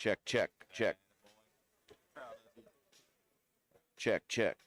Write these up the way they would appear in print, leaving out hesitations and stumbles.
Check, check, check. Check, check.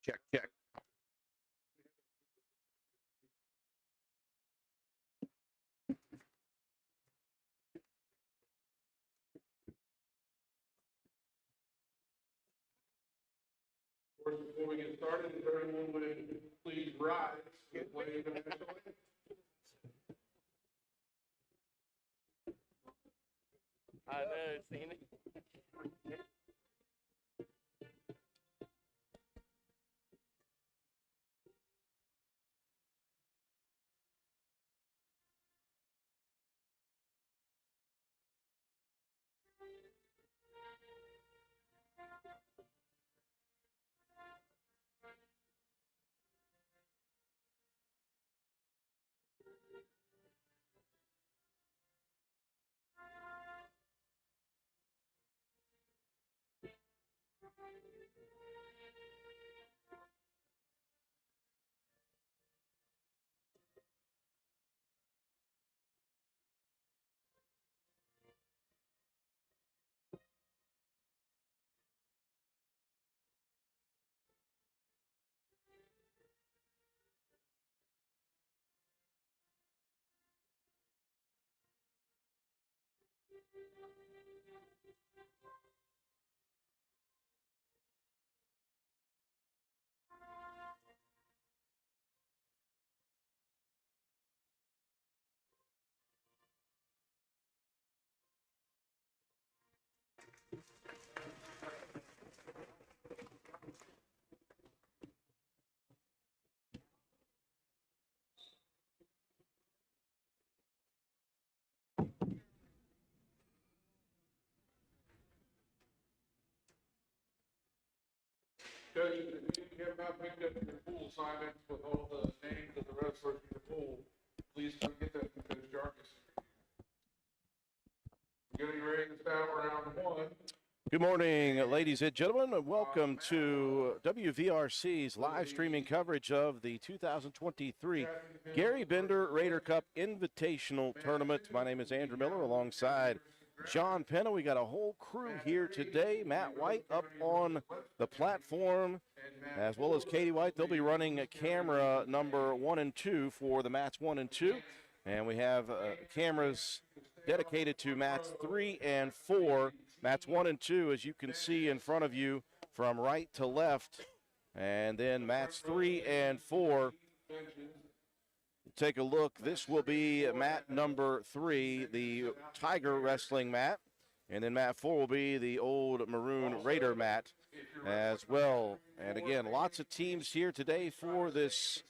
Check, check. Of course, before we get started, if everyone would please rise to play the national anthem. I know, seen it. Coaches, if you have not picked up your pool assignments with all the names of the wrestlers in the pool, please come get that from Coach Jarvis. Getting ready to start round one. Good morning, ladies and gentlemen, and welcome to WVRC's live streaming coverage of the 2023 Garry Bender Raider Cup Invitational Tournament. My name is Andrew Miller alongside John Penna. We got a whole crew here today. Matt White up on the platform, as well as Katie White. They'll be running camera number 1 and 2 for the mats 1 and 2. And we have cameras dedicated to mats 3 and 4. Mats 1 and 2, as you can see in front of you from right to left. And then mats 3 and 4. Take a look. This will be mat number 3, the Tiger Wrestling mat. And then mat 4 will be the old Maroon Raider mat as well. And again, lots of teams here today for this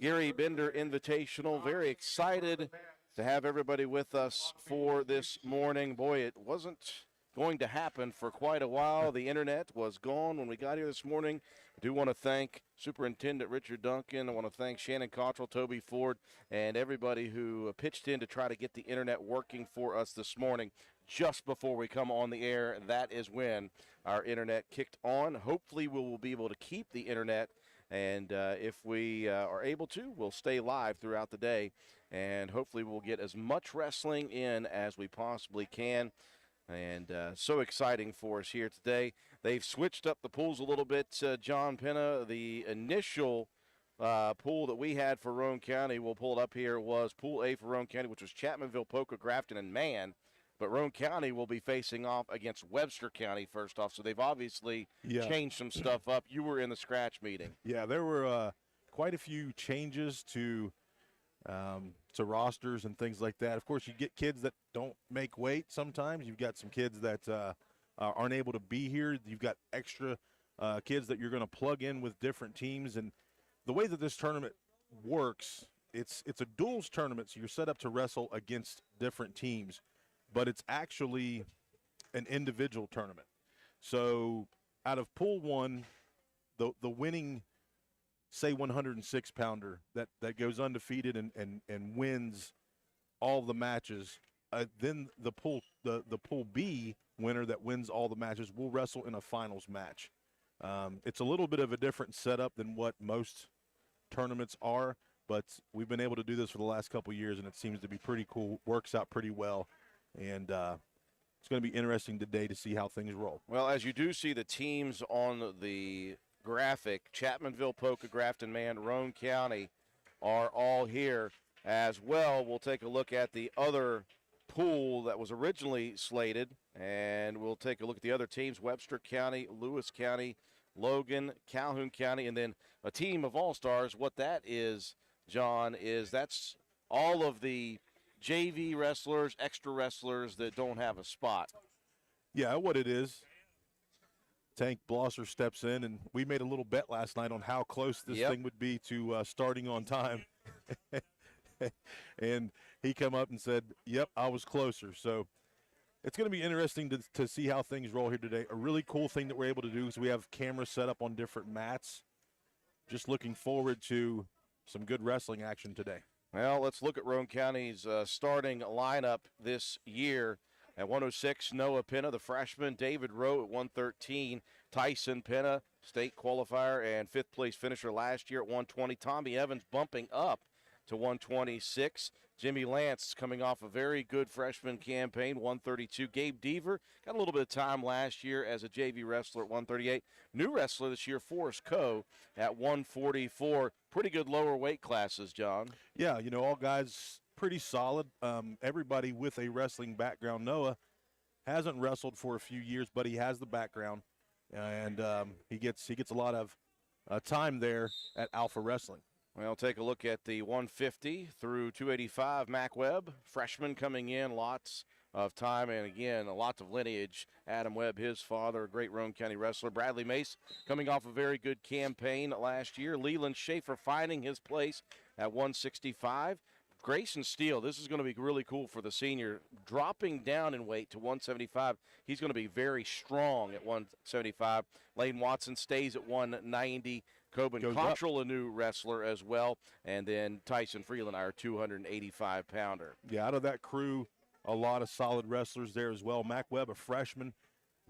Garry Bender Invitational. Very excited to have everybody with us for this morning. Boy, it wasn't going to happen for quite a while. The internet was gone when we got here this morning. I do want to thank Superintendent Richard Duncan. I want to thank Shannon Cottrell, Toby Ford, and everybody who pitched in to try to get the internet working for us this morning. Just before we come on the air, that is when our internet kicked on. Hopefully we will be able to keep the internet, and if we are able to, we'll stay live throughout the day, and hopefully we'll get as much wrestling in as we possibly can. And so exciting for us here today. They've switched up the pools a little bit, John Penna. The initial pool that we had for Roane County, we'll pull it up here, was Pool A for Roane County, which was Chapmanville, Polka, Grafton, and Man. But Roane County will be facing off against Webster County first off. So they've obviously changed some stuff up. You were in the scratch meeting. Yeah, there were quite a few changes to rosters and things like that. Of course, you get kids that don't make weight sometimes. You've got some kids that aren't able to be here. You've got extra kids that you're going to plug in with different teams. And the way that this tournament works, it's a duels tournament, so you're set up to wrestle against different teams, but it's actually an individual tournament. So out of Pool 1, the winning – say 106-pounder that goes undefeated and wins all the matches, then the pool B winner that wins all the matches will wrestle in a finals match. It's a little bit of a different setup than what most tournaments are, but we've been able to do this for the last couple of years, and it seems to be pretty cool. Works out pretty well, and it's going to be interesting today to see how things roll. Well, as you do see the teams on the graphic, Chapmanville, Polka, Grafton, Man, Roane County are all here as well. We'll take a look at the other pool that was originally slated, and we'll take a look at the other teams, Webster County, Lewis County, Logan, Calhoun County, and then a team of all-stars. What that is, John, is that's all of the JV wrestlers, extra wrestlers that don't have a spot. Yeah, what it is, Tank Blosser steps in, and we made a little bet last night on how close this thing would be to starting on time. And he come up and said, yep, I was closer. So it's going to be interesting to see how things roll here today. A really cool thing that we're able to do is we have cameras set up on different mats. Just looking forward to some good wrestling action today. Well, let's look at Roane County's starting lineup this year. At 106, Noah Penna, the freshman. David Rowe at 113. Tyson Penna, state qualifier and fifth-place finisher last year at 120. Tommy Evans bumping up to 126. Jimmy Lance coming off a very good freshman campaign, 132. Gabe Deaver got a little bit of time last year as a JV wrestler at 138. New wrestler this year, Forrest Coe at 144. Pretty good lower weight classes, John. Yeah, all guys pretty solid. Everybody with a wrestling background. Noah hasn't wrestled for a few years, but he has the background, and he gets a lot of time there at Alpha Wrestling. Well, take a look at the 150 through 285. Mac Webb, freshman coming in, lots of time, and again, lots of lineage. Adam Webb, his father, a great Roane County wrestler. Bradley Mace coming off a very good campaign last year. Leland Schaefer finding his place at 165. Grayson Steele, this is going to be really cool for the senior, dropping down in weight to 175. He's going to be very strong at 175. Lane Watson stays at 190. Coben Cottrell, a new wrestler as well, and then Tyson Freeland, our 285-pounder. Yeah, out of that crew, a lot of solid wrestlers there as well. Mac Webb, a freshman,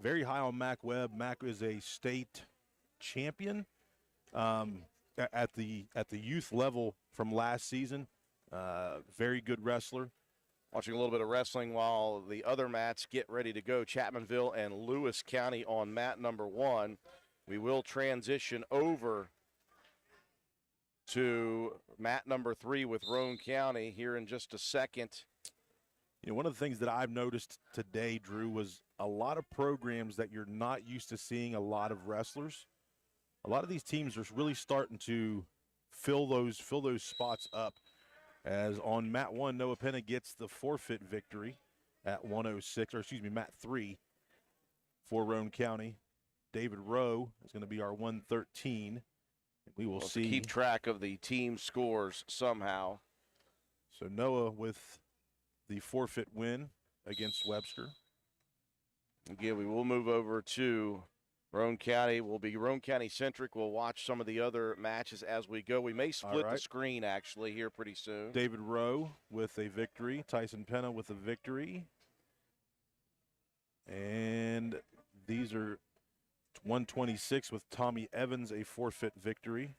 very high on Mac Webb. Mac is a state champion at the youth level from last season. Very good wrestler. Watching a little bit of wrestling while the other mats get ready to go. Chapmanville and Lewis County on mat number 1. We will transition over to mat number 3 with Roane County here in just a second. One of the things that I've noticed today, Drew, was a lot of programs that you're not used to seeing a lot of wrestlers. A lot of these teams are really starting to fill those spots up. As on mat 1, Noah Penna gets the forfeit victory at 106, mat 3 for Roane County. David Rowe is going to be our 113. We will see. Keep track of the team scores somehow. So Noah with the forfeit win against Webster. Again, we will move over to Roane County. We'll be Roane County centric. We'll watch some of the other matches as we go. We may split the screen actually here pretty soon. David Rowe with a victory. Tyson Penna with a victory. And these are 126 with Tommy Evans, a forfeit victory.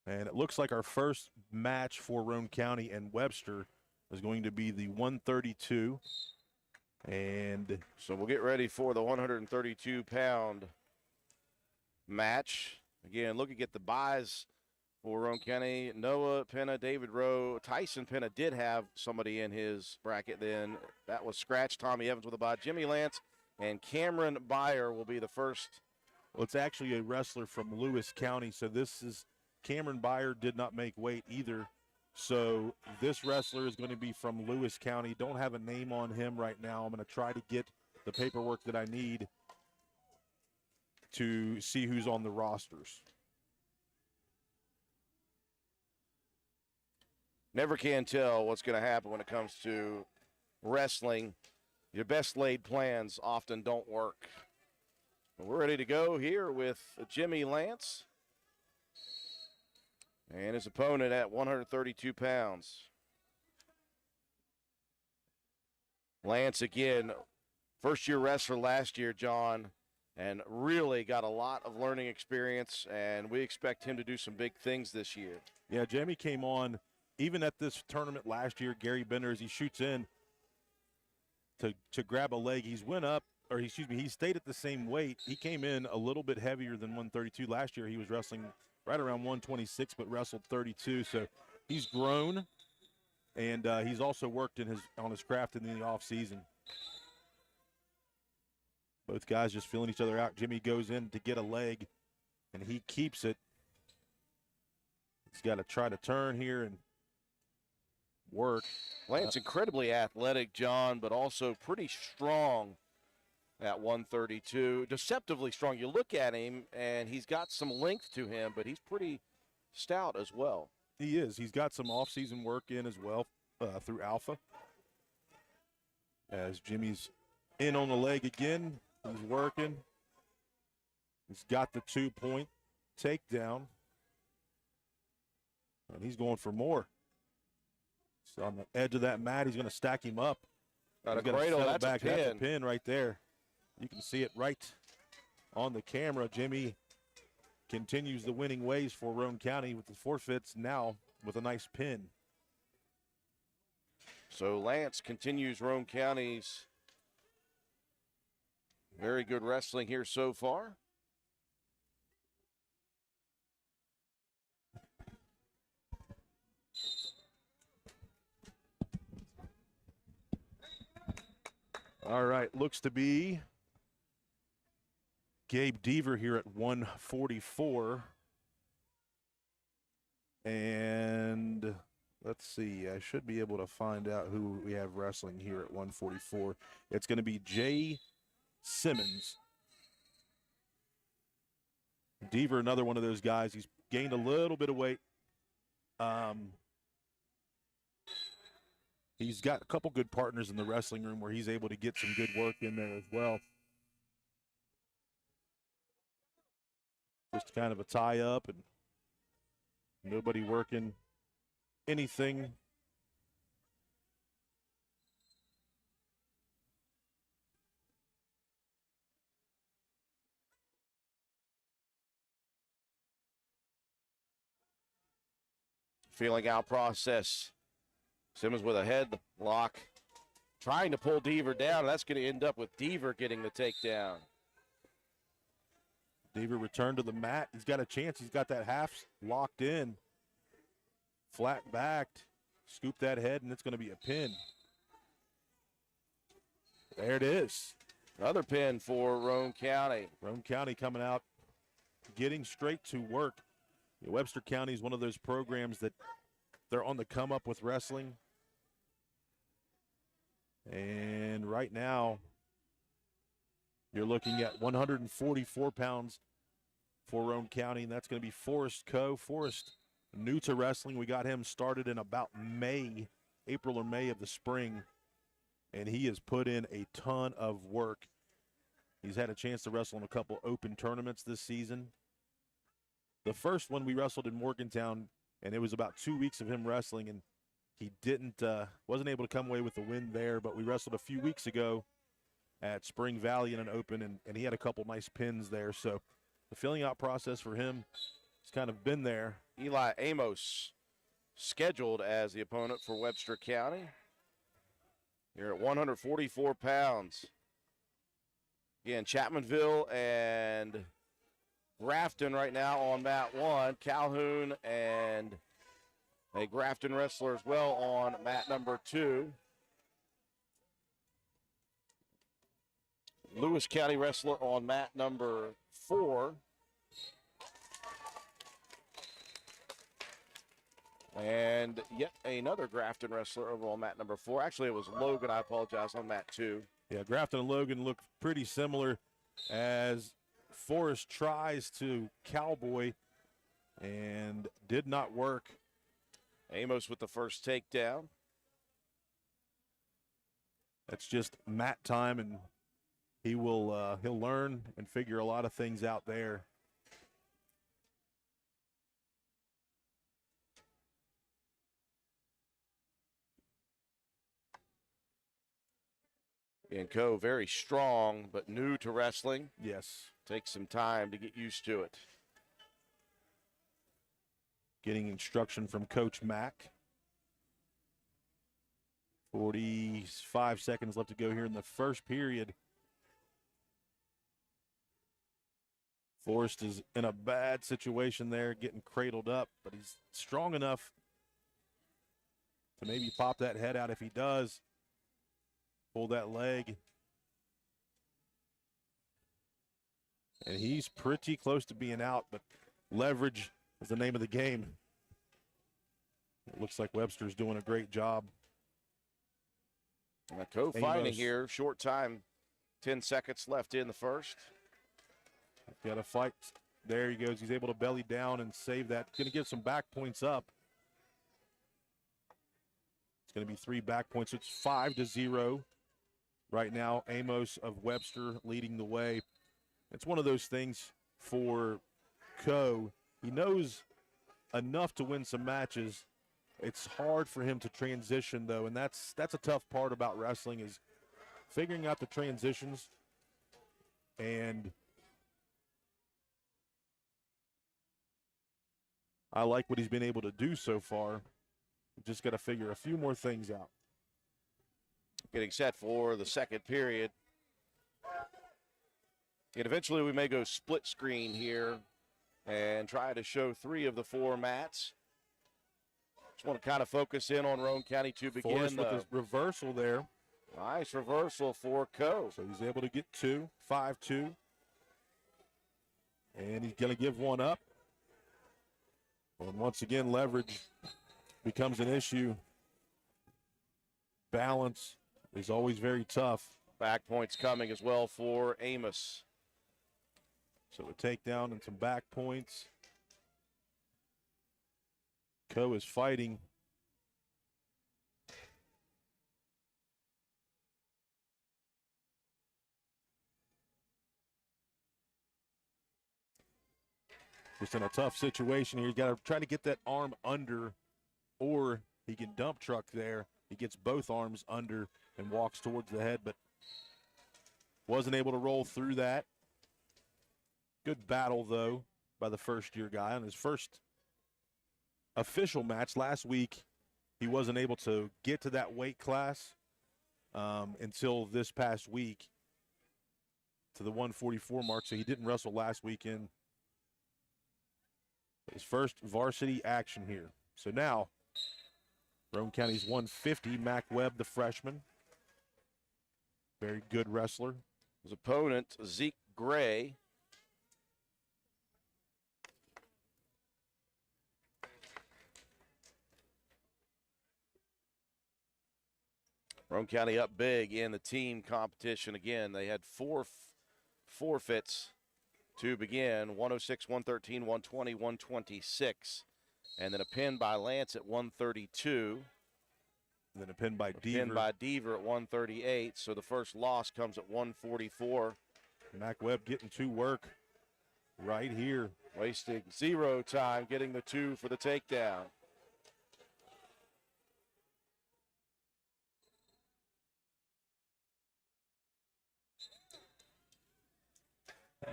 And it looks like our first match for Roane County and Webster is going to be the 132. And so we'll get ready for the 132-pound match. Again, looking at the buys for Roane County. Noah Penna, David Rowe, Tyson Penna did have somebody in his bracket then. That was scratched. Tommy Evans with a buy. Jimmy Lance and Cameron Byer will be the first. Well, it's actually a wrestler from Lewis County, so this is Cameron Byer did not make weight either. So this wrestler is going to be from Lewis County. Don't have a name on him right now. I'm going to try to get the paperwork that I need to see who's on the rosters. Never can tell what's going to happen when it comes to wrestling. Your best laid plans often don't work. We're ready to go here with Jimmy Lance and his opponent at 132 pounds. Lance, again, first-year wrestler last year, John, and really got a lot of learning experience, and we expect him to do some big things this year. Yeah, Jamie came on even at this tournament last year. Garry Bender, as he shoots in, to grab a leg. He stayed at the same weight. He came in a little bit heavier than 132. Last year he was wrestling right around 126, but wrestled 32. So he's grown, and he's also worked on his craft in the off season. Both guys just feeling each other out. Jimmy goes in to get a leg, and he keeps it. He's got to try to turn here and work. Lance incredibly athletic, John, but also pretty strong at 132. Deceptively strong. You look at him, and he's got some length to him, but he's pretty stout as well. He is. He's got some off-season work in as well through Alpha. As Jimmy's in on the leg again, he's working. He's got the 2-point takedown, and he's going for more. So on the edge of that mat, he's going to stack him up. Got a cradle, that's a pin. That's a pin right there. You can see it right on the camera. Jimmy continues the winning ways for Roane County with the forfeits now with a nice pin. So Lance continues Roane County's very good wrestling here so far. All right, looks to be Gabe Deaver here at 144. And let's see, I should be able to find out who we have wrestling here at 144. It's going to be Jay Simmons. Deaver, another one of those guys. He's gained a little bit of weight. He's got a couple good partners in the wrestling room where he's able to get some good work in there as well. Just kind of a tie-up and nobody working anything. Feeling out process. Simmons with a head lock, trying to pull Deaver down. That's going to end up with Deaver getting the takedown. Deaver returned to the mat. He's got a chance. He's got that half locked in. Flat backed. Scoop that head, and it's going to be a pin. There it is. Another pin for Roane County. Roane County coming out, getting straight to work. Webster County is one of those programs that they're on the come up with wrestling. And right now, you're looking at 144 pounds for Roane County, and that's going to be Forrest Coe. Forrest, new to wrestling. We got him started in about April or May of the spring, and he has put in a ton of work. He's had a chance to wrestle in a couple open tournaments this season. The first one we wrestled in Morgantown, and it was about 2 weeks of him wrestling, and he wasn't able to come away with the win there, but we wrestled a few weeks ago at Spring Valley in an open, and he had a couple nice pins there. So the filling out process for him has kind of been there. Eli Amos scheduled as the opponent for Webster County. Here at 144 pounds. Again, Chapmanville and Grafton right now on mat 1. Calhoun and a Grafton wrestler as well on mat number 2. Lewis County wrestler on mat number 4. And yet another Grafton wrestler over on mat number 4. Actually, it was Logan, I apologize, on mat 2. Yeah, Grafton and Logan look pretty similar as Forrest tries to cowboy and did not work. Amos with the first takedown. That's just mat time, and he'll learn and figure a lot of things out there. And Coe very strong, but new to wrestling. Yes. Takes some time to get used to it. Getting instruction from Coach Mack. 45 seconds left to go here in the first period. Forrest is in a bad situation there, getting cradled up, but he's strong enough to maybe pop that head out if he does. Pull that leg. And he's pretty close to being out, but leverage is the name of the game. It looks like Webster's doing a great job. Co-fighting here, short time, 10 seconds left in the first. Got a fight. There he goes. He's able to belly down and save that. Going to give some back points up. It's going to be 3 back points. It's 5-0 right now. Amos of Webster leading the way. It's one of those things for Co. He knows enough to win some matches. It's hard for him to transition, though, and that's a tough part about wrestling is figuring out the transitions. And I like what he's been able to do so far. We've just got to figure a few more things out. Getting set for the second period. And eventually we may go split screen here and try to show 3 of the 4 mats. Just want to kind of focus in on Roane County to begin. Forrest with his reversal there. Nice reversal for Co. So he's able to get 2, 5-2. And he's going to give one up. And once again, leverage becomes an issue. Balance is always very tough. Back points coming as well for Amos. So a takedown and some back points. Co is fighting. Just in a tough situation here. He's got to try to get that arm under, or he can dump truck there. He gets both arms under and walks towards the head, but wasn't able to roll through that. Good battle, though, by the first-year guy. On his first official match last week, he wasn't able to get to that weight class until this past week to the 144 mark, so he didn't wrestle last weekend. His first varsity action here. So now, Roane County's 150, Mac Webb, the freshman. Very good wrestler. His opponent, Zeke Gray. Roane County up big in the team competition again. They had 4 forfeits to begin, 106, 113, 120, 126. And then a pin by Lance at 132. And then a pin by Deaver. Pin by Deaver at 138. So the first loss comes at 144. Mac Webb getting to work right here. Wasting 0 time, getting the 2 for the takedown.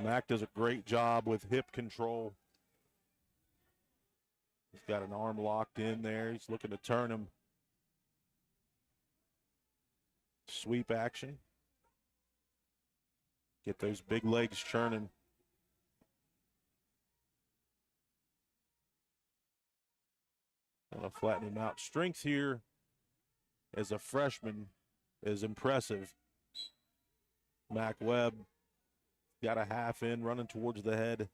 Mac does a great job with hip control. He's got an arm locked in there. He's looking to turn him. Sweep action. Get those big legs churning. Gonna flatten him out. Strength here as a freshman is impressive. Mac Webb got a half in, running towards the head.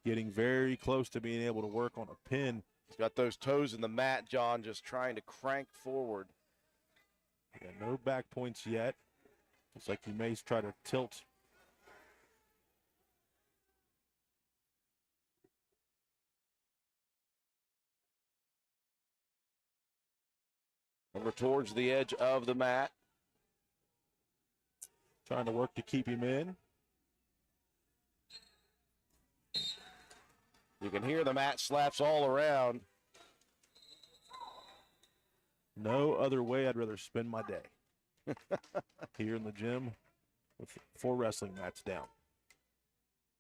Getting very close to being able to work on a pin. He's got those toes in the mat, John, just trying to crank forward. Yeah, no back points yet. Looks like he may try to tilt. Over towards the edge of the mat. Trying to work to keep him in. You can hear the mat slaps all around. No other way I'd rather spend my day. Here in the gym with 4 wrestling mats down.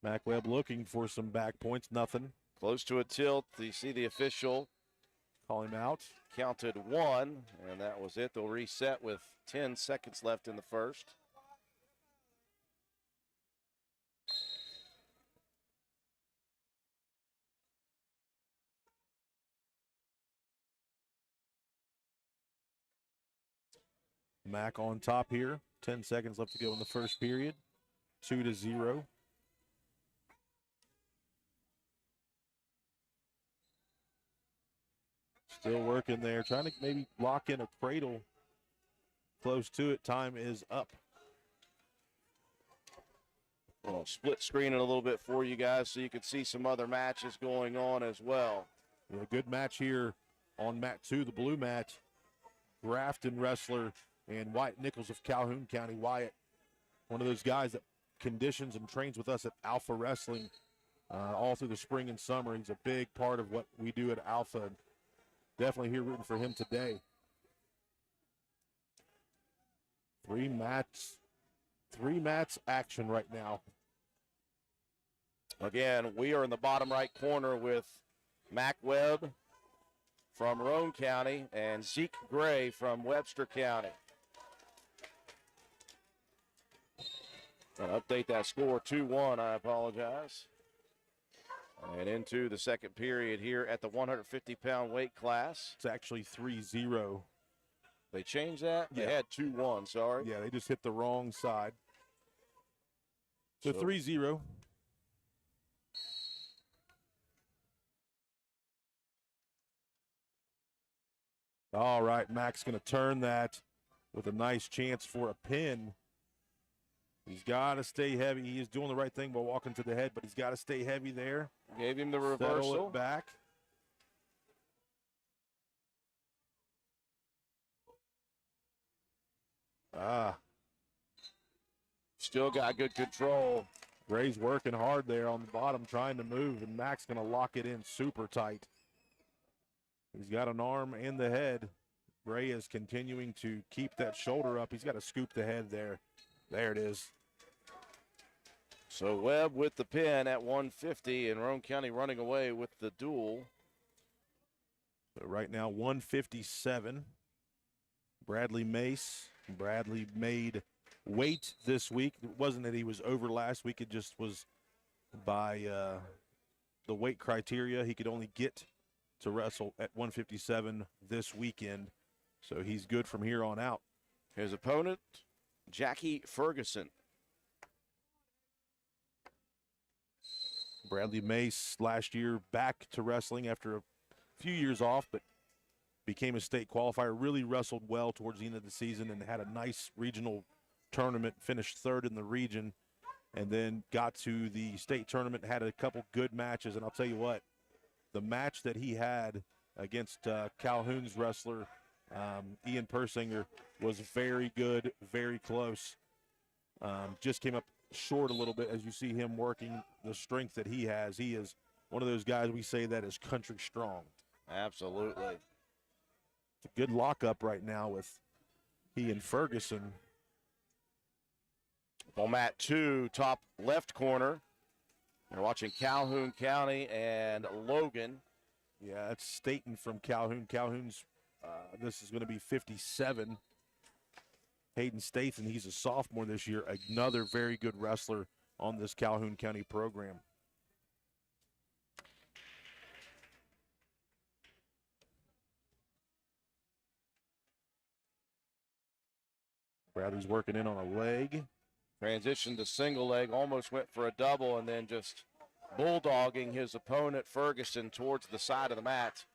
Mac Webb looking for some back points, nothing. Close to a tilt. You see the official Call him out. Counted 1, and that was it. They'll reset with 10 seconds left in the first. Mac on top here. 10 seconds left to go in the first period. 2-0. Still working there, trying to maybe lock in a cradle. Close to it. Time is up. I'll split screen it a little bit for you guys so you can see some other matches going on as well. Yeah, good match here on mat 2, the blue mat. Grafton wrestler and Wyatt Nichols of Calhoun County. Wyatt, one of those guys that conditions and trains with us at Alpha Wrestling all through the spring and summer. He's a big part of what we do at Alpha. Definitely here rooting for him today. 3 mats action right now. Again, we are in the bottom right corner with Mac Webb from Roane County and Zeke Gray from Webster County. I'll update that score 2-1, I apologize. And into the second period here at the 150-pound weight class. It's actually 3-0. They changed that? Yeah. They had 2-1, sorry. Yeah, they just hit the wrong side. So 3-0. All right, Mac's going to turn that with a nice chance for a pin. He's got to stay heavy. He is doing the right thing by walking to the head, but he's got to stay heavy there. Gave him the Settle reversal. it back. Still got good control. Gray's working hard there on the bottom, trying to move, and Mac's going to lock it in super tight. He's got an arm and the head. Gray is continuing to keep that shoulder up. He's got to scoop the head there. There it is. So Webb with the pin at 150, and Roane County running away with the duel. So right now, 157. Bradley Mace. Bradley made weight this week. It wasn't that he was over last week. It just was by the weight criteria. He could only get to wrestle at 157 this weekend. So he's good from here on out. His opponent, Jackie Ferguson. Bradley Mace last year back to wrestling after a few years off, but became a state qualifier, really wrestled well towards the end of the season and had a nice regional tournament, finished third in the region, and then got to the state tournament, had a couple good matches. And I'll tell you what, the match that he had against Calhoun's wrestler, Ian Persinger, was very good, very close. Just came up short a little bit as you see him working the strength that he has. He is one of those guys we say that is country strong. Absolutely. It's a good lockup right now with he and Ferguson. On mat 2, top left corner. You're watching Calhoun County and Logan. Yeah, that's Staten from Calhoun. Calhoun's, this is going to be 57. Hayden Staten, he's a sophomore this year. Another very good wrestler on this Calhoun County program. Bradley's working in on a leg. Transition to single leg, almost went for a double, and then just bulldogging his opponent, Ferguson, towards the side of the mat.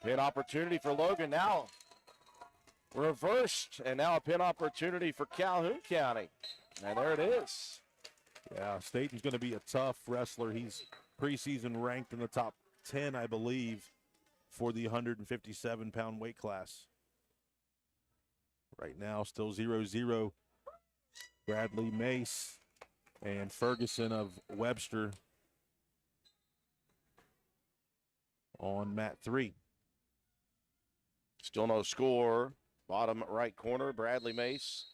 Pin opportunity for Logan now. Reversed, and now a pin opportunity for Calhoun County. And there it is. Yeah, Staten's going to be a tough wrestler. He's preseason ranked in the top 10, I believe, for the 157-pound weight class. Right now, still 0-0. Bradley Mace and Ferguson of Webster on mat 3. Still no score. Bottom right corner, Bradley Mace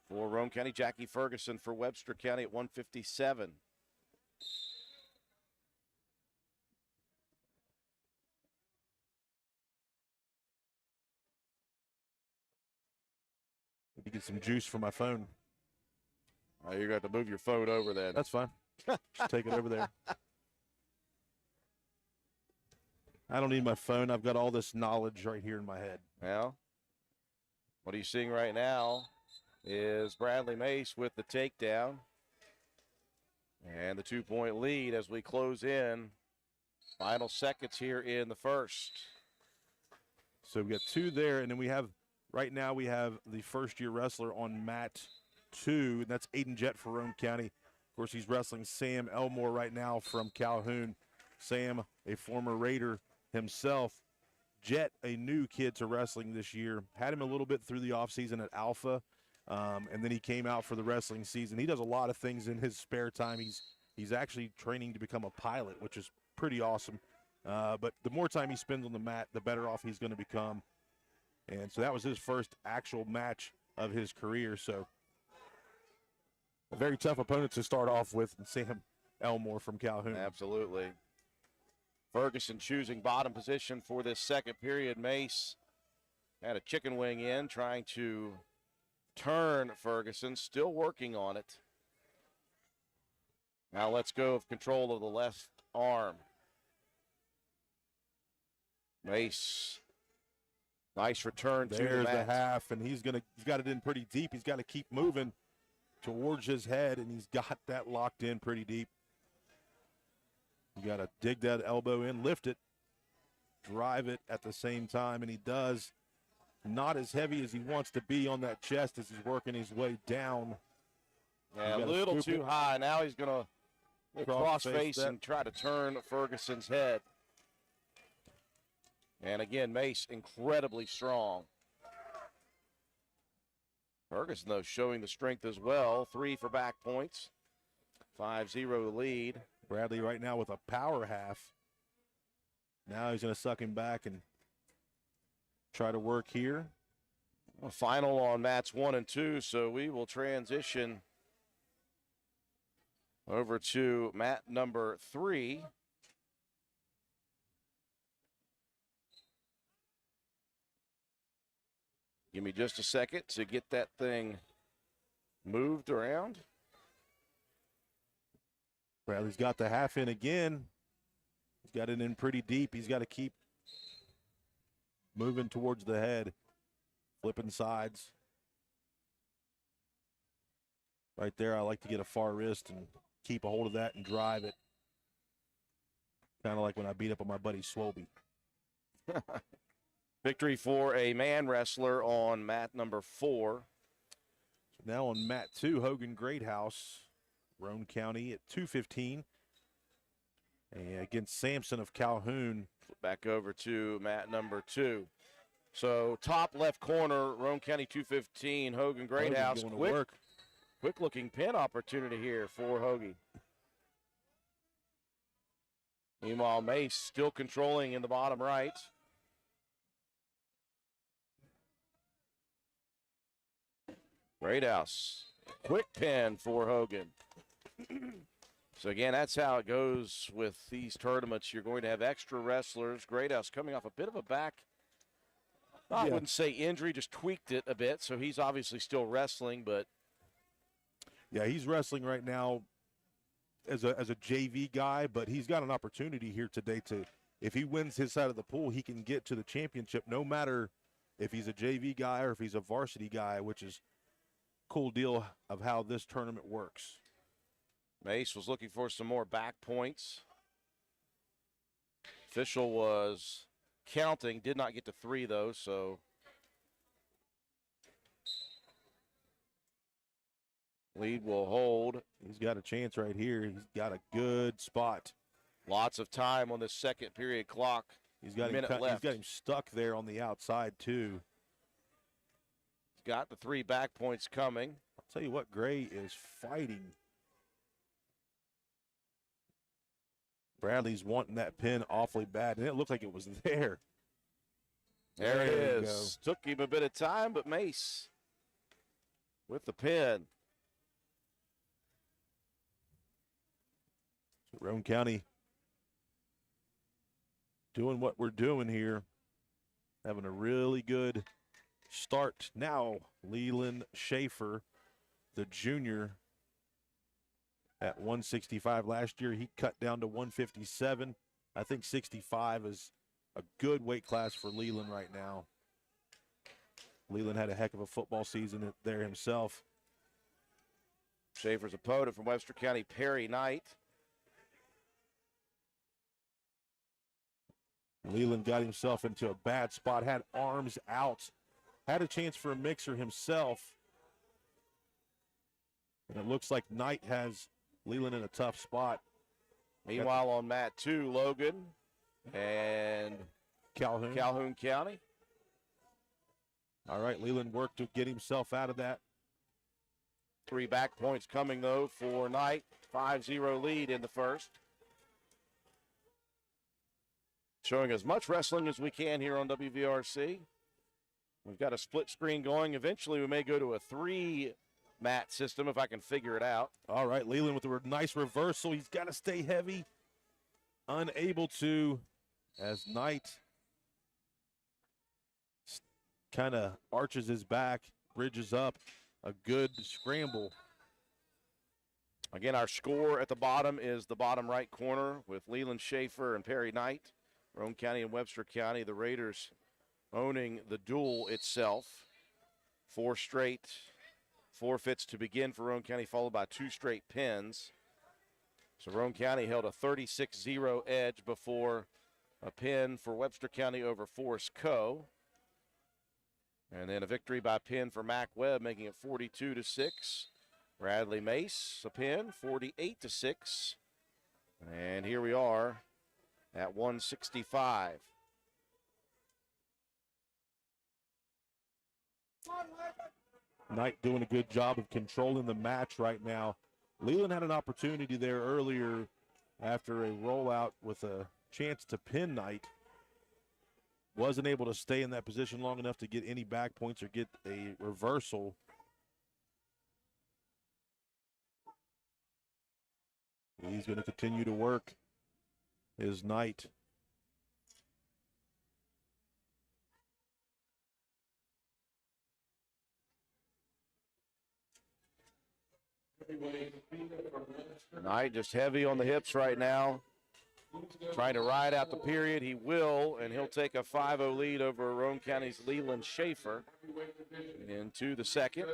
for Roane County, Jackie Ferguson for Webster County at 157. You get some juice from my phone. You're going to have to move your phone over then. That's fine. Just take it over there. I don't need my phone. I've got all this knowledge right here in my head. Well, what are you seeing right now is Bradley Mace with the takedown. And the 2-point lead as we close in. Final seconds here in the first. So we got 2 there, and then we have, right now we have the first-year wrestler on mat 2, and that's Aiden Jett for Roane County. Of course, he's wrestling Sam Elmore right now from Calhoun. Sam, a former Raider himself. Jett, a new kid to wrestling this year. Had him a little bit through the offseason at Alpha, and then he came out for the wrestling season. He does a lot of things in his spare time. He's actually training to become a pilot, which is pretty awesome. But the more time he spends on the mat, the better off he's going to become. And so that was his first actual match of his career. So a very tough opponent to start off with, Sam Elmore from Calhoun. Absolutely. Ferguson choosing bottom position for this second period. Mace had a chicken wing in, trying to turn Ferguson, still working on it. Now let's go of control of the left arm. Mace, nice return to There's the the mat. half, and he's got it in pretty deep. He's got to keep moving towards his head, and he's got that locked in pretty deep. You got to dig that elbow in, lift it, drive it at the same time, and he does. Not as heavy as he wants to be on that chest as he's working his way down. Yeah, a little too high. Now he's going to cross face and try to turn Ferguson's head. And again, Mace incredibly strong. Ferguson, though, showing the strength as well. 3 for back points. 5-0 lead. Bradley right now with a power half. Now he's going to suck him back and try to work here. A final on mats 1 and 2, so we will transition over to mat number 3. Give me just a second to get that thing moved around. Bradley's got the half in again. He's got it in pretty deep. He's got to keep moving towards the head, flipping sides. Right there, I like to get a far wrist and keep a hold of that and drive it. Kind of like when I beat up on my buddy Swoby. Victory for a man wrestler on mat number 4. Now on mat 2, Hogan Greathouse, Roane County at 2:15. And against Sampson of Calhoun. Back over to mat number 2. So top left corner, Roane County 215, Hogan Greathouse. Quick looking pin opportunity here for Hoagie. Meanwhile, Mace still controlling in the bottom right. Greathouse, quick pin for Hogan. So again, that's how it goes with these tournaments. You're going to have extra wrestlers. Greathouse coming off a bit of a back, I wouldn't say injury, just tweaked it a bit. So he's obviously still wrestling, but. Yeah, he's wrestling right now as a JV guy, but he's got an opportunity here today to, if he wins his side of the pool, he can get to the championship no matter if he's a JV guy or if he's a varsity guy, which is a cool deal of how this tournament works. Mace was looking for some more back points. Official was counting, did not get to 3 though, so. Lead will hold. He's got a chance right here. He's got a good spot. Lots of time on this second period clock. He's got him left. He's got him stuck there on the outside too. He's got the 3 back points coming. I'll tell you what, Gray is fighting. Bradley's wanting that pin awfully bad, and it looked like it was there. There it is. Took him a bit of time, but Mace with the pin. Roane County doing what we're doing here, having a really good start now. Leland Schaefer, the junior, at 165. Last year he cut down to 157. I think 65 is a good weight class for Leland right now. Leland had a heck of a football season there himself. Schaefer's opponent from Webster County, Perry Knight. Leland got himself into a bad spot, had arms out, had a chance for a mixer himself. And it looks like Knight has Leland in a tough spot. Meanwhile, on mat 2, Logan and Calhoun County. All right, Leland worked to get himself out of that. 3 back points coming, though, for Knight. 5-0 lead in the first. Showing as much wrestling as we can here on WVRC. We've got a split screen going. Eventually, we may go to a 3-mat system if I can figure it out. All right, Leland with a nice reversal. He's got to stay heavy. Unable to, as Knight kind of arches his back, bridges up. A good scramble. Again, our score at the bottom is the bottom right corner with Leland Schaefer and Perry Knight. Roane County and Webster County, the Raiders owning the duel itself. 4 straight forfeits to begin for Roane County, followed by 2 straight pins. So Roane County held a 36-0 edge before a pin for Webster County over Forest Co. And then a victory by pin for Mac Webb, making it 42-6. Bradley Mace, a pin, 48-6. And here we are at 165. Knight doing a good job of controlling the match right now. Leland had an opportunity there earlier after a rollout with a chance to pin Knight. Wasn't able to stay in that position long enough to get any back points or get a reversal. He's going to continue to work his Knight. Knight just heavy on the hips right now. Trying to ride out the period. He will, and he'll take a 5-0 lead over Roane County's Leland Schaefer into the second.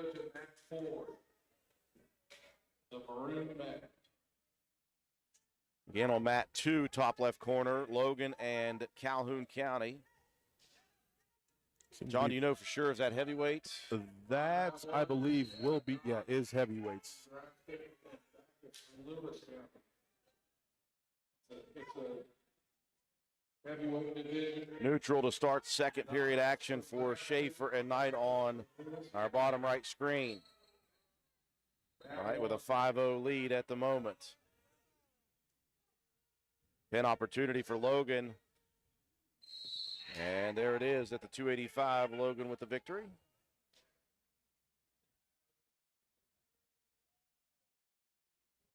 Again on mat 2, top left corner, Logan and Calhoun County. John, do you know for sure, is that heavyweight? That, I believe, will be, is heavyweights. Neutral to start second period action for Schaefer and Knight on our bottom right screen. All right, with a 5-0 lead at the moment. Pin opportunity for Logan. And there it is at the 285, Logan with the victory.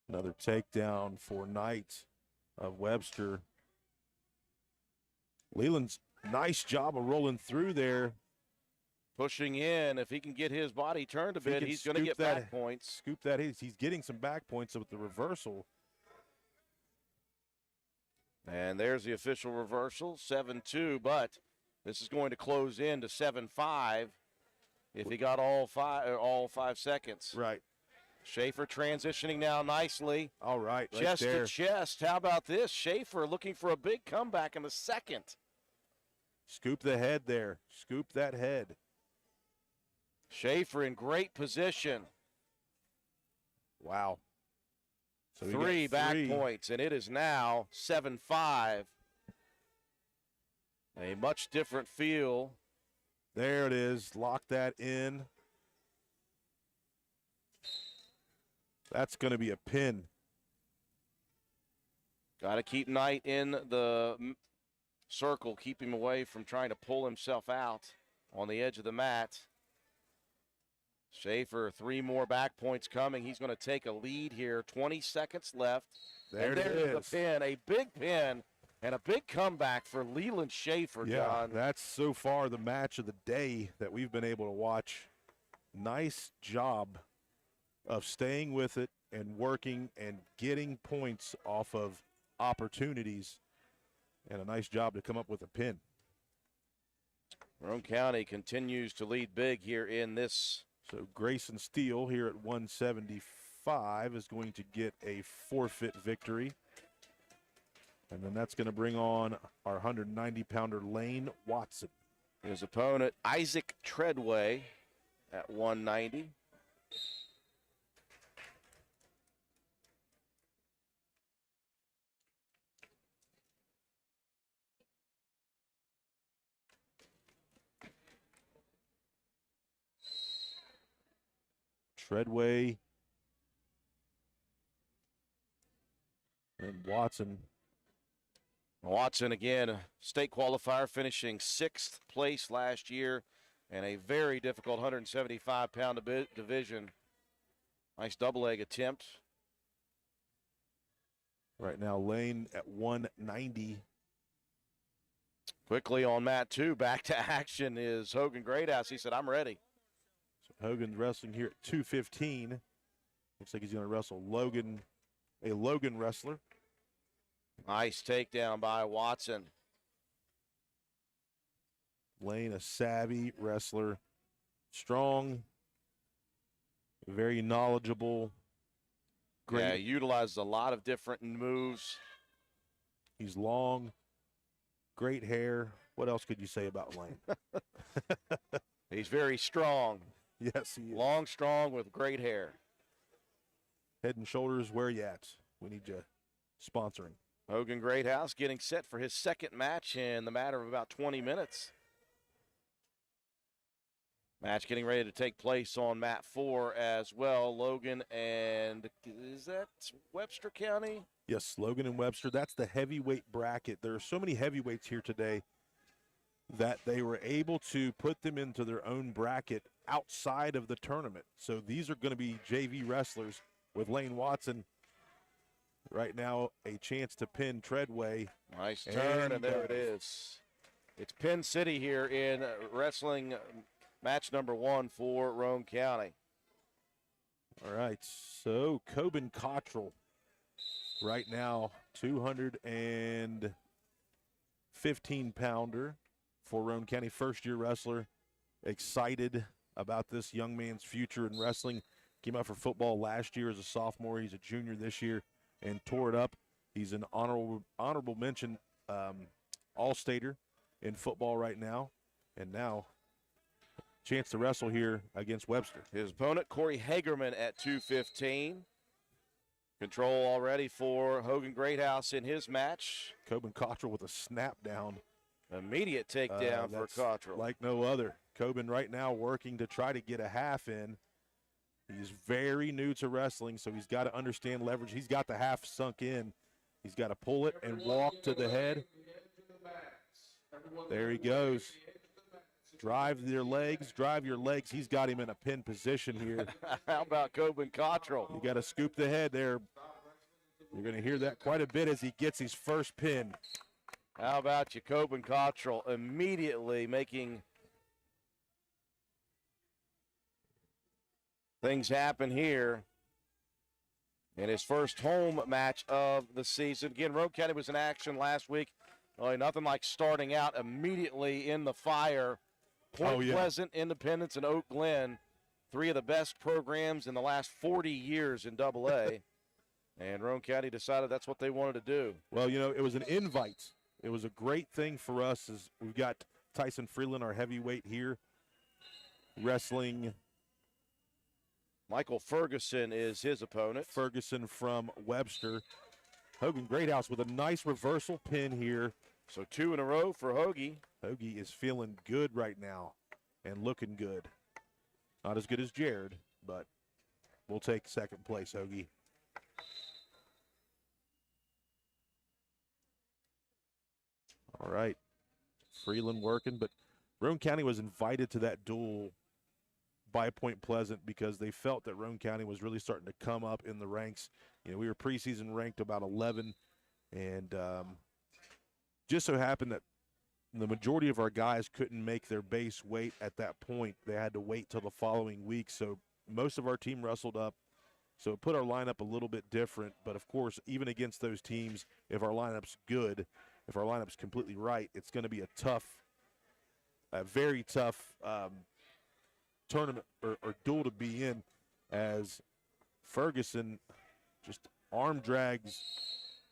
Another takedown for Knight of Webster. Leland's nice job of rolling through there. Pushing in. If he can get his body turned a bit, he's going to get back points. Scoop that. He's getting some back points with the reversal. And there's the official reversal, 7-2, but this is going to close in to 7-5 if he got all 5 seconds. Right. Schaefer transitioning now nicely. All right, chest to chest. How about this? Schaefer looking for a big comeback in the second. Scoop the head there. Scoop that head. Schaefer in great position. Wow. So 3 back points, and it is now 7-5. A much different feel. There it is. Lock that in. That's going to be a pin. Got to keep Knight in the circle, keep him away from trying to pull himself out on the edge of the mat. Schaefer, 3 more back points coming. He's going to take a lead here. 20 seconds left. There's the pin, a big pin And a big comeback for Leland Schaefer, John. That's so far the match of the day that we've been able to watch. Nice job of staying with it and working and getting points off of opportunities, and a nice job to come up with a pin. Roane County continues to lead big here in this. So Grayson Steele here at 175 is going to get a forfeit victory. And then that's going to bring on our 190-pounder Lane Watson. His opponent, Isaac Treadway, at 190. Treadway and Watson. Watson, again, a state qualifier, finishing 6th place last year in a very difficult 175-pound division. Nice double leg attempt. Right now, Lane at 190. Quickly on mat 2, back to action is Hogan Greathouse. He said, I'm ready. So Hogan's wrestling here at 215. Looks like he's going to wrestle Logan, a Logan wrestler. Nice takedown by Watson. Lane, a savvy wrestler, strong, very knowledgeable. Great. Yeah, utilizes a lot of different moves. He's long, great hair. What else could you say about Lane? He's very strong. Yes, he is. Long, strong, with great hair. Head and Shoulders, where you at? We need you sponsoring. Hogan Greathouse getting set for his second match in the matter of about 20 minutes. Match getting ready to take place on mat 4 as well. Logan and, is that Webster County? Yes, Logan and Webster. That's the heavyweight bracket. There are so many heavyweights here today that they were able to put them into their own bracket outside of the tournament. So these are going to be JV wrestlers with Lane Watson. Right now, a chance to pin Treadway. Nice turn, and there it is. It's Pin City here in wrestling match number 1 for Roane County. All right, so Coben Cottrell right now, 215-pounder for Roane County, first-year wrestler. Excited about this young man's future in wrestling. Came out for football last year as a sophomore. He's a junior this year and tore it up. He's an honorable mention all-stater in football right now. And now, chance to wrestle here against Webster. His opponent, Corey Hagerman, at 215. Control already for Hogan Greathouse in his match. Coben Cottrell with a snap down. Immediate takedown for Cottrell. Like no other. Coben right now working to try to get a half in. He's very new to wrestling, so he's got to understand leverage. He's got the half sunk in. He's got to pull it and walk to the head. There he goes. Drive your legs. He's got him in a pin position here. How about Coben Cottrell? You got to scoop the head there. You're going to hear that quite a bit as he gets his first pin. How about you, Coben Cottrell, immediately making things happen here in his first home match of the season. Again, Roane County was in action last week. Nothing like starting out immediately in the fire. Point Pleasant, Independence, and Oak Glen, 3 of the best programs in the last 40 years in AA. And Roane County decided that's what they wanted to do. Well, you know, it was an invite. It was a great thing for us as we've got Tyson Freeland, our heavyweight here, wrestling. Michael Ferguson is his opponent. Ferguson from Webster. Hogan Greathouse with a nice reversal pin here. So 2 in a row for Hoagie. Hoagie is feeling good right now and looking good. Not as good as Jared, but we'll take second place, Hoagie. All right. Freeland working, but Roane County was invited to that duel by Point Pleasant because they felt that Roane County was really starting to come up in the ranks. You know, we were preseason ranked about 11, and just so happened that the majority of our guys couldn't make their base weight at that point. They had to wait till the following week. So most of our team wrestled up. So it put our lineup a little bit different. But, of course, even against those teams, if our lineup's good, if our lineup's completely right, it's going to be a very tough tournament or duel to be in, as Ferguson just arm drags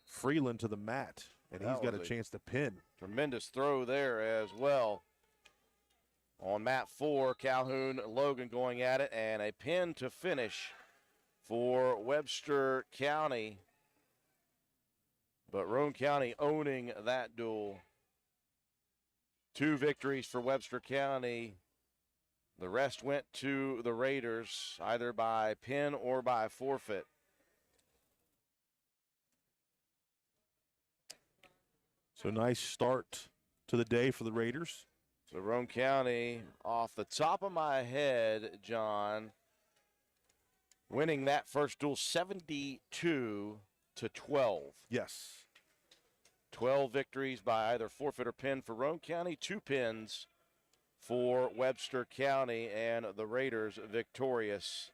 Freeland to the mat, and he's got a chance to pin. Tremendous throw there as well. On mat 4, Calhoun, Logan going at it, and a pin to finish for Webster County. But Roane County owning that duel. 2 victories for Webster County. The rest went to the Raiders, either by pin or by forfeit. So nice start to the day for the Raiders. So Roane County, off the top of my head, John, winning that first duel 72-12. Yes. 12 victories by either forfeit or pin for Roane County, 2 pins for Webster County, and the Raiders victorious.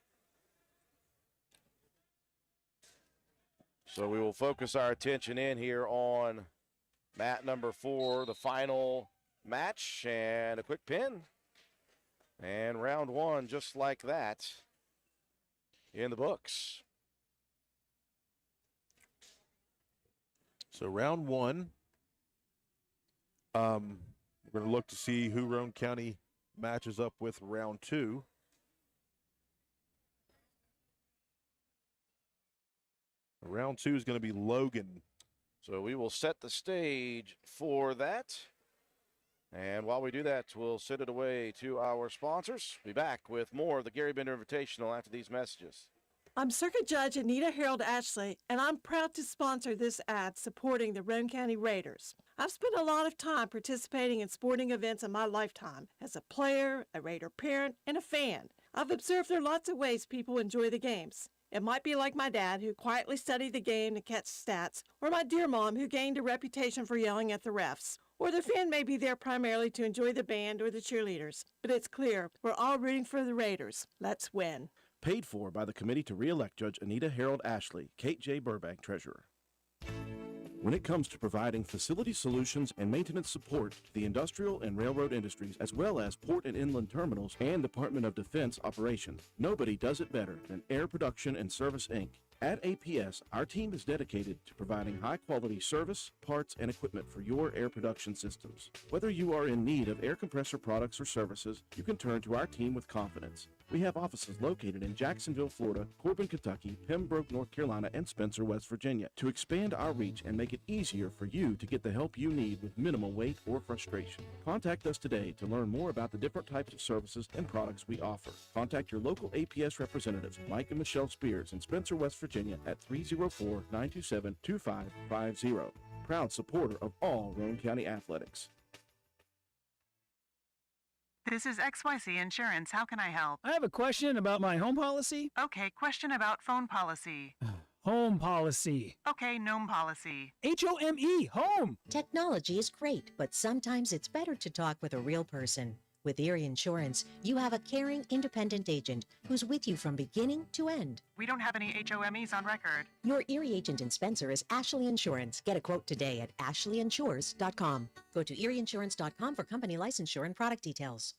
So we will focus our attention in here on mat number 4, the final match, and a quick pin. And round 1, just like that, in the books. So round 1, we're going to look to see who Roane County matches up with round 2. Round 2 is going to be Logan. So we will set the stage for that. And while we do that, we'll send it away to our sponsors. Be back with more of the Garry Bender Invitational after these messages. I'm Circuit Judge Anita Harold Ashley, and I'm proud to sponsor this ad supporting the Roane County Raiders. I've spent a lot of time participating in sporting events in my lifetime as a player, a Raider parent, and a fan. I've observed there are lots of ways people enjoy the games. It might be like my dad, who quietly studied the game to catch stats, or my dear mom, who gained a reputation for yelling at the refs. Or the fan may be there primarily to enjoy the band or the cheerleaders. But it's clear, we're all rooting for the Raiders. Let's win. Paid for by the committee to re-elect Judge Anita Harold Ashley, Kate J. Burbank, Treasurer. When it comes to providing facility solutions and maintenance support to the industrial and railroad industries, as well as port and inland terminals and Department of Defense operations, nobody does it better than Air Production and Service, Inc. At APS, our team is dedicated to providing high-quality service, parts, and equipment for your air production systems. Whether you are in need of air compressor products or services, you can turn to our team with confidence. We have offices located in Jacksonville, Florida, Corbin, Kentucky, Pembroke, North Carolina, and Spencer, West Virginia. To expand our reach and make it easier for you to get the help you need with minimal wait or frustration, contact us today to learn more about the different types of services and products we offer. Contact your local APS representatives, Mike and Michelle Spears in Spencer, West Virginia at 304-927-2550. Proud supporter of all Roane County athletics. This is XYZ Insurance. How can I help? I have a question about my home policy. Okay, question about phone policy. Home policy. Okay, gnome policy. HOME, home. Technology is great, but sometimes it's better to talk with a real person. With Erie Insurance, you have a caring, independent agent who's with you from beginning to end. We don't have any HOMEs on record. Your Erie agent in Spencer is Ashley Insurance. Get a quote today at ashleyinsures.com. Go to erieinsurance.com for company licensure and product details.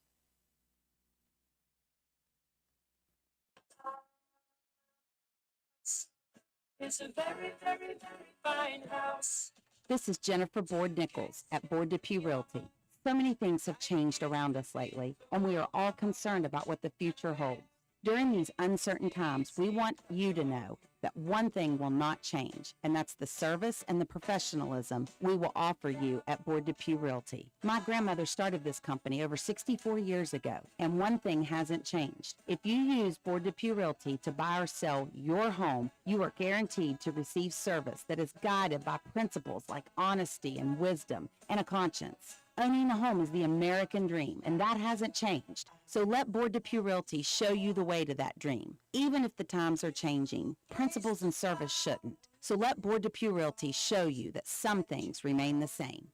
It's a very, very, very fine house. This is Jennifer Board Nichols at Board Depew Realty. So many things have changed around us lately, and we are all concerned about what the future holds. During these uncertain times, we want you to know that one thing will not change, and that's the service and the professionalism we will offer you at Board Depew Realty. My grandmother started this company over 64 years ago, and one thing hasn't changed. If you use Board Depew Realty to buy or sell your home, you are guaranteed to receive service that is guided by principles like honesty and wisdom and a conscience. Owning a home is the American dream, and that hasn't changed. So let Board Depew Realty show you the way to that dream. Even if the times are changing, principles and service shouldn't. So let Board Depew Realty show you that some things remain the same.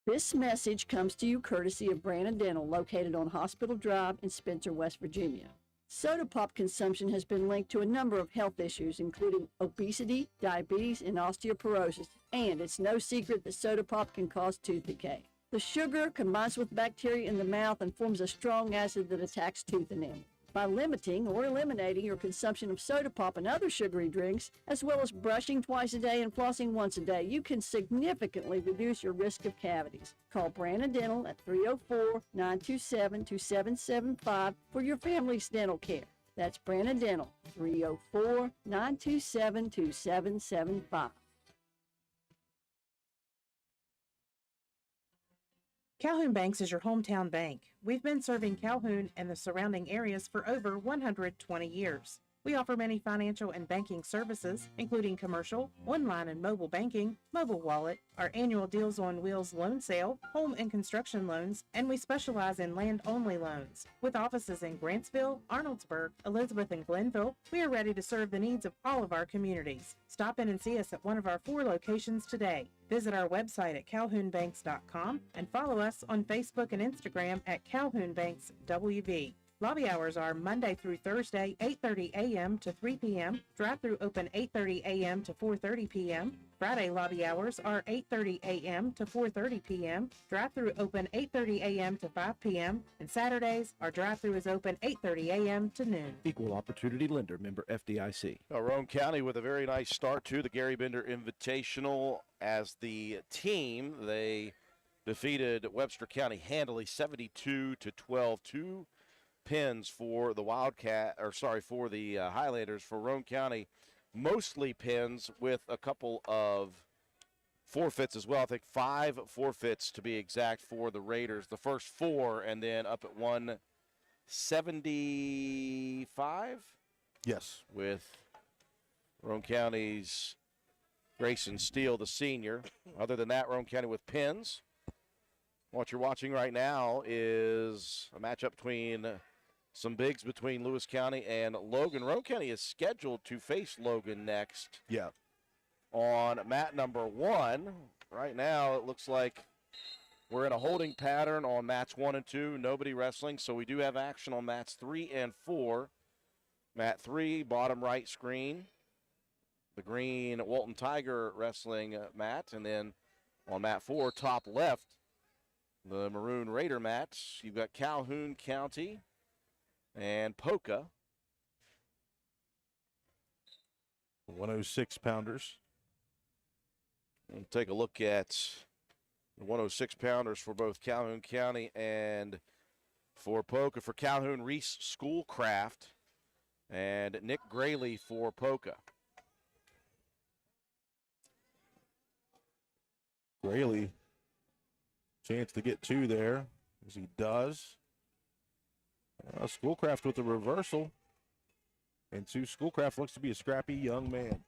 This message comes to you courtesy of Brandon Dental, located on Hospital Drive in Spencer, West Virginia. Soda pop consumption has been linked to a number of health issues, including obesity, diabetes, and osteoporosis, and it's no secret that soda pop can cause tooth decay. The sugar combines with bacteria in the mouth and forms a strong acid that attacks tooth enamel. By limiting or eliminating your consumption of soda pop and other sugary drinks, as well as brushing twice a day and flossing once a day, you can significantly reduce your risk of cavities. Call Brandon Dental at 304-927-2775 for your family's dental care. That's Brandon Dental, 304-927-2775. Calhoun Banks is your hometown bank. We've been serving Calhoun and the surrounding areas for over 120 years. We offer many financial and banking services, including commercial, online and mobile banking, mobile wallet, our annual Deals on Wheels loan sale, home and construction loans, and we specialize in land-only loans. With offices in Grantsville, Arnoldsburg, Elizabeth, and Glenville, we are ready to serve the needs of all of our communities. Stop in and see us at one of our 4 locations today. Visit our website at calhounbanks.com and follow us on Facebook and Instagram at Calhoun Banks WV. Lobby hours are Monday through Thursday, 8:30 a.m. to 3 p.m. Drive-through open 8:30 a.m. to 4:30 p.m. Friday lobby hours are 8:30 a.m. to 4:30 p.m. Drive-through open 8:30 a.m. to 5 p.m. And Saturdays, our drive-through is open 8:30 a.m. to noon. Equal opportunity lender, member FDIC. Roane County with a very nice start to the Gary Bender Invitational. As the team, they defeated Webster County handily 72-12. 2 pins for the for the Highlanders. For Roane County, mostly pins with a couple of forfeits as well. I think 5 forfeits to be exact for the Raiders. The first 4, and then up at 175. Yes. With Roane County's Grayson Steele, the senior. Other than that, Roane County with pins. What you're watching right now is a matchup between some bigs between Lewis County and Logan. Roane County is scheduled to face Logan next. Yeah. On mat number 1. Right now, it looks like we're in a holding pattern on mats 1 and 2. Nobody wrestling, so we do have action on mats 3 and 4. Mat 3, bottom right screen. The green Walton Tiger wrestling mat. And then on mat 4, top left, the maroon Raider mats. You've got Calhoun County and Polka. 106 pounders. We'll take a look at the 106 pounders for both Calhoun County and for Polka. For Calhoun, Reese Schoolcraft and Nick Grayley for Polka. Grayley, chance to get 2 there, as he does. Schoolcraft with a reversal. And Schoolcraft looks to be a scrappy young man.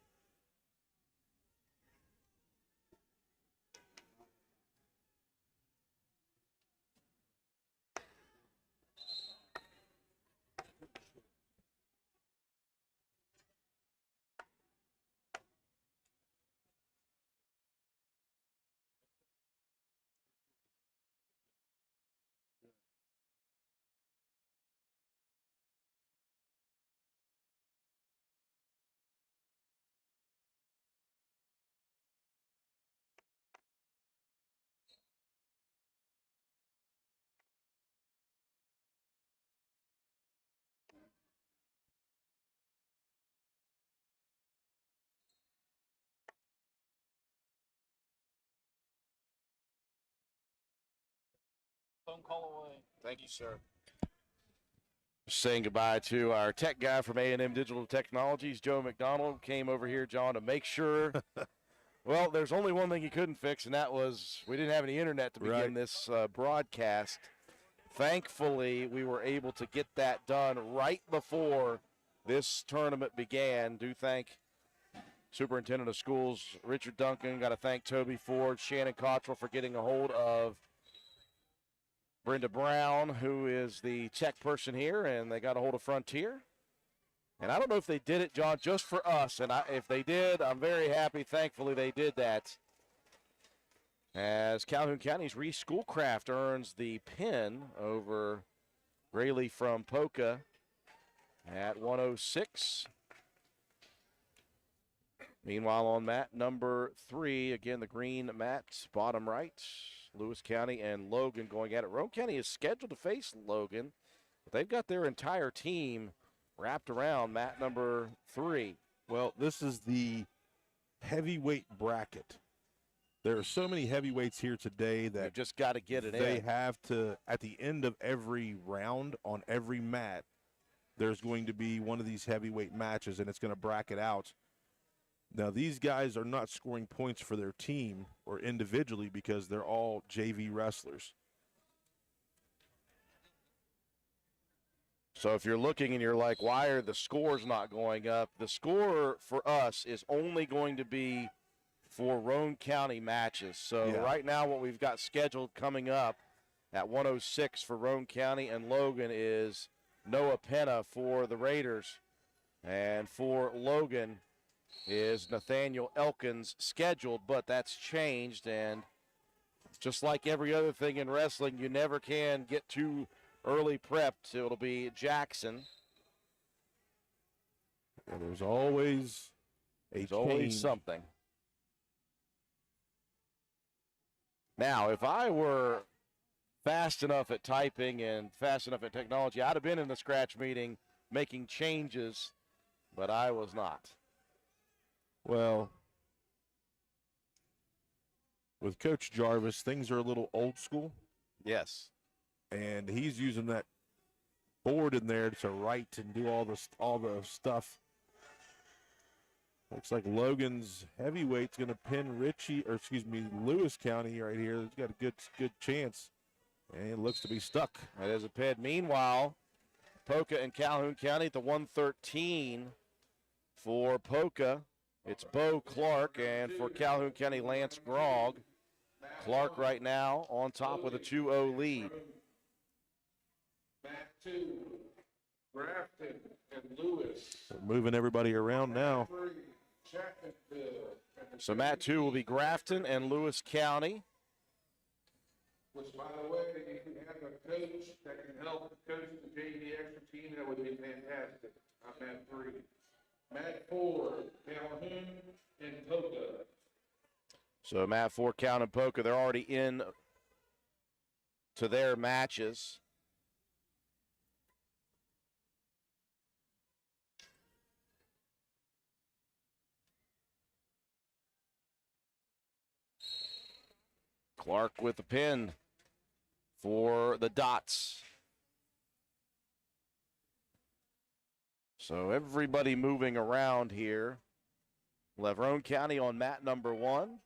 Phone call away. Thank you, sir. Saying goodbye to our tech guy from A&M Digital Technologies, Joe McDonald, came over here, John, to make sure. Well, there's only one thing he couldn't fix, and that was we didn't have any internet to begin this broadcast. Thankfully, we were able to get that done right before this tournament began. Do thank Superintendent of Schools Richard Duncan. Got to thank Toby Ford, Shannon Cottrell for getting a hold of Brenda Brown, who is the tech person here, and they got a hold of Frontier. And I don't know if they did it, John, just for us. And if they did, I'm very happy. Thankfully, they did that. as Calhoun County's Reese Schoolcraft earns the pin over Rayleigh from Poca at 106. Meanwhile, on mat number 3, again, the green mat, bottom right, Lewis County and Logan going at it. Roane County is scheduled to face Logan, but they've got their entire team wrapped around mat number 3. Well, this is the heavyweight bracket. There are so many heavyweights here today that They've just got to get it they in. have to, at the end of every round on every mat, there's going to be one of these heavyweight matches, and it's going to bracket out. Now, these guys are not scoring points for their team or individually because they're all JV wrestlers. So if you're looking and you're like, why are the scores not going up? The score for us is only going to be for Roane County matches. So right now what we've got scheduled coming up at 106 for Roane County and Logan is Noah Penna for the Raiders. And for Logan is Nathaniel Elkins scheduled, but that's changed. And just like every other thing in wrestling, you never can get too early prepped. It'll be Jackson. Well, there's always always something. Now, if I were fast enough at typing and fast enough at technology, I'd have been in the scratch meeting making changes, but I was not. Well, with Coach Jarvis, things are a little old school. Yes. And he's using that board in there to write and do all the stuff. Looks like Logan's heavyweight's going to pin Lewis County right here. He's got a good chance, and it looks to be stuck. That is a pin. Meanwhile, Poca and Calhoun County at the 113 for Poca. It's Bo Clark, and for Calhoun County, Lance Grogg. Clark right now on top with a 2-0 lead. Mat 2, Grafton and Lewis. So moving everybody around now. Chapmanville. So mat 2 will be Grafton and Lewis County. Which, by the way, if we have a coach that can help coach the JV extra team, that would be fantastic. I'm mat 3. Mat 4, Calhoun and Poca. So mat 4, Calhoun and Poca, they're already in to their matches. Clark with the pin for the Dots. So everybody moving around here. We'll have Roane County on mat number 1.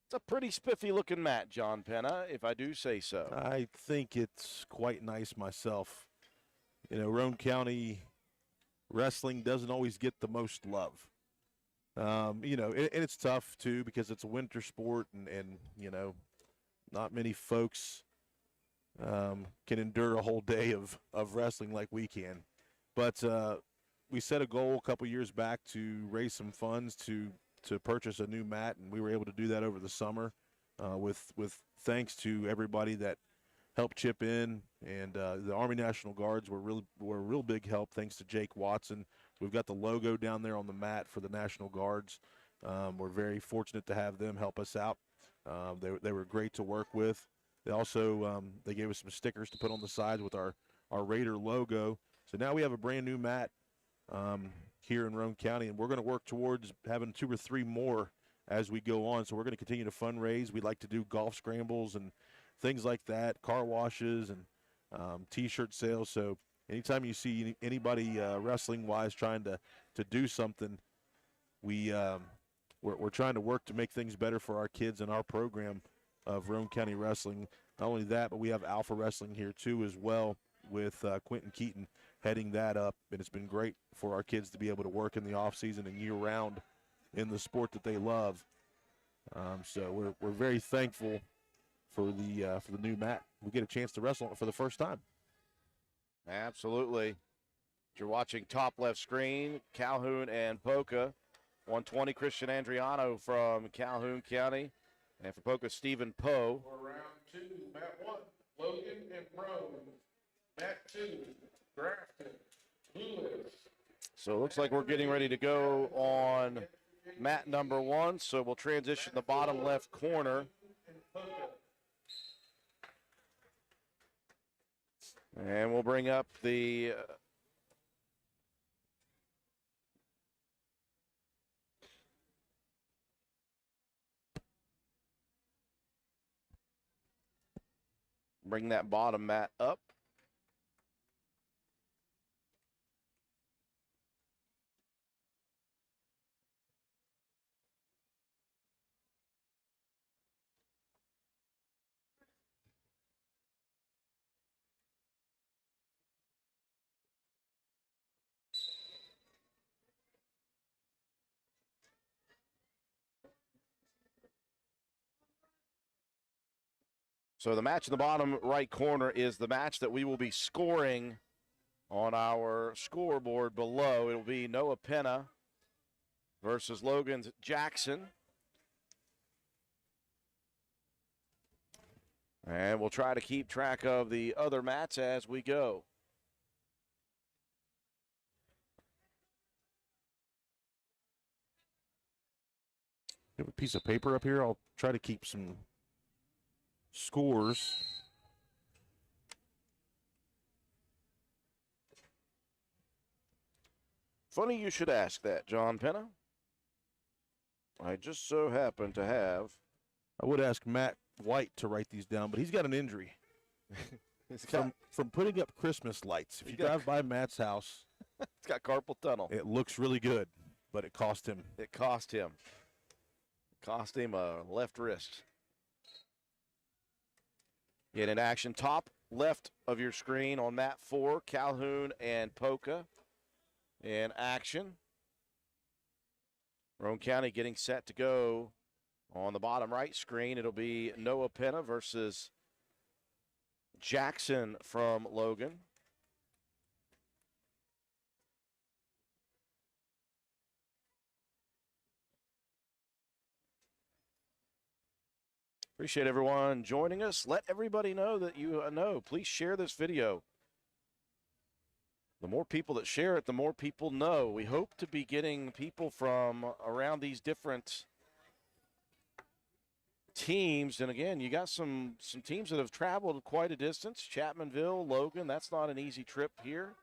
It's a pretty spiffy looking mat, John Penna, if I do say so. I think it's quite nice myself. You know, Roane County wrestling doesn't always get the most love. You know, and it's tough too because it's a winter sport and you know, not many folks can endure a whole day of wrestling like we can. But we set a goal a couple years back to raise some funds to purchase a new mat, and we were able to do that over the summer with thanks to everybody that helped chip in, and the Army National Guards were a real big help thanks to Jake Watson. We've got the logo down there on the mat for the National Guards. We're very fortunate to have them help us out. They were great to work with. They also they gave us some stickers to put on the sides with our Raider logo. So now we have a brand new mat here in Roane County, and we're going to work towards having 2 or 3 more as we go on. So we're going to continue to fundraise. We like to do golf scrambles and things like that, car washes and T-shirt sales. So anytime you see anybody wrestling-wise trying to do something, we're trying to work to make things better for our kids and our program of Roane County Wrestling. Not only that, but we have Alpha Wrestling here too as well with Quentin Keaton heading that up, and it's been great for our kids to be able to work in the off season and year round in the sport that they love. So we're very thankful for the new mat. We get a chance to wrestle it for the first time. Absolutely. You're watching top left screen, Calhoun and Poca. 120, Christian Andriano from Calhoun County. And for Poca, Stephen Poe. For round 2, Mat 1, Logan and Pro. Mat 2, Grafton, Lewis. So it looks like we're getting ready to go on mat number 1. So we'll transition the bottom left corner. And we'll bring up the bring that bottom mat up. So the match in the bottom right corner is the match that we will be scoring on our scoreboard below. It'll be Noah Penna versus Logan Jackson. And we'll try to keep track of the other mats as we go. You have a piece of paper up here. I'll try to keep some scores. Funny you should ask that, John Penna. I just so happen to have. I would ask Matt White to write these down, but he's got an injury. From putting up Christmas lights. If you drive by Matt's house, it's got carpal tunnel. It looks really good, but it cost him. It cost him. Cost him a left wrist. Get in action, top left of your screen on mat 4, Calhoun and Poca in action. Roane County getting set to go on the bottom right screen. It'll be Noah Penna versus Jackson from Logan. Appreciate everyone joining us. Let everybody know that you know. Please share this video. The more people that share it, the more people know. We hope to be getting people from around these different teams. And again, you got some teams that have traveled quite a distance. Chapmanville, Logan, that's not an easy trip here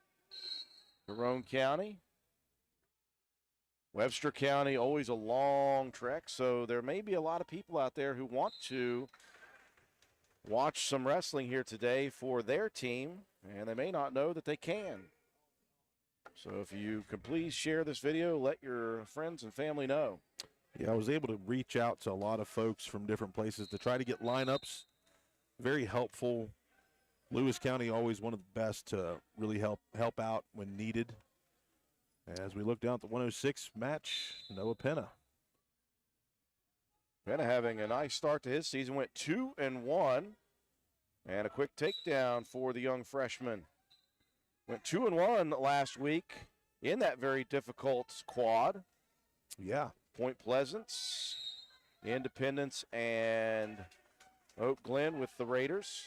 to Roane County. Webster County, always a long trek, so there may be a lot of people out there who want to watch some wrestling here today for their team, and they may not know that they can. So if you could please share this video, let your friends and family know. Yeah, I was able to reach out to a lot of folks from different places to try to get lineups. Very helpful. Lewis County always one of the best to really help out when needed. As we look down at the 106 match, Noah Penna. Penna having a nice start to his season, went 2-1, and a quick takedown for the young freshman. Went 2-1 last week in that very difficult quad. Yeah. Point Pleasance, Independence, and Oak Glen with the Raiders.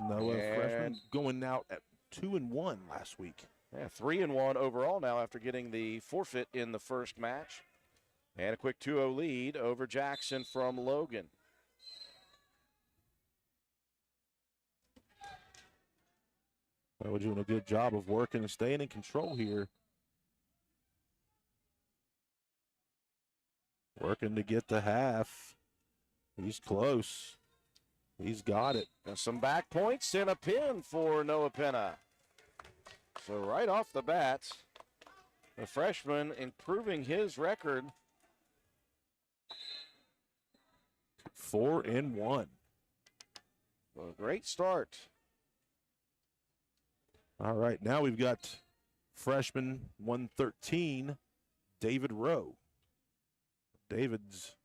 Noah freshman going out at 2-1 last week. Yeah, 3-1 overall now after getting the forfeit in the first match. And a quick 2-0 lead over Jackson from Logan. Well, we're doing a good job of working and staying in control here. Working to get the half. He's close. He's got it. And some back points and a pin for Noah Penna. So right off the bat, the freshman improving his record. 4-1. Well, great start. All right, now we've got freshman 113, David Rowe. David's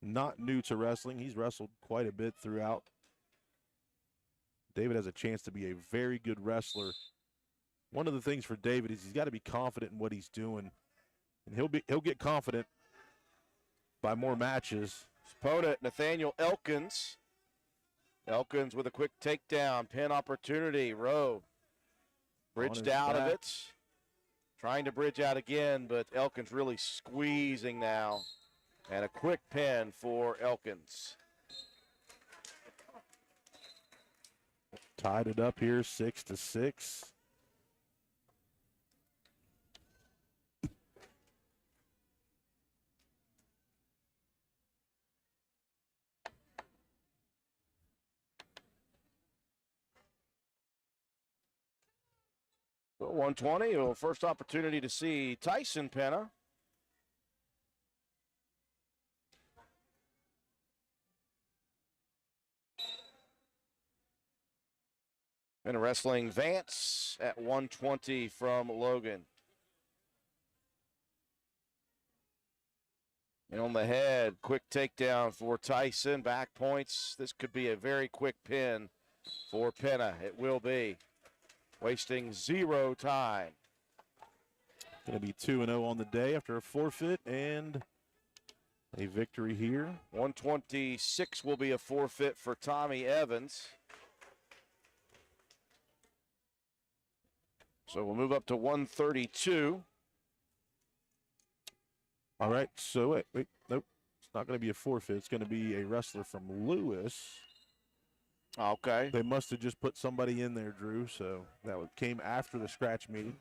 not new to wrestling. He's wrestled quite a bit throughout. David has a chance to be a very good wrestler. One of the things for David is he's got to be confident in what he's doing, and he'll get confident by more matches His opponent, Nathaniel Elkins. Elkins with a quick takedown, pin opportunity. Rowe bridged out of it. Trying to bridge out again, but Elkins really squeezing now. And a quick pin for Elkins. Tied it up here, 6-6. So 120, well, first opportunity to see Tyson Penna. And wrestling Vance at 120 from Logan. And on the head, quick takedown for Tyson. Back points. This could be a very quick pin for Penna. It will be. Wasting 0 time. Going to be 2-0 on the day after a forfeit and a victory here. 126 will be a forfeit for Tommy Evans. So we'll move up to 132. All right, so wait, nope. It's not going to be a forfeit. It's going to be a wrestler from Lewis. Okay. They must have just put somebody in there, Drew, so that came after the scratch meeting.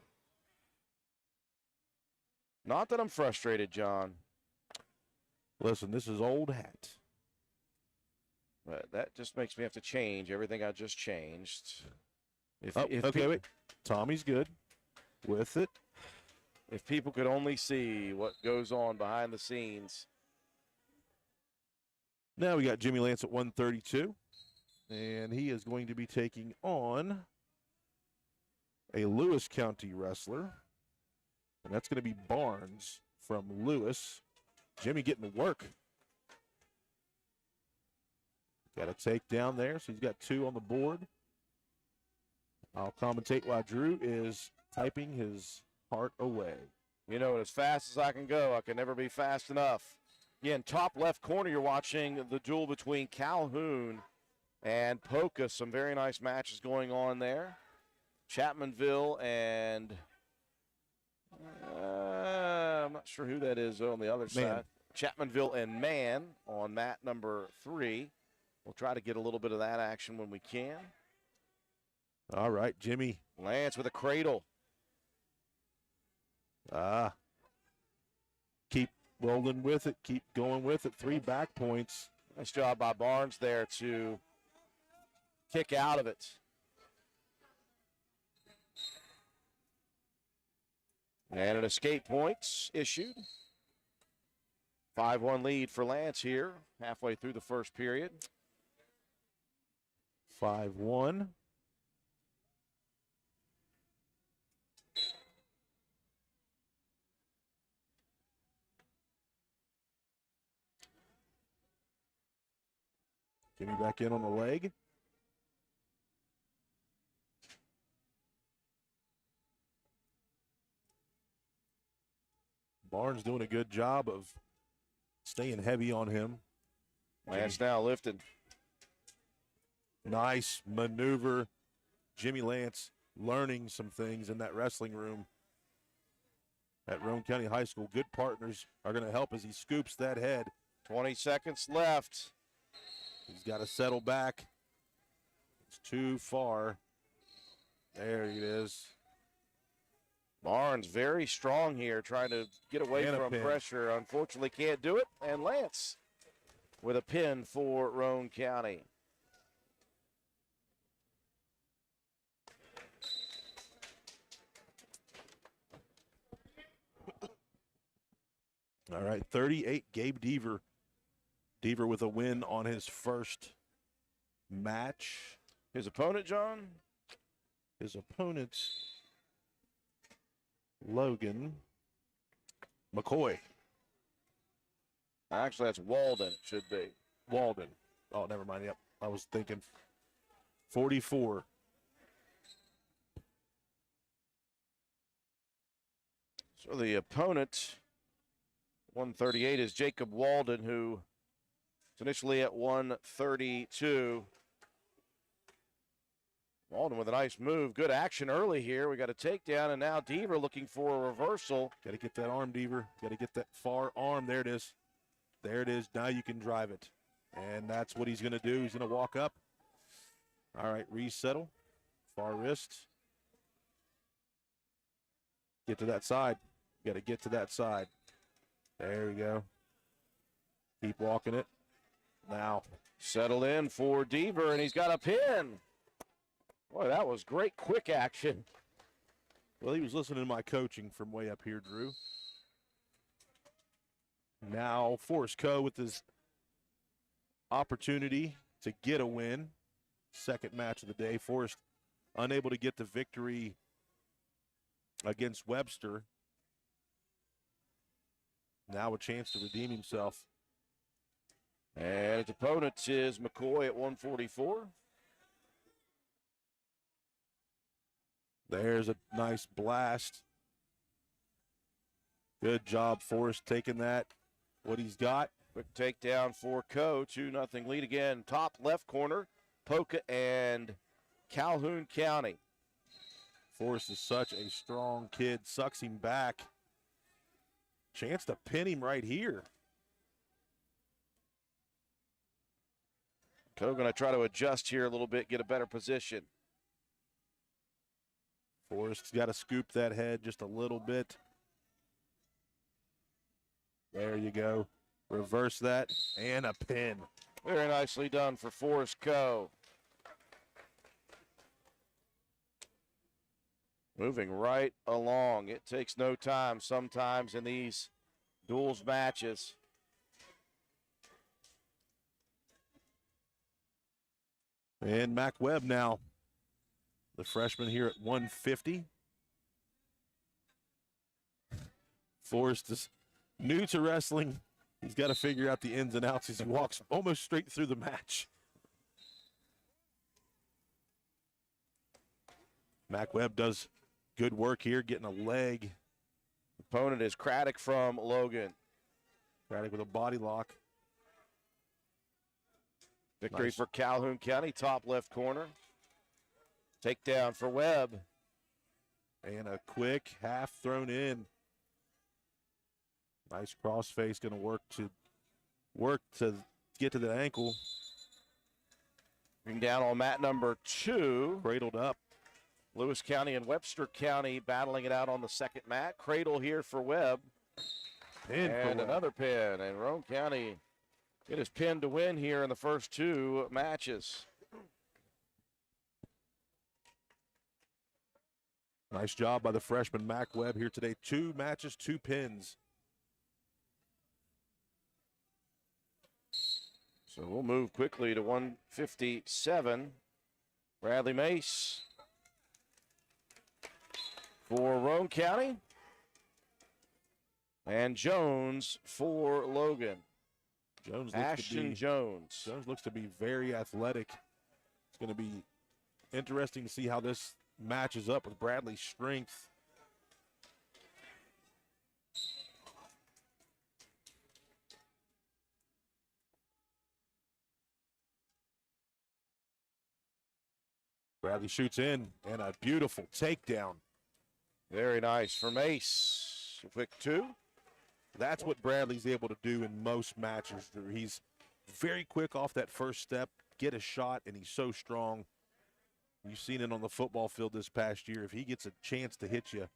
Not that I'm frustrated, John. Listen, this is old hat. But that just makes me have to change everything I just changed. Okay, wait. Tommy's good with it. If people could only see what goes on behind the scenes. Now we got Jimmy Lance at 132. And he is going to be taking on a Lewis County wrestler. And that's going to be Barnes from Lewis. Jimmy getting to work. Got a takedown there, so he's got 2 on the board. I'll commentate while Drew is typing his heart away. You know, as fast as I can go, I can never be fast enough. Again, top left corner, you're watching the duel between Calhoun and Polka. Some very nice matches going on there. Chapmanville and I'm not sure who that is on the other side. Chapmanville and Man on mat number 3. We'll try to get a little bit of that action when we can. All right, Jimmy. Lance with a cradle. Keep rolling with it. Keep going with it. 3 back points. Nice job by Barnes there to kick out of it. And an escape points issued. 5-1 lead for Lance here, halfway through the first period. 5-1. Jimmy back in on the leg. Barnes doing a good job of staying heavy on him. Lance now lifted. Nice maneuver. Jimmy Lance learning some things in that wrestling room at Roane County High School. Good partners are going to help as he scoops that head. 20 seconds left. He's got to settle back. It's too far. There it is. Barnes very strong here, trying to get away from pressure. Unfortunately, can't do it. And Lance with a pin for Roane County. All right, 38, Gabe Deaver. Deaver with a win on his first match. His opponent, John? His opponent, Logan McCoy. Actually, that's Walden, should be. Walden. Oh, never mind. Yep, I was thinking 44. So the opponent, 138, is Jacob Walden, who It's initially at 132. Walden with a nice move. Good action early here. We got a takedown, and now Deaver looking for a reversal. Got to get that arm, Deaver. Got to get that far arm. There it is. There it is. Now you can drive it. And that's what he's going to do. He's going to walk up. All right, resettle. Far wrist. Get to that side. Got to get to that side. There we go. Keep walking it. Now. Settled in for Deaver, and he's got a pin. Boy, that was great quick action. Well, he was listening to my coaching from way up here, Drew. Now Forrest Coe with his opportunity to get a win. Second match of the day. Forrest unable to get the victory against Webster. Now a chance to redeem himself. And his opponent is McCoy at 144. There's a nice blast. Good job, Forrest, taking that, what he's got. Quick takedown for Coe. 2-0 lead again. Top left corner, Polka and Calhoun County. Forrest is such a strong kid. Sucks him back. Chance to pin him right here. Coe going to try to adjust here a little bit, get a better position. Forrest's got to scoop that head just a little bit. There you go. Reverse that, and a pin. Very nicely done for Forrest Coe. Moving right along. It takes no time sometimes in these duels matches. And Mac Webb now, the freshman here at 150. Forrest is new to wrestling. He's got to figure out the ins and outs as he walks almost straight through the match. Mac Webb does good work here, getting a leg. Opponent is Craddock from Logan. Craddock with a body lock. Victory Nice. for Calhoun County, top left corner. Takedown for Webb. And a quick half thrown in. Nice crossface, going to work to get to the ankle. Bring down on mat number 2. Cradled up. Lewis County and Webster County battling it out on the second mat. Cradle here for Webb. Pin for And Webb. another pin. And Roane County it is pinned to win here in the first 2 matches. Nice job by the freshman Mac Webb here today. 2 matches, 2 pins. So we'll move quickly to 157. Bradley Mace for Roane County. And Jones for Logan. Ashton Jones. Jones looks to be very athletic. It's going to be interesting to see how this matches up with Bradley's strength. Bradley shoots in, and a beautiful takedown. Very nice for Mace. A quick 2. That's what Bradley's able to do in most matches. He's very quick off that first step, get a shot, and he's so strong. You've seen it on the football field this past year. If he gets a chance to hit you,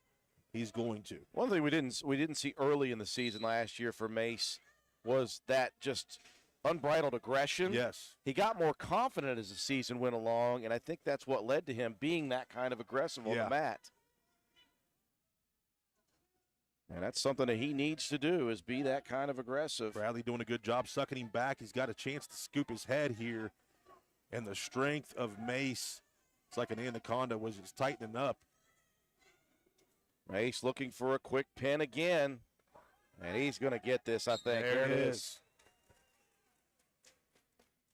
he's going to. One thing we didn't see early in the season last year for Mace was that just unbridled aggression. Yes. He got more confident as the season went along, and I think that's what led to him being that kind of aggressive on the mat. And that's something that he needs to do, is be that kind of aggressive. Bradley doing a good job sucking him back. He's got a chance to scoop his head here. And the strength of Mace, it's like an anaconda, was just tightening up. Mace looking for a quick pin again. And he's going to get this, I think. There it is.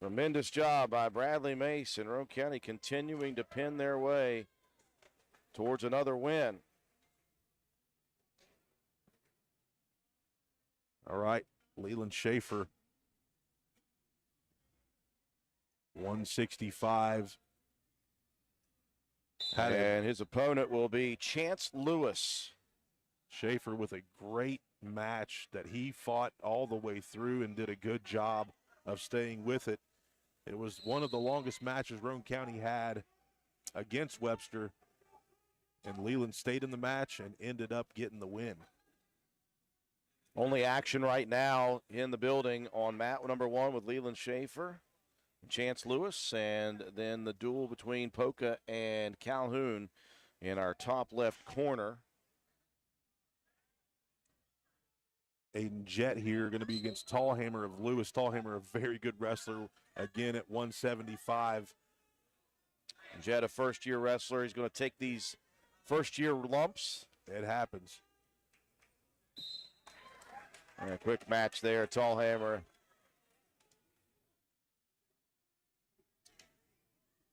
Tremendous job by Bradley Mace and Roane County continuing to pin their way towards another win. All right, Leland Schaefer 165. And his opponent will be Chance Lewis. Schaefer with a great match that he fought all the way through and did a good job of staying with it. It was one of the longest matches Roane County had against Webster, and Leland stayed in the match and ended up getting the win. Only action right now in the building on mat number 1 with Leland Schaefer, Chance Lewis, and then the duel between Polka and Calhoun in our top left corner. Aiden Jett here going to be against Tallhammer of Lewis. Tallhammer, a very good wrestler, again at 175. Jett, a first-year wrestler. He's going to take these first-year lumps. It happens. And a quick match there, Tallhammer.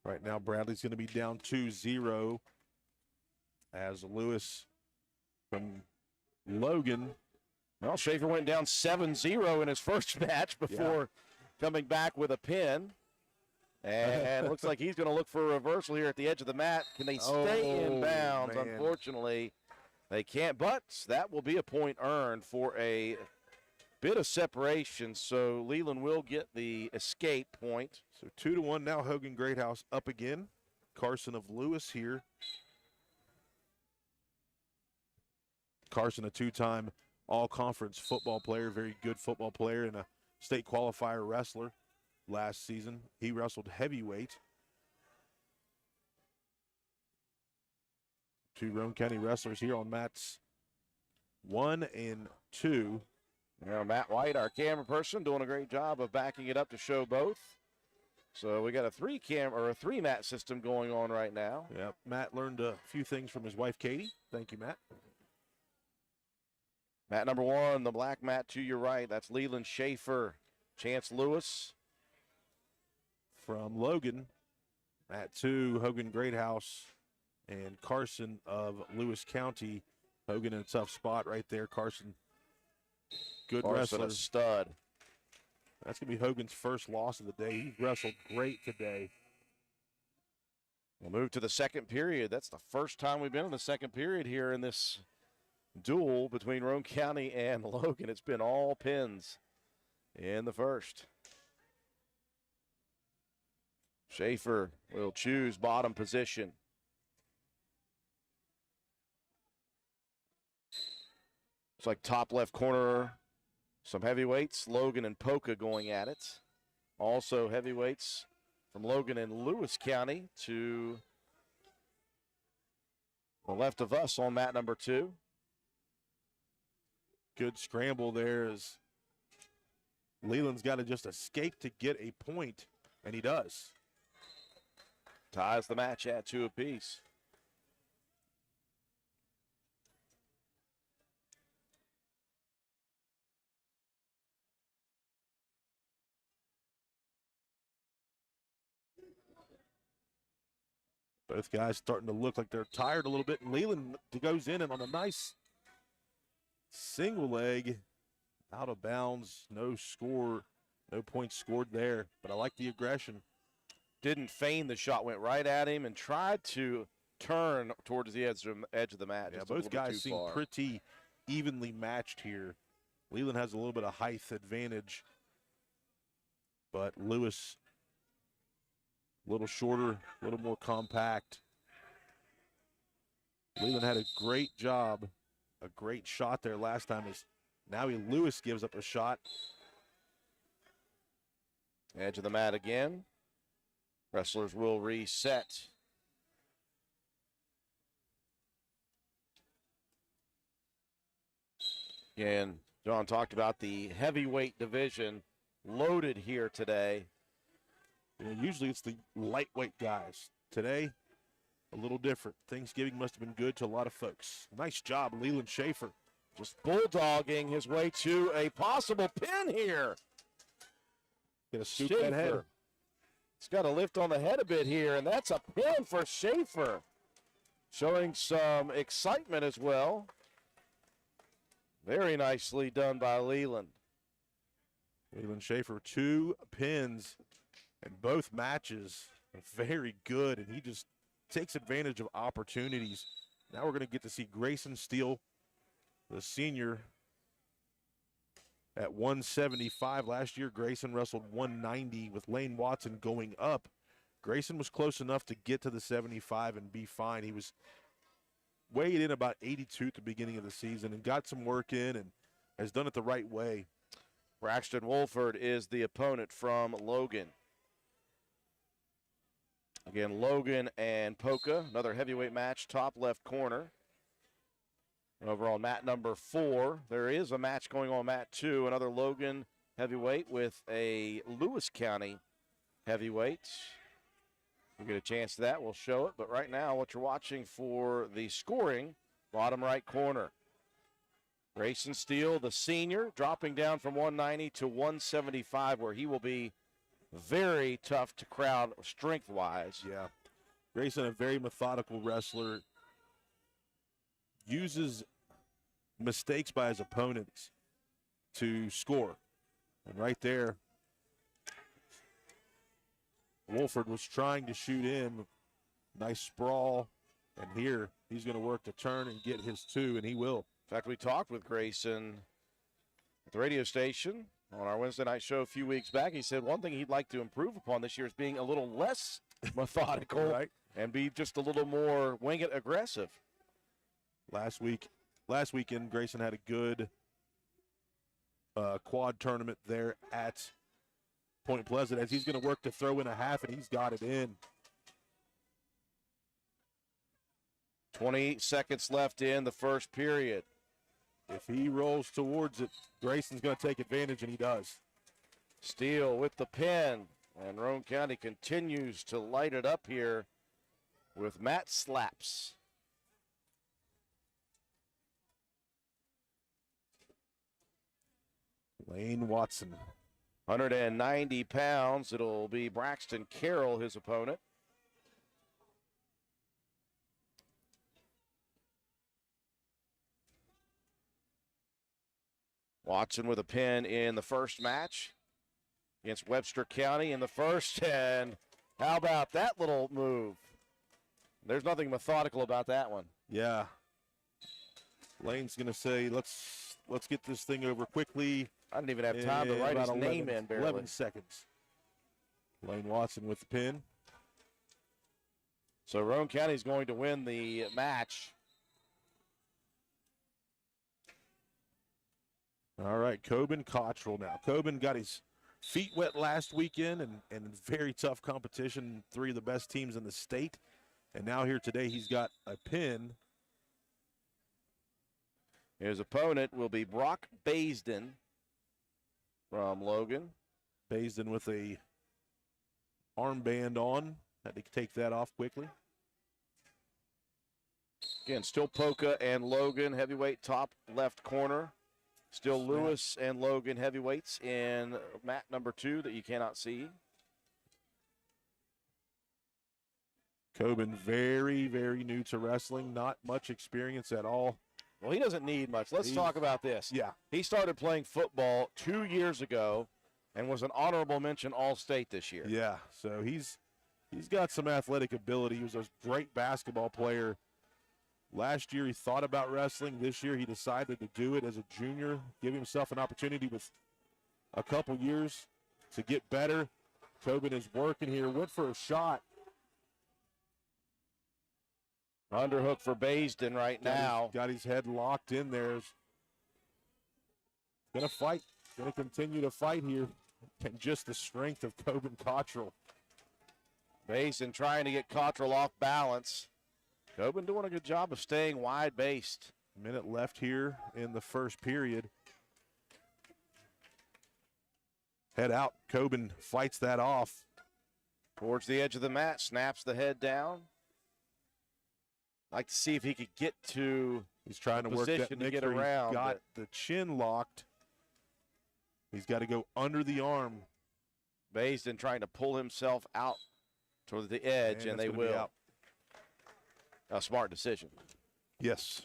Right now, Bradley's going to be down 2-0 as Lewis from Logan. Well, Schaefer went down 7-0 in his first match before coming back with a pin. And it looks like he's going to look for a reversal here at the edge of the mat. Can they stay in bounds? Man. Unfortunately, they can't. But that will be a point earned for a bit of separation. So Leland will get the escape point. So 2-1 now. Hogan Greathouse up again. Carson of Lewis here. Carson, a two-time all-conference football player, very good football player, and a state qualifier wrestler last season. He wrestled heavyweight. Two Roane County wrestlers here on mats 1 and 2. Now Matt White, our camera person, doing a great job of backing it up to show both. So we got a three mat system going on right now. Yep, Matt learned a few things from his wife, Katie. Thank you, Matt. Mat number 1, the black mat to your right. That's Leland Schaefer. Chance Lewis. From Logan, mat 2, Hogan Greathouse and Carson of Lewis County. Hogan in a tough spot right there. Carson, good wrestler. A stud. That's going to be Hogan's first loss of the day. He wrestled great today. We'll move to the second period. That's the first time we've been in the second period here in this duel between Roane County and Logan. It's been all pins in the first. Schaefer will choose bottom position. It's like top left corner, some heavyweights, Logan and Polka going at it. Also heavyweights from Logan and Lewis County to the left of us on mat number 2. Good scramble there as Leland's got to just escape to get a point, and he does. Ties the match at 2 apiece. Both guys starting to look like they're tired a little bit. And Leland goes in and on a nice single leg, out of bounds, no score, no points scored there. But I like the aggression. Didn't feign the shot, went right at him and tried to turn towards the edge of the mat. Yeah, both guys seem pretty evenly matched here. Leland has a little bit of height advantage, but Lewis a little shorter, a little more compact. Leland had a great job, a great shot there last time. Now Lewis gives up a shot. Edge of the mat again. Wrestlers will reset. Again, John talked about the heavyweight division loaded here today. You know, usually it's the lightweight guys. Today, a little different. Thanksgiving must have been good to a lot of folks. Nice job, Leland Schaefer. Just bulldogging his way to a possible pin here. Gonna scoop that head. He's got to lift on the head a bit here, and that's a pin for Schaefer. Showing some excitement as well. Very nicely done by Leland. Leland Schaefer, 2 pins And both matches are very good, and he just takes advantage of opportunities. Now we're going to get to see Grayson Steele, the senior, at 175. Last year, Grayson wrestled 190 with Lane Watson going up. Grayson was close enough to get to the 75 and be fine. He was weighed in about 82 at the beginning of the season and got some work in and has done it the right way. Braxton Wolford is the opponent from Logan. Again, Logan and Polka, another heavyweight match, top left corner. Over on mat number 4, there is a match going on mat 2, another Logan heavyweight with a Lewis County heavyweight. We'll get a chance to that, we'll show it. But right now, what you're watching for the scoring, bottom right corner. Grayson Steele, the senior, dropping down from 190 to 175, where he will be very tough to crowd strength-wise. Yeah. Grayson, a very methodical wrestler, uses mistakes by his opponents to score. And right there, Wolford was trying to shoot in. Nice sprawl. And here, he's going to work to turn and get his 2, and he will. In fact, we talked with Grayson at the radio station on our Wednesday night show a few weeks back. He said one thing he'd like to improve upon this year is being a little less methodical right. And be just a little more wing it aggressive. Last weekend, Grayson had a good quad tournament there at Point Pleasant, as he's going to work to throw in a half, and he's got it in. 20 seconds left in the first period. If he rolls towards it, Grayson's going to take advantage, and he does. Steele with the pin, and Roane County continues to light it up here with mat slaps. Lane Watson. 190 pounds. It'll be Braxton Carroll, his opponent. Watson with a pin in the first match against Webster County in the first. And how about that little move? There's nothing methodical about that one. Yeah. Lane's going to say, let's get this thing over quickly. I didn't even have time to write his name in barely. 11 seconds. Lane Watson with the pin. So Roane County is going to win the match. All right, Coben Cottrell now. Coben got his feet wet last weekend and very tough competition, 3 of the best teams in the state. And now here today he's got a pin. His opponent will be Brock Baisden from Logan. Baisden with a armband on. Had to take that off quickly. Again, still Polka and Logan, heavyweight top left corner. Still Lewis and Logan heavyweights in mat number 2 that you cannot see. Coben very, very new to wrestling. Not much experience at all. Well, he doesn't need much. Let's talk about this. Yeah. He started playing football 2 years ago and was an honorable mention All-State this year. Yeah, so he's got some athletic ability. He was a great basketball player. Last year he thought about wrestling. This year he decided to do it as a junior, give himself an opportunity with a couple years to get better. Coben is working here, went for a shot. Underhook for Baisden right now. Got his head locked in there. Going to fight. Going to continue to fight here. And just the strength of Coben Cottrell. Baisden trying to get Cottrell off balance. Coben doing a good job of staying wide based. Minute left here in the first period. Head out. Coben fights that off. Towards the edge of the mat, snaps the head down. Like to see if he could get to. He's trying to work that to get around. He's got the chin locked. He's got to go under the arm. Baisden trying to pull himself out toward the edge, and they will. A smart decision. Yes.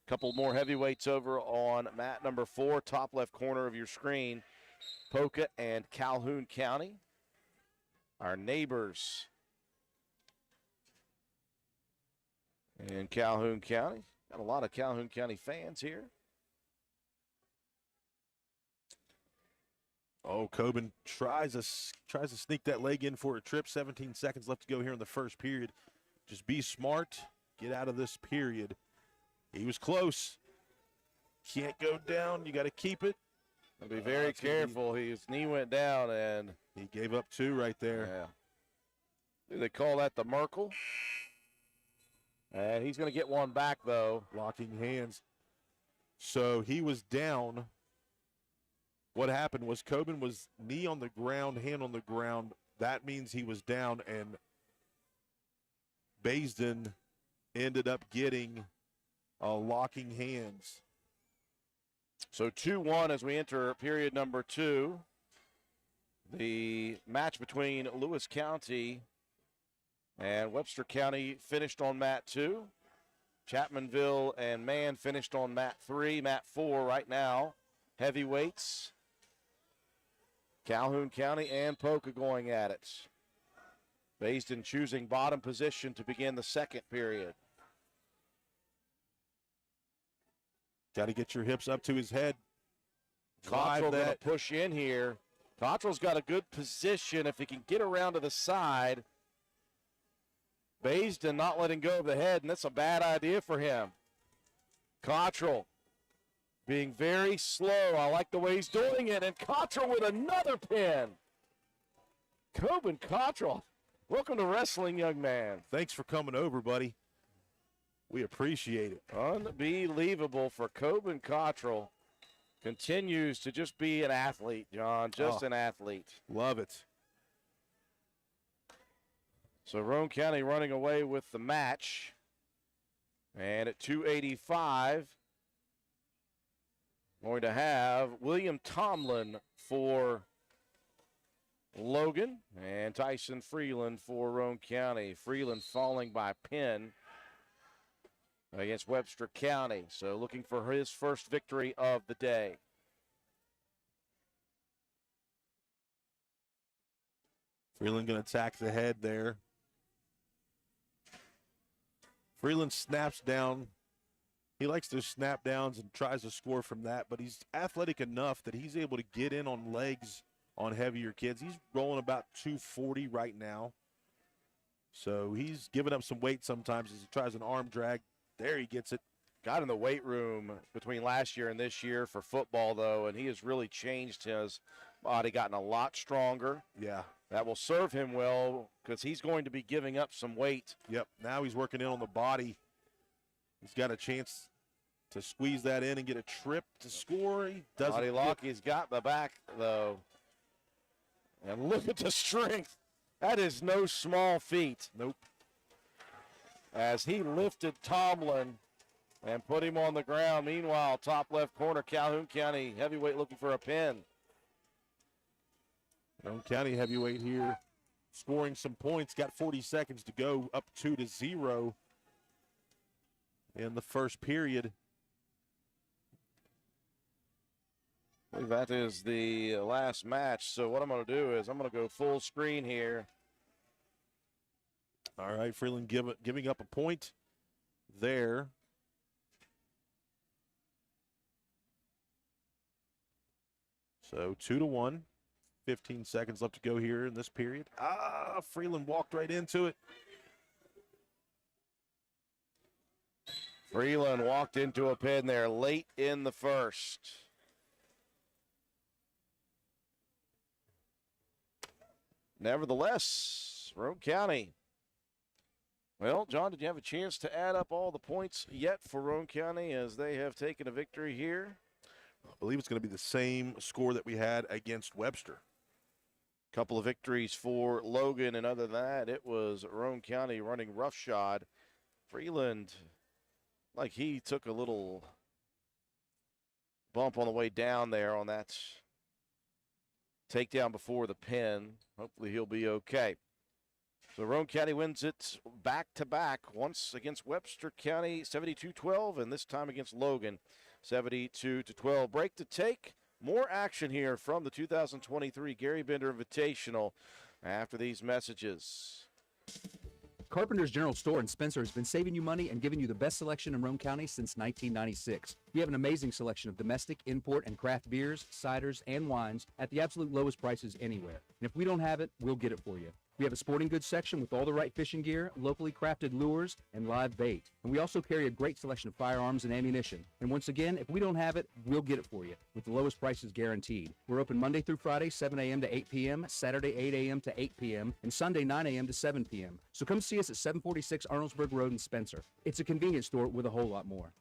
Couple more heavyweights over on mat number 4, top left corner of your screen. Polka and Calhoun County. our neighbors in Calhoun County. Got a lot of Calhoun County fans here. Oh, Coben tries to sneak that leg in for a trip. 17 seconds left to go here in the first period. Just be smart. Get out of this period. He was close. Can't go down. You got to keep it. And be very careful. His knee went down, and he gave up 2 right there. Yeah. Do they call that the Merkel? And he's going to get one back, though. Locking hands. So he was down. What happened was Coben was knee on the ground, hand on the ground. That means he was down, and Baisden ended up getting locking hands. So 2-1 as we enter period number 2. The match between Lewis County and Webster County finished on mat 2. Chapmanville and Man finished on mat 3. Mat 4 right now. Heavyweights. Calhoun County and Polka going at it. Baisden choosing bottom position to begin the second period. Got to get your hips up to his head. Cottrell going to push in here. Cottrell's got a good position if he can get around to the side. Baisden not letting go of the head, and that's a bad idea for him. Cottrell being very slow. I like the way he's doing it, and Cottrell with another pin. Coben Cottrell, welcome to wrestling, young man. Thanks for coming over, buddy. We appreciate it. Unbelievable for Coben Cottrell. Continues to just be an athlete, John, just an athlete. Love it. So Roane County running away with the match. And at 285, going to have William Tomlin for Logan and Tyson Freeland for Roane County. Freeland falling by pin against Webster County. So looking for his first victory of the day. Freeland going to attack the head there. Freeland snaps down. He likes to snap downs and tries to score from that, but he's athletic enough that he's able to get in on legs on heavier kids. He's rolling about 240 right now. So he's giving up some weight sometimes as he tries an arm drag. There he gets it. Got in the weight room between last year and this year for football, though, and he has really changed his body, gotten a lot stronger. Yeah. That will serve him well because he's going to be giving up some weight. Yep. Now he's working in on the body. He's got a chance to squeeze that in and get a trip to score. He doesn't. Body lock. He's got the back, though. And look at the strength. That is no small feat. Nope. As he lifted Tomlin and put him on the ground. Meanwhile, top left corner, Calhoun County heavyweight looking for a pin. Roane County heavyweight here scoring some points. Got 40 seconds to go, up 2-0 in the first period. I believe that is the last match. So what I'm going to do is I'm going to go full screen here. All right, Freeland giving up a point there. So 2-1. 15 seconds left to go here in this period. Freeland walked right into it. Freeland walked into a pin there late in the first. Nevertheless, Roane County. Well, John, did you have a chance to add up all the points yet for Roane County as they have taken a victory here? I believe it's going to be the same score that we had against Webster. Couple of victories for Logan, and other than that, it was Roane County running roughshod. Freeland, like he took a little bump on the way down there on that takedown before the pin. Hopefully he'll be okay. So Roane County wins it back-to-back, once against Webster County, 72-12, and this time against Logan, 72-12. Break to take. More action here from the 2023 Gary Bender Invitational. after these messages. Carpenter's General Store in Spencer has been saving you money and giving you the best selection in Roane County since 1996. We have an amazing selection of domestic, import, and craft beers, ciders, and wines at the absolute lowest prices anywhere. And if we don't have it, we'll get it for you. We have a sporting goods section with all the right fishing gear, locally crafted lures, and live bait. And we also carry a great selection of firearms and ammunition. And once again, if we don't have it, we'll get it for you with the lowest prices guaranteed. We're open Monday through Friday, 7 a.m. to 8 p.m., Saturday, 8 a.m. to 8 p.m., and Sunday, 9 a.m. to 7 p.m. So come see us at 746 Arnoldsburg Road in Spencer. It's a convenience store with a whole lot more.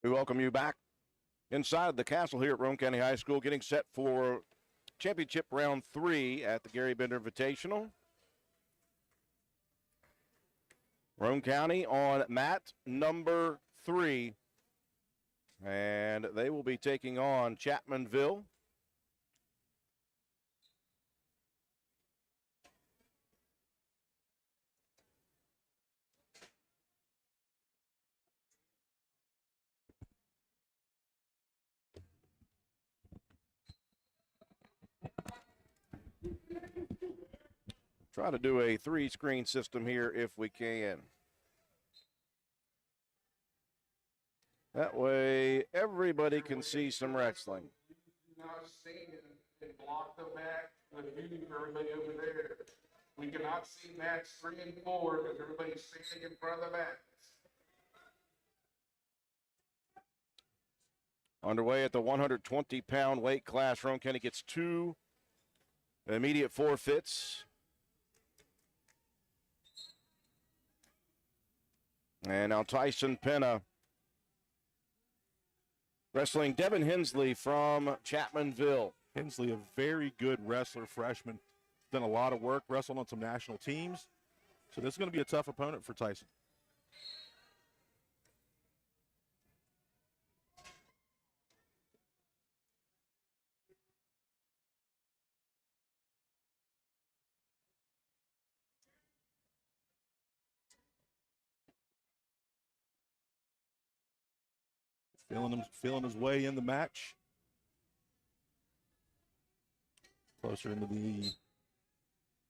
We welcome you back inside the castle here at Roane County High School, getting set for championship round 3 at the Garry Bender Invitational. Roane County on mat number 3, and they will be taking on Chapmanville. Try to do a 3-screen system here if we can. That way everybody can see some wrestling. Not seen and block the mat with you for everybody over there. We cannot see mats 3 and 4 because everybody's standing in front of the mats. Underway at the 120-pound weight class. Roane County gets 2 immediate forfeits. And now Tyson Penna wrestling Devin Hensley from Chapmanville. Hensley, a very good wrestler, freshman. Done a lot of work, wrestled on some national teams. So this is going to be a tough opponent for Tyson. Feeling his way in the match. Closer into the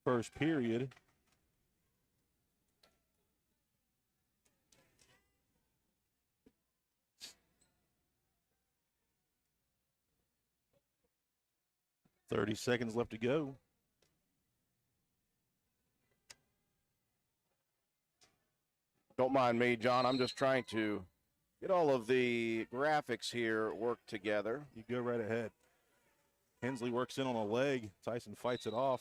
first period. .30 seconds left to go. Don't mind me, John. I'm just trying to get all of the graphics here work together. You go right ahead. Hensley works in on a leg. Tyson fights it off.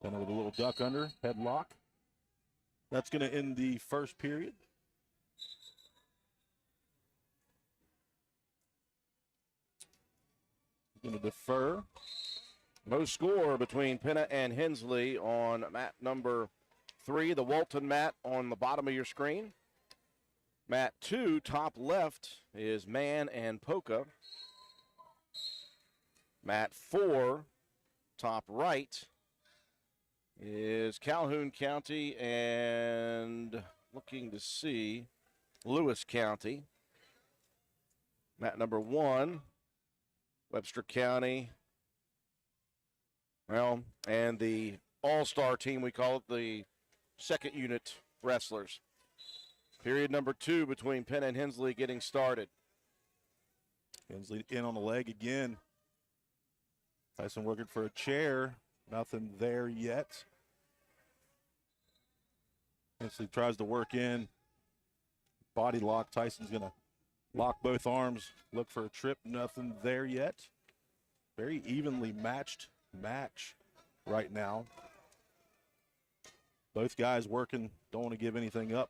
Then with a little duck under, headlock. That's going to end the first period. Going to defer. No score between Penna and Hensley on mat number 3, the Walton mat on the bottom of your screen. Mat 2, top left, is Man and Polka. Mat 4, top right, is Calhoun County and looking to see Lewis County. Mat number 1, Webster County, well, and the all-star team, we call it the second unit wrestlers. Period number 2 between Penna and Hensley getting started. Hensley in on the leg again. Tyson working for a chair. Nothing there yet. Hensley tries to work in. Body lock. Tyson's going to lock both arms, look for a trip, nothing there yet. Very evenly matched match right now. Both guys working, don't want to give anything up.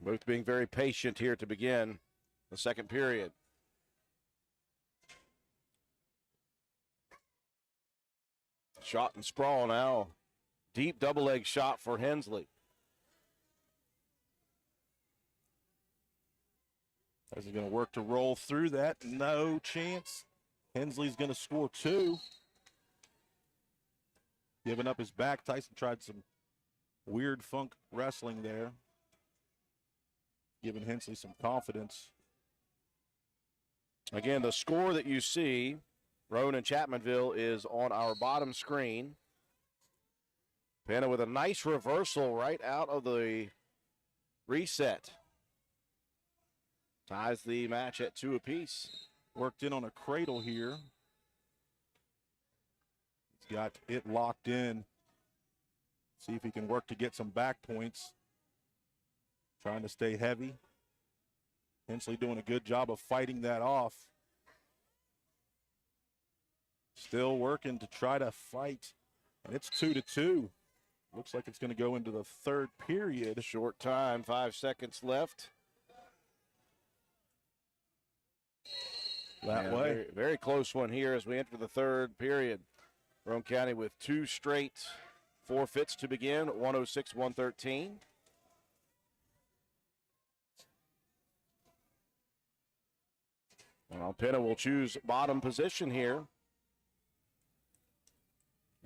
Both being very patient here to begin the second period. Shot and sprawl now. Deep double leg shot for Hensley. As he's going to work to roll through that. No chance. Hensley's going to score 2. Giving up his back. Tyson tried some weird funk wrestling there. Giving Hensley some confidence. Again, the score that you see, Roane and Chapmanville, is on our bottom screen. Penna with a nice reversal right out of the reset. Ties the match at 2 apiece. Worked in on a cradle here. He's got it locked in. See if he can work to get some back points. Trying to stay heavy. Hensley doing a good job of fighting that off. Still working to try to fight, and it's 2-2. Looks like it's going to go into the third period. Short time, 5 seconds left. That way. Very, very close one here as we enter the third period. Roane County with 2 straight forfeits to begin, 106-113. Well, Penna will choose bottom position here.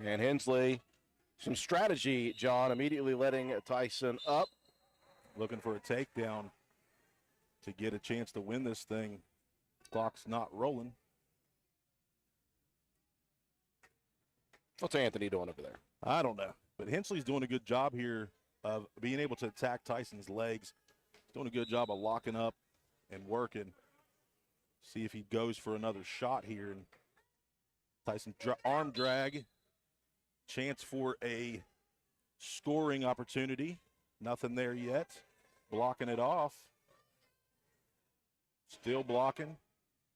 And Hensley, some strategy, John, immediately letting Tyson up. Looking for a takedown to get a chance to win this thing. Clock's not rolling. What's Anthony doing over there? I don't know. But Hensley's doing a good job here of being able to attack Tyson's legs. Doing a good job of locking up and working. See if he goes for another shot here. And Tyson arm drag. Chance for a scoring opportunity. Nothing there yet. Blocking it off. Still blocking.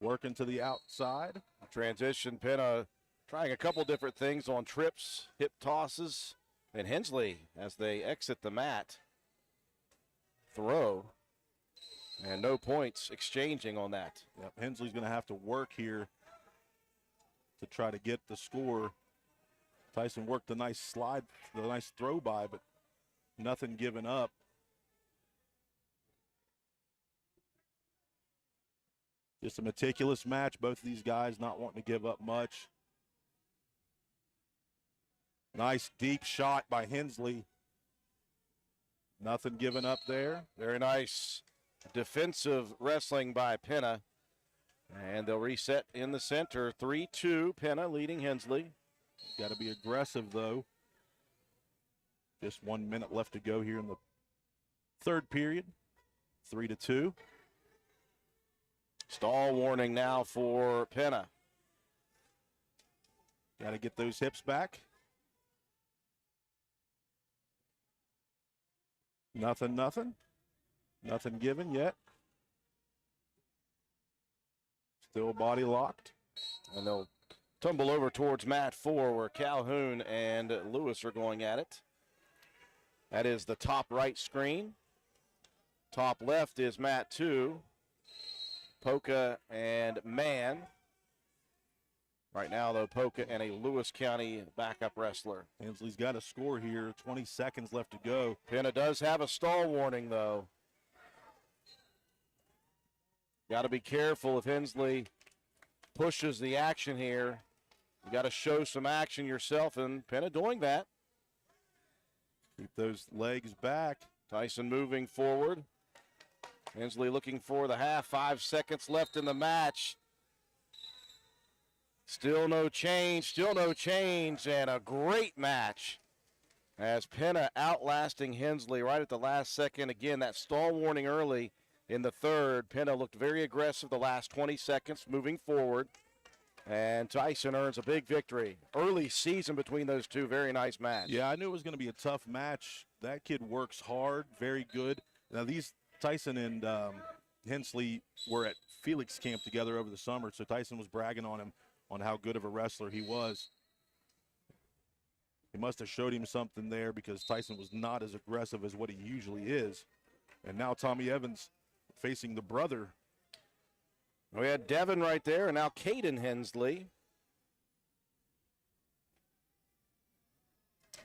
Working to the outside. Transition, Penna trying a couple different things on trips, hip tosses, and Hensley as they exit the mat. Throw. And no points exchanging on that. Yep, Hensley's going to have to work here to try to get the score. Tyson worked the nice slide, the nice throw by, but nothing given up. Just a meticulous match. Both of these guys not wanting to give up much. Nice deep shot by Hensley. Nothing given up there. Very nice defensive wrestling by Penna. And they'll reset in the center. 3-2, Penna leading Hensley. Got to be aggressive, though. Just 1 minute left to go here in the third period. 3-2. Stall warning now for Penna. Got to get those hips back. Nothing. Nothing given yet. Still body locked. And they'll tumble over towards mat 4 where Calhoun and Lewis are going at it. That is the top right screen. Top left is mat 2. Polka and Mann. Right now, though, Polka and a Lewis County backup wrestler. Hensley's got a score here. 20 seconds left to go. Penna does have a stall warning, though. Got to be careful if Hensley pushes the action here. You got to show some action yourself, and Penna doing that. Keep those legs back. Tyson moving forward. Hensley looking for the half. 5 seconds left in the match. Still no change, and a great match as Penna outlasting Hensley right at the last second. Again, that stall warning early in the third. Penna looked very aggressive the last 20 seconds moving forward, and Tyson earns a big victory. Early season between those two, very nice match. Yeah, I knew it was going to be a tough match. That kid works hard, very good. Now, these Tyson and Hensley were at Felix camp together over the summer, so Tyson was bragging on him on how good of a wrestler he was. He must have showed him something there because Tyson was not as aggressive as what he usually is. And now Tommy Evans facing the brother. We had Devin right there, and now Caden Hensley.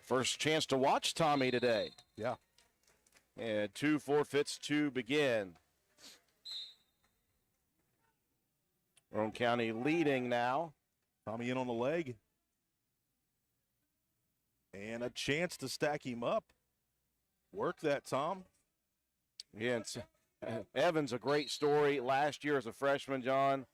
First chance to watch Tommy today. Yeah. And 2 forfeits to begin. Roane County leading now. Tommy in on the leg. And a chance to stack him up. Work that, Tom. Yeah, Evans, a great story. Last year as a freshman, John.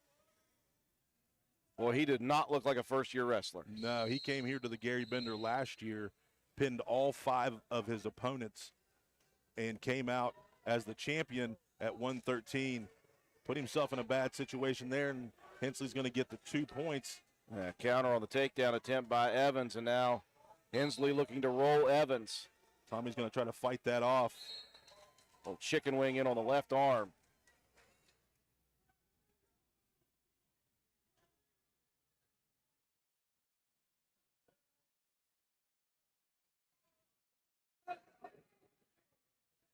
Well, he did not look like a first-year wrestler. No, he came here to the Gary Bender last year, pinned all 5 of his opponents, and came out as the champion at 113. Put himself in a bad situation there, and Hensley's going to get the 2 points. Counter on the takedown attempt by Evans, and now Hensley looking to roll Evans. Tommy's going to try to fight that off. Little chicken wing in on the left arm.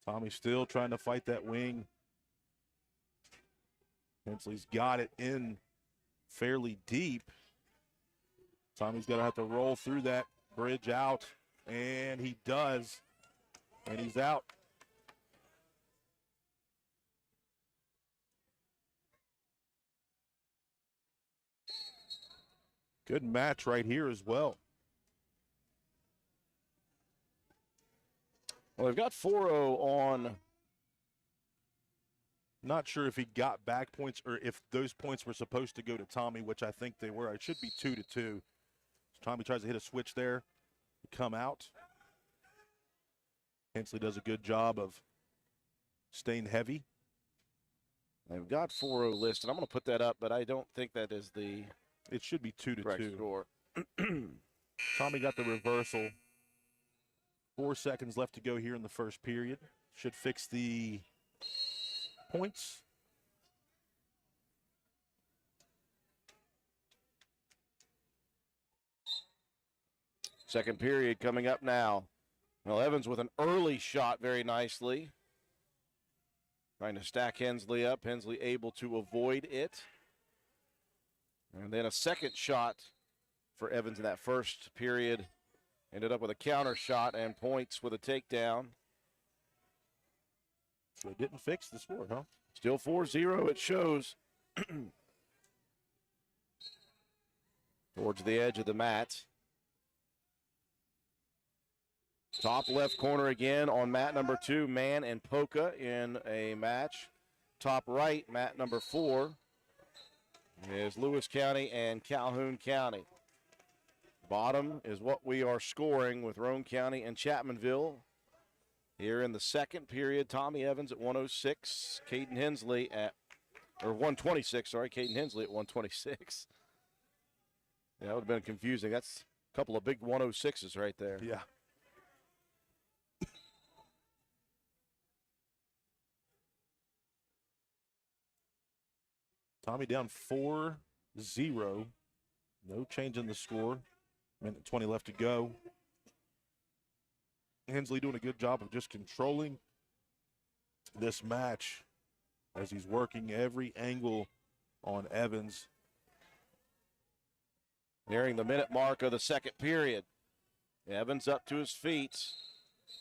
Tommy still trying to fight that wing. Hensley's got it in fairly deep. Tommy's going to have to roll through that bridge out, and he does, and he's out. Good match right here as well. Well, they've got 4-0 on. Not sure if he got back points or if those points were supposed to go to Tommy, which I think they were. It should be 2-2. So Tommy tries to hit a switch there, come out. Hensley does a good job of staying heavy. They've got 4-0 listed. I'm going to put that up, but I don't think that is the It should be 2-2. correct score. Tommy got the reversal. 4 seconds left to go here in the first period. Should fix the points. Second period coming up now. Well, Evans with an early shot very nicely. Trying to stack Hensley up. Hensley able to avoid it. And then a second shot for Evans in that first period. Ended up with a counter shot and points with a takedown. So they didn't fix the score, huh? Still 4-0, it shows. Towards the edge of the mat. Top left corner again on mat number 2, Mann and Polka in a match. Top right, mat number 4, is Lewis County and Calhoun County. Bottom is what we are scoring with Roane County and Chapmanville. Here in the second period, Tommy Evans at 106, Caden Hensley at, or 126, sorry, Caden Hensley at 126. Yeah, that would have been confusing. That's a couple of big 106s right there. Yeah. Tommy down 4-0. No change in the score. Minute 20 left to go. Hensley doing a good job of just controlling this match as he's working every angle on Evans. Nearing the minute mark of the second period. Evans up to his feet.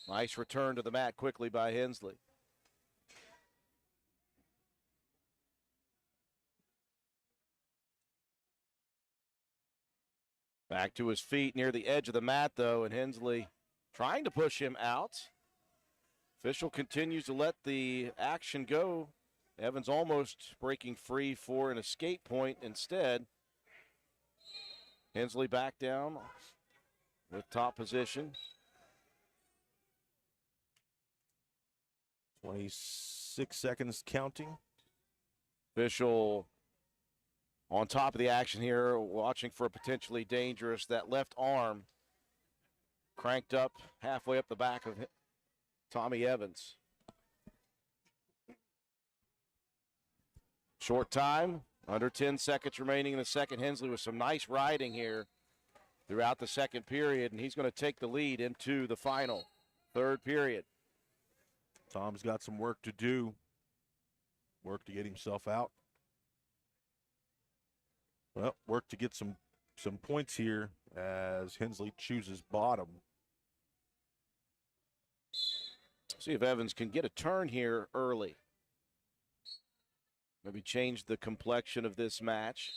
Nice return to the mat quickly by Hensley. Back to his feet near the edge of the mat, though, and Hensley trying to push him out. Official continues to let the action go. Evans almost breaking free for an escape point instead. Hensley back down with top position. 26 seconds counting. Official on top of the action here, watching for a potentially dangerous, that left arm cranked up halfway up the back of Tommy Evans. Short time, under 10 seconds remaining in the second. Hensley with some nice riding here throughout the second period, and he's going to take the lead into the final third period. Tom's got some work to do. Work to get himself out. Well, work to get some points here as Hensley chooses bottom. See if Evans can get a turn here early. Maybe change the complexion of this match.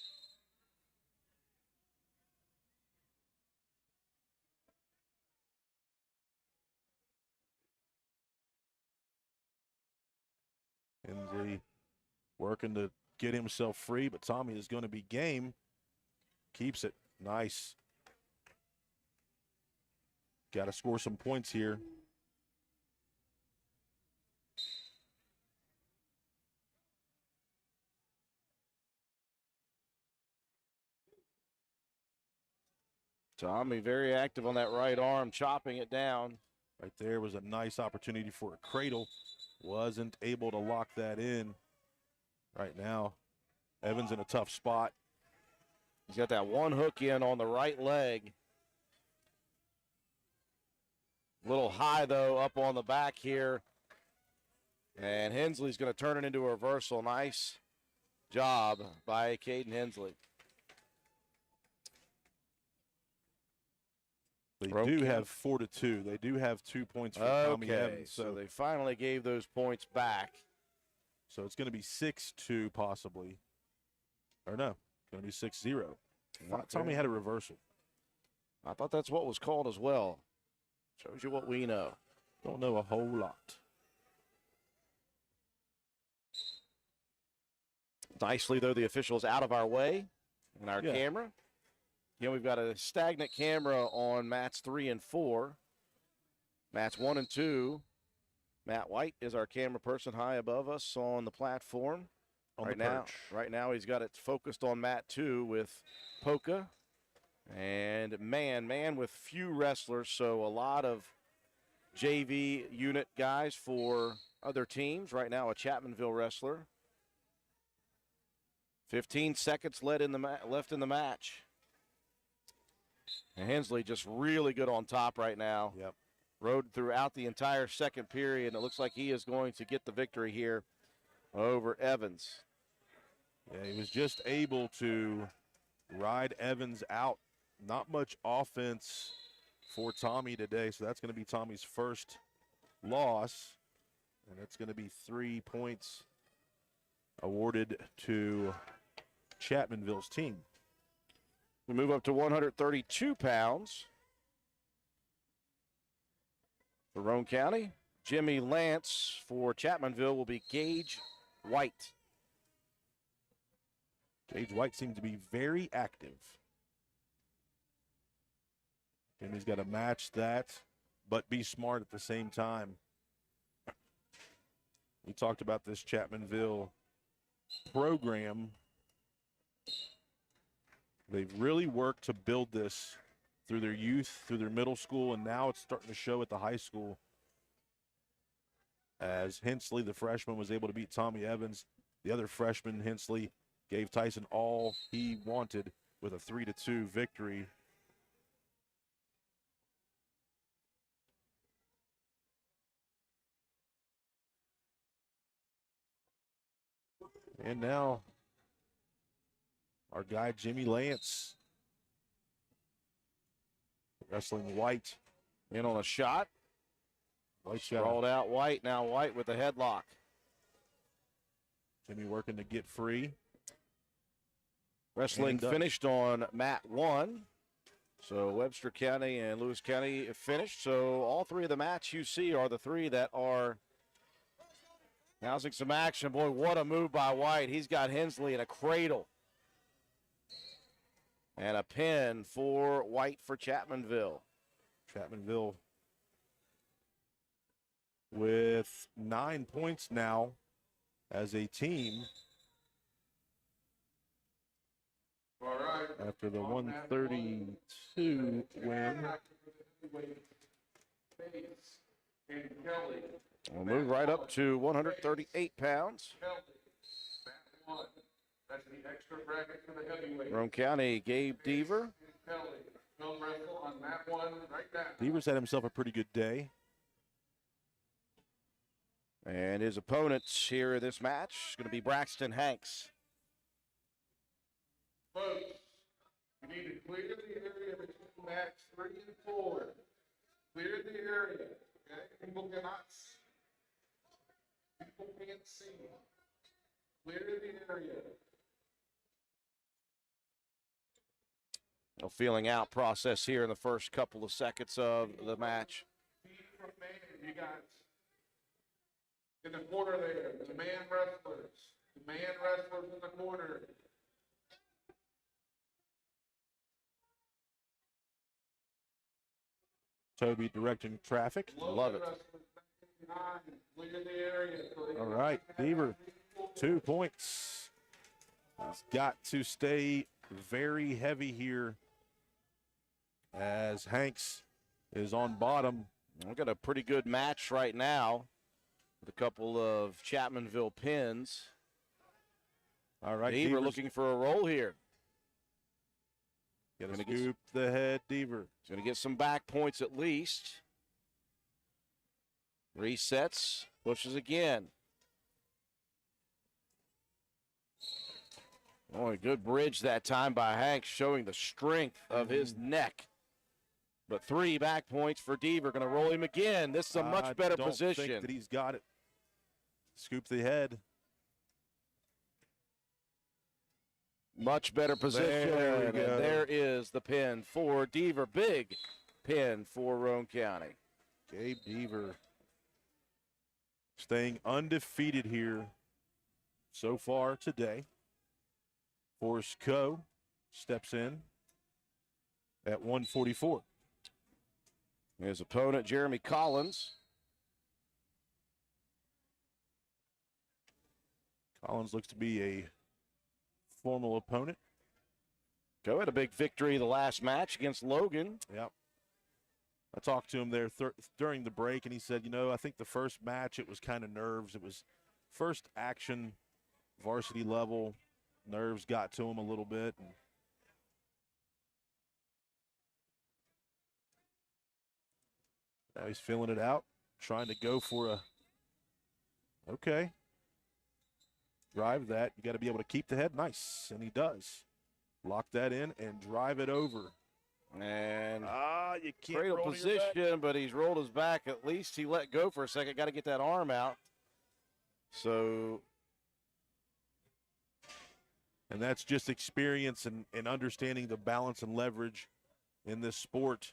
Hensley working to get himself free, but Tommy is going to be game. Keeps it. Nice. Got to score some points here. Tommy very active on that right arm, chopping it down. Right there was a nice opportunity for a cradle. Wasn't able to lock that in. Right now, Evans in a tough spot. He's got that one hook in on the right leg. A little high, though, up on the back here. And Hensley's going to turn it into a reversal. Nice job by Caden Hensley. They do have 4-2. They do have 2 points for Tommy Evans. So they finally gave those points back. So it's going to be 6-2 possibly. Or no, it's going to be 6-0. I thought Tommy had a reversal. I thought that's what was called as well. Shows you what we know. Don't know a whole lot. Nicely, though, the official's out of our way in our camera. Again, we've got a stagnant camera on mats 3 and 4. Mats 1 and 2. Matt White is our camera person high above us on the platform. Right now, he's got it focused on mat 2 with Polka. And man with few wrestlers, so a lot of JV unit guys for other teams. Right now, a Chapmanville wrestler. 15 seconds left in the match. And Hensley just really good on top right now. Yep. Rode throughout the entire second period, and it looks like he is going to get the victory here over Evans. Yeah, he was just able to ride Evans out. Not much offense for Tommy today, so that's going to be Tommy's first loss, and it's going to be 3 points awarded to Chapmanville's team. We move up to 132 pounds. For Roane County, Jimmy Lance. For Chapmanville will be Gage White. Gage White seems to be very active. Jimmy's got to match that, but be smart at the same time. We talked about this Chapmanville program. They've really worked to build this through their youth, through their middle school, and now it's starting to show at the high school. As Hensley, the freshman, was able to beat Tommy Evans. The other freshman, Hensley, gave Tyson all he wanted with a 3-2 victory. And now our guy, Jimmy Lance, wrestling White. In on a shot. White's rolled out White. Now White with a headlock. Jimmy working to get free. Wrestling finished on mat 1. So Webster County and Lewis County finished. So all 3 of the mats you see are the 3 that are housing some action. Boy, what a move by White. He's got Hensley in a cradle. And a pin for White for Chapmanville. Chapmanville with 9 points now as a team. All right. After the 132 win. We'll move right up to 138 pounds. That's the extra bracket for the heavyweight. Roane County, Gabe Deaver. Come wrestle on that one right now. Deaver's had himself a pretty good day. And his opponents here in this match is going to be Braxton Hanks. Folks, we need to clear the area between mats 3 and 4. Clear the area, okay? People can't see. Clear the area. A feeling out process here in the first couple of seconds of the match. You got in the corner there, the man wrestlers. The man wrestlers in the corner. Toby directing traffic. Love it. All right, Deaver, 2 points. He's got to stay very heavy here as Hanks is on bottom. We've got a pretty good match right now with a couple of Chapmanville pins. All right, Deaver looking for a roll here. Gonna scoop the head, Deaver. He's going to get some back points at least. Resets, pushes again. Oh, a good bridge that time by Hanks, showing the strength of his neck. But 3 back points for Deaver. Going to roll him again. This is a much better position. I don't think that he's got it. Scoop the head. Much better position. There we go. And there is the pin for Deaver. Big pin for Roane County. Gabe Deaver staying undefeated here so far today. Forrest Coe steps in at 144. His opponent, Jeremy Collins. Collins looks to be a formal opponent. Coe had a big victory the last match against Logan. Yep. I talked to him there during the break, and he said, I think the first match, it was kind of nerves. It was first action, varsity level. Nerves got to him a little bit. And now he's feeling it out, trying to go for okay. Drive that. You got to be able to keep the head. Nice, and he does. Lock that in and drive it over. And you can't cradle roll your position, but he's rolled his back. At least he let go for a second. Got to get that arm out. So. And that's just experience and understanding the balance and leverage in this sport.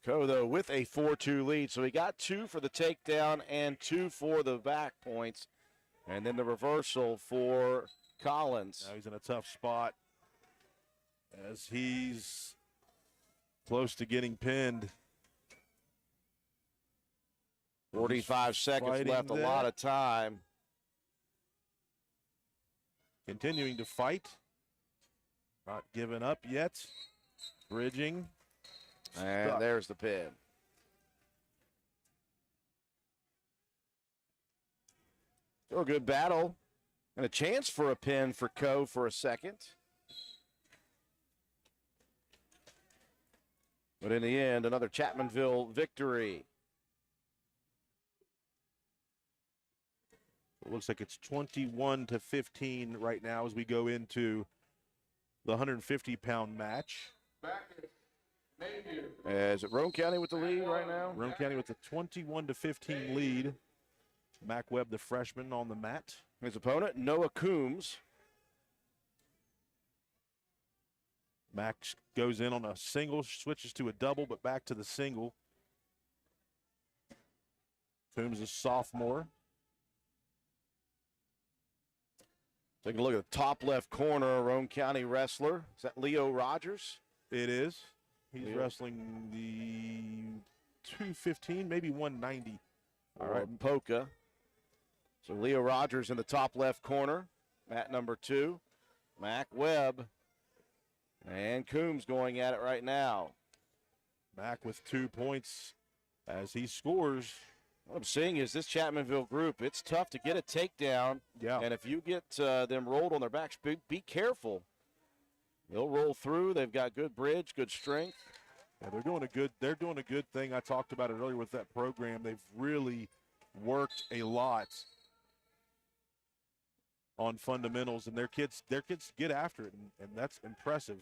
Coe, though, with a 4-2 lead. So he got 2 for the takedown and 2 for the back points. And then the reversal for Collins. Now he's in a tough spot as he's close to getting pinned. 45 seconds left, a lot of time. Continuing to fight. Not giving up yet. Bridging. And Stuck. there's the pin. Still a good battle. And a chance for a pin for Coe for a second. But in the end, another Chapmanville victory. It looks like it's 21-15 right now as we go into the 150-pound match. Is it Roane County with the lead right now? Roane County with a 21-15 lead. Mac Webb, the freshman, on the mat. His opponent, Noah Coombs. Max goes in on a single, switches to a double, but back to the single. Coombs, a sophomore. Take a look at the top left corner, Roane County wrestler. Is that Leo Rogers? It is. He's wrestling the 215, maybe 190. All right, Polka. So Leo Rogers in the top left corner. Mat number 2, Mac Webb. And Coombs going at it right now. Mac with 2 points as he scores. What I'm seeing is this Chapmanville group, it's tough to get a takedown. Yeah. And if you get them rolled on their backs, be careful. They'll roll through. They've got good bridge, good strength. Yeah, they're doing a good thing. I talked about it earlier with that program. They've really worked a lot on fundamentals, and their kids get after it, and that's impressive.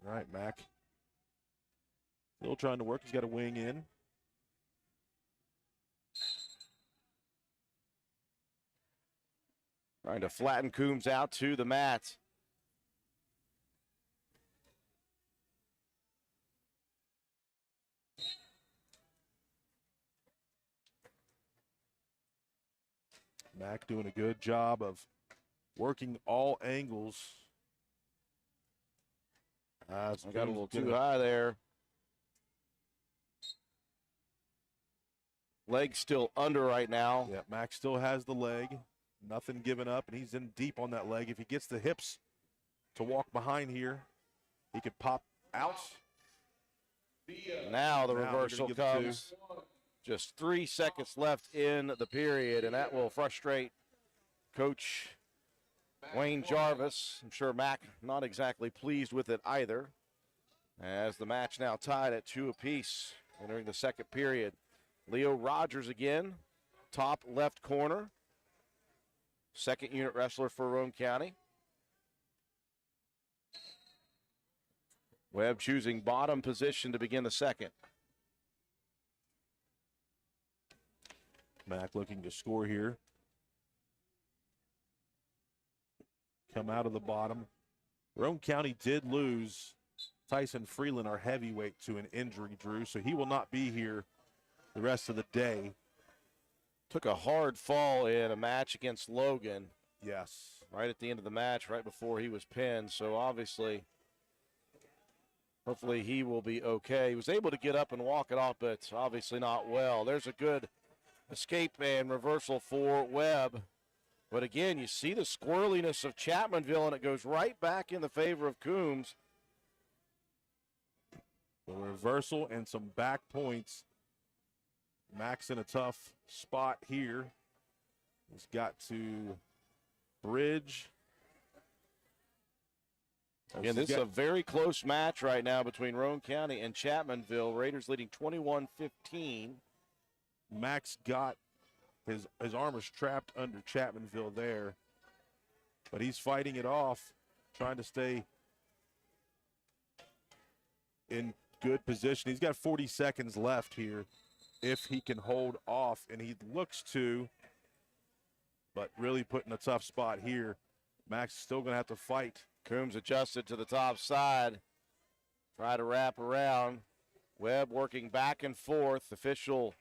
All right, Mac. Still trying to work. He's got a wing in. Trying to flatten Coombs out to the mat. Mac doing a good job of working all angles. I got a little too high there. Leg still under right now. Yeah, Mac still has the leg. Nothing given up, and he's in deep on that leg. If he gets the hips to walk behind here, he could pop out. Now the reversal comes. Just 3 seconds left in the period, and that will frustrate Coach Wayne Jarvis. I'm sure Mac not exactly pleased with it either. As the match now tied at 2 apiece entering the second period. Leo Rogers again, top left corner. Second unit wrestler for Roane County. Webb choosing bottom position to begin the second. Mac looking to score here. Come out of the bottom. Roane County did lose Tyson Freeland, our heavyweight, to an injury, Drew, so he will not be here the rest of the day. Took a hard fall in a match against Logan. Yes. Right at the end of the match, right before he was pinned, so obviously, hopefully he will be okay. He was able to get up and walk it off, but obviously not well. There's a good escape and reversal for Webb. But again, you see the squirreliness of Chapmanville, and it goes right back in the favor of Coombs. The reversal and some back points. Max in a tough spot here. He's got to bridge. Again, this is a very close match right now between Roane County and Chapmanville. Raiders leading 21-15. Max got his arm was trapped under Chapmanville there, but he's fighting it off, trying to stay in good position. He's got 40 seconds left here if he can hold off, and he looks to, but really put in a tough spot here. Max is still going to have to fight. Coombs adjusted to the top side. Try to wrap around. Webb working back and forth. Official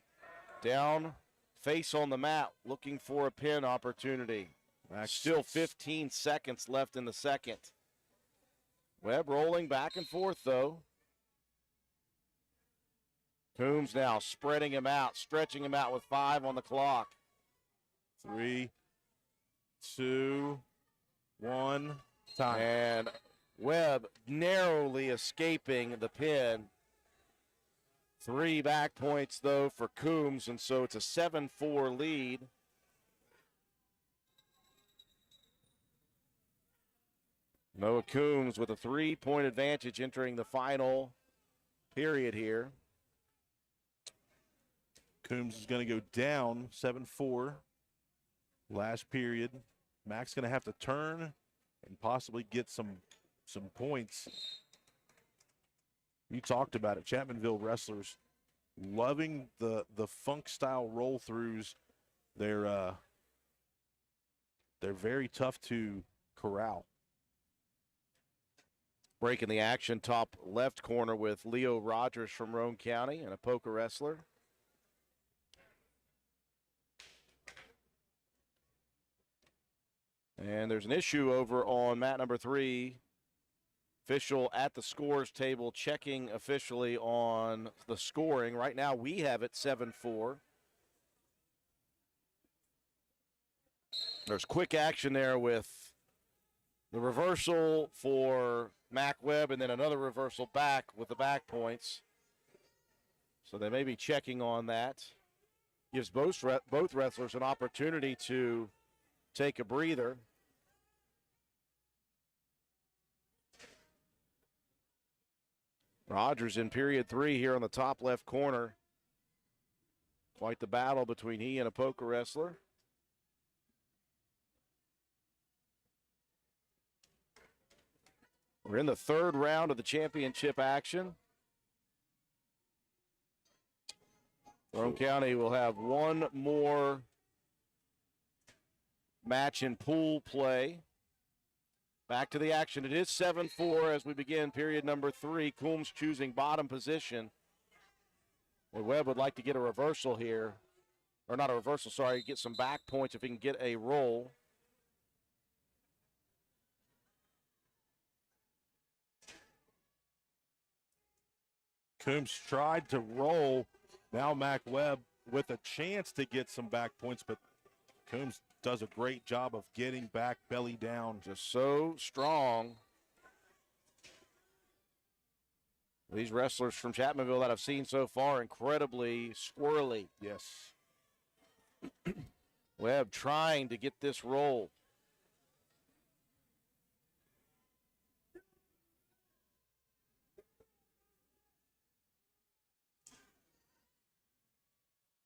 down, face on the mat, looking for a pin opportunity. Max still 15 seconds left in the second. Webb rolling back and forth, though. Coombs now spreading him out, stretching him out with 5 on the clock. 3, 2, 1, time. And Webb narrowly escaping the pin. 3 back points, though, for Coombs, and so it's a 7-4 lead. Noah Coombs with a 3-point advantage entering the final period here. Coombs is going to go down 7-4 last period. Max going to have to turn and possibly get some points. You talked about it. Chapmanville wrestlers loving the funk style roll throughs. They're very tough to corral. Breaking the action, top left corner with Leo Rogers from Roane County and a poker wrestler. And there's an issue over on mat number 3. Official at the scores table checking officially on the scoring. Right now we have it 7-4. There's quick action there with the reversal for Mac Webb and then another reversal back with the back points. So they may be checking on that. Gives both wrestlers an opportunity to take a breather. Rogers in period 3 here on the top left corner. Quite the battle between he and a poker wrestler. We're in the 3rd round of the championship action. Roane County will have one more match in pool play. Back to the action. It is 7-4 as we begin period number 3. Coombs choosing bottom position. And Webb would like to get a reversal here. Or not a reversal, sorry, get some back points if he can get a roll. Coombs tried to roll. Now Mac Webb with a chance to get some back points, but Coombs does a great job of getting back belly down. Just so strong. These wrestlers from Chapmanville that I've seen so far, incredibly squirrely. Yes. Webb trying to get this roll.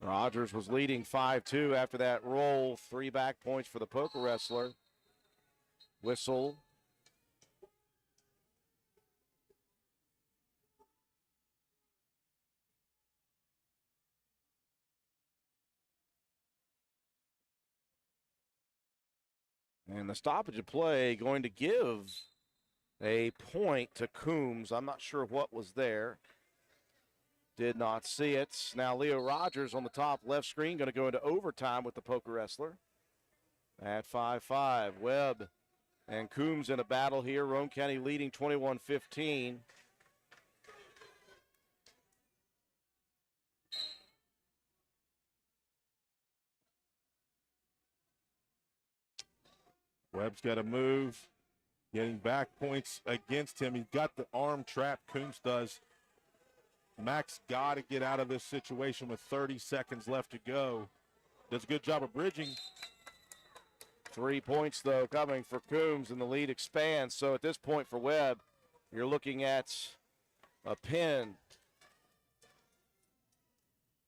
Rogers was leading 5-2 after that roll. 3 back points for the poker wrestler. Whistle. And the stoppage of play going to give a point to Coombs. I'm not sure what was there. Did not see it. Now Leo Rogers on the top left screen going to go into overtime with the poker wrestler at 5-5. Webb and Coombs in a battle here. Roane County leading 21-15. Webb's got to move, getting back points against him. He's got the arm trap, Coombs does. Max got to get out of this situation with 30 seconds left to go. Does a good job of bridging. 3 points, though, coming for Coombs, and the lead expands. So at this point for Webb, you're looking at a pin.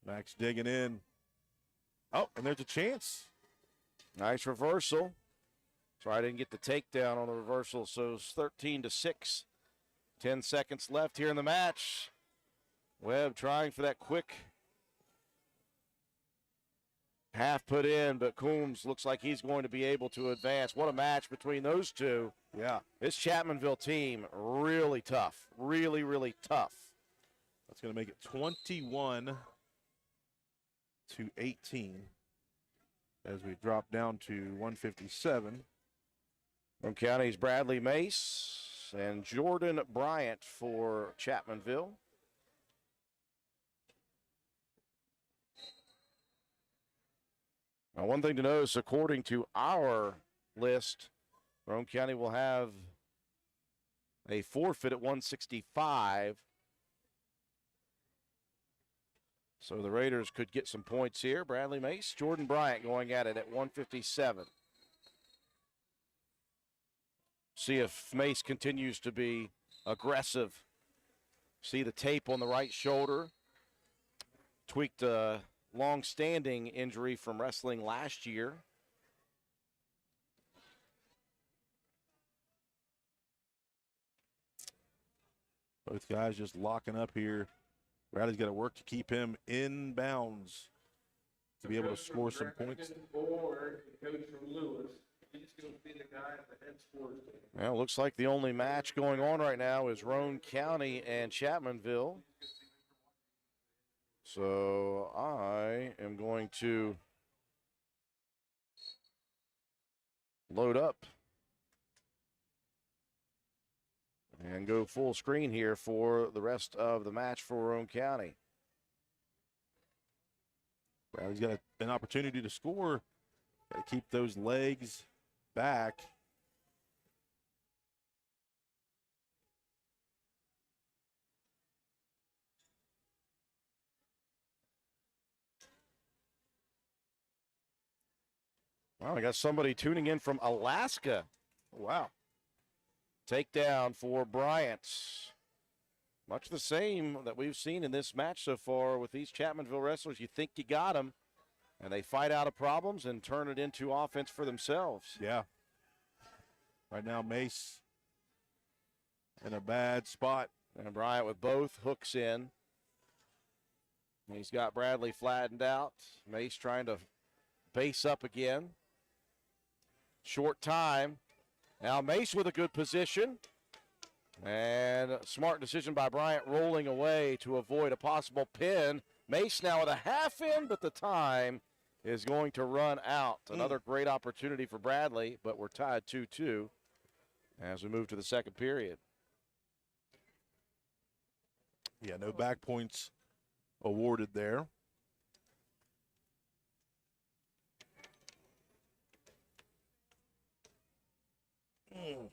Max digging in. Oh, and there's a chance. Nice reversal. Sorry, I didn't get the takedown on the reversal, so it's 13-6. 10 seconds left here in the match. Webb trying for that quick half put in, but Coombs looks like he's going to be able to advance. What a match between those two. Yeah. This Chapmanville team, really tough. Really, really tough. That's going to make it 21-18 as we drop down to 157. From County's Bradley Mace and Jordan Bryant for Chapmanville. Now, one thing to notice, according to our list, Roane County will have a forfeit at 165. So the Raiders could get some points here. Bradley Mace, Jordan Bryant going at it at 157. See if Mace continues to be aggressive. See the tape on the right shoulder. Tweaked a long-standing injury from wrestling last year. Both guys just locking up here. Bradley's got to work to keep him in bounds to be able to score some points. Well, it looks like the only match going on right now is Roane County and Chapmanville. So I am going to load up and go full screen here for the rest of the match for Roane County. Bradley's got an opportunity to score. Got to keep those legs back. Wow, I got somebody tuning in from Alaska. Wow. Takedown for Bryant. Much the same that we've seen in this match so far with these Chapmanville wrestlers. You think you got them, and they fight out of problems and turn it into offense for themselves. Yeah. Right now, Mace in a bad spot. And Bryant with both hooks in. He's got Bradley flattened out. Mace trying to base up again. Short time. Now Mace with a good position. And a smart decision by Bryant rolling away to avoid a possible pin. Mace now with a half in, but the time is going to run out. Another great opportunity for Bradley, but we're tied 2-2 as we move to the second period. Yeah, no back points awarded there. Mm.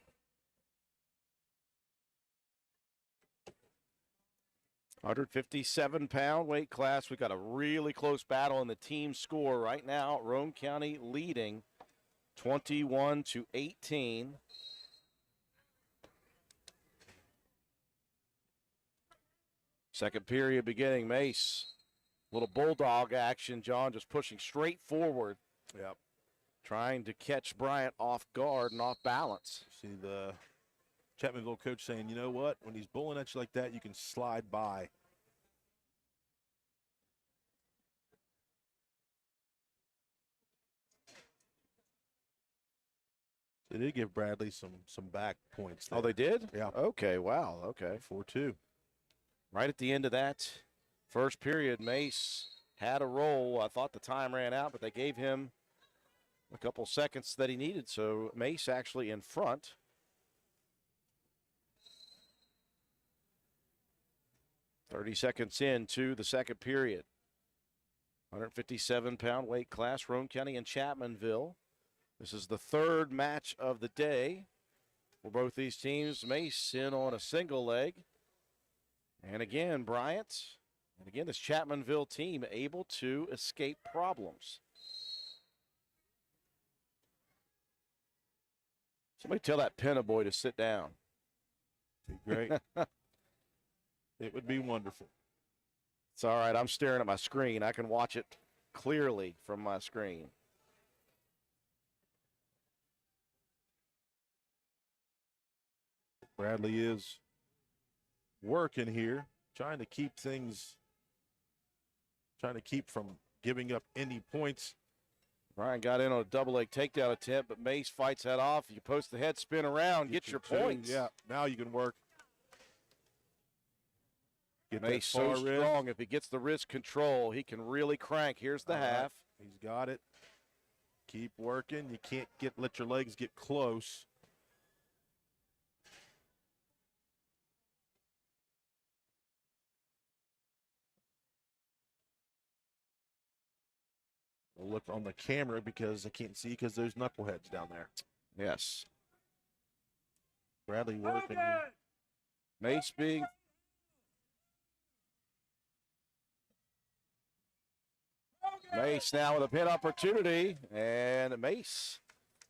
157-pound weight class. We've got a really close battle in the team score right now. Roane County leading 21-18. Second period beginning. Mace Little bulldog action, John, just pushing straight forward. Yep. Trying to catch Bryant off guard and off balance. See the Chapmanville coach saying, you know what? When he's bowling at you like that, you can slide by. They did give Bradley some back points there. Oh, they did? Yeah. Okay, wow, okay. 4-2. Right at the end of that first period, Mace had a roll. I thought the time ran out, but they gave him a couple seconds that he needed, so Mace actually in front. "30 seconds into the second period. 157-pound weight class, Roane County and Chapmanville. This is the third match of the day for both these teams. Mace in on a single leg. And again, Bryant, and again, this Chapmanville team able to escape problems. Somebody tell that Penna boy to sit down. Be great. It would be wonderful. It's all right. I'm staring at my screen. I can watch it clearly from my screen. Bradley is working here, trying to keep from giving up any points. Brian got in on a double leg takedown attempt, but Mace fights that off. You post the head spin around, get your points. Yeah, now you can work. Get Mace so strong. If he gets the wrist control, he can really crank. Here's the half. He's got it. Keep working. You can't let your legs get close. We'll look on the camera because I can't see because there's knuckleheads down there. Yes. Bradley working. Mace being. Mace now with a pin opportunity, and Mace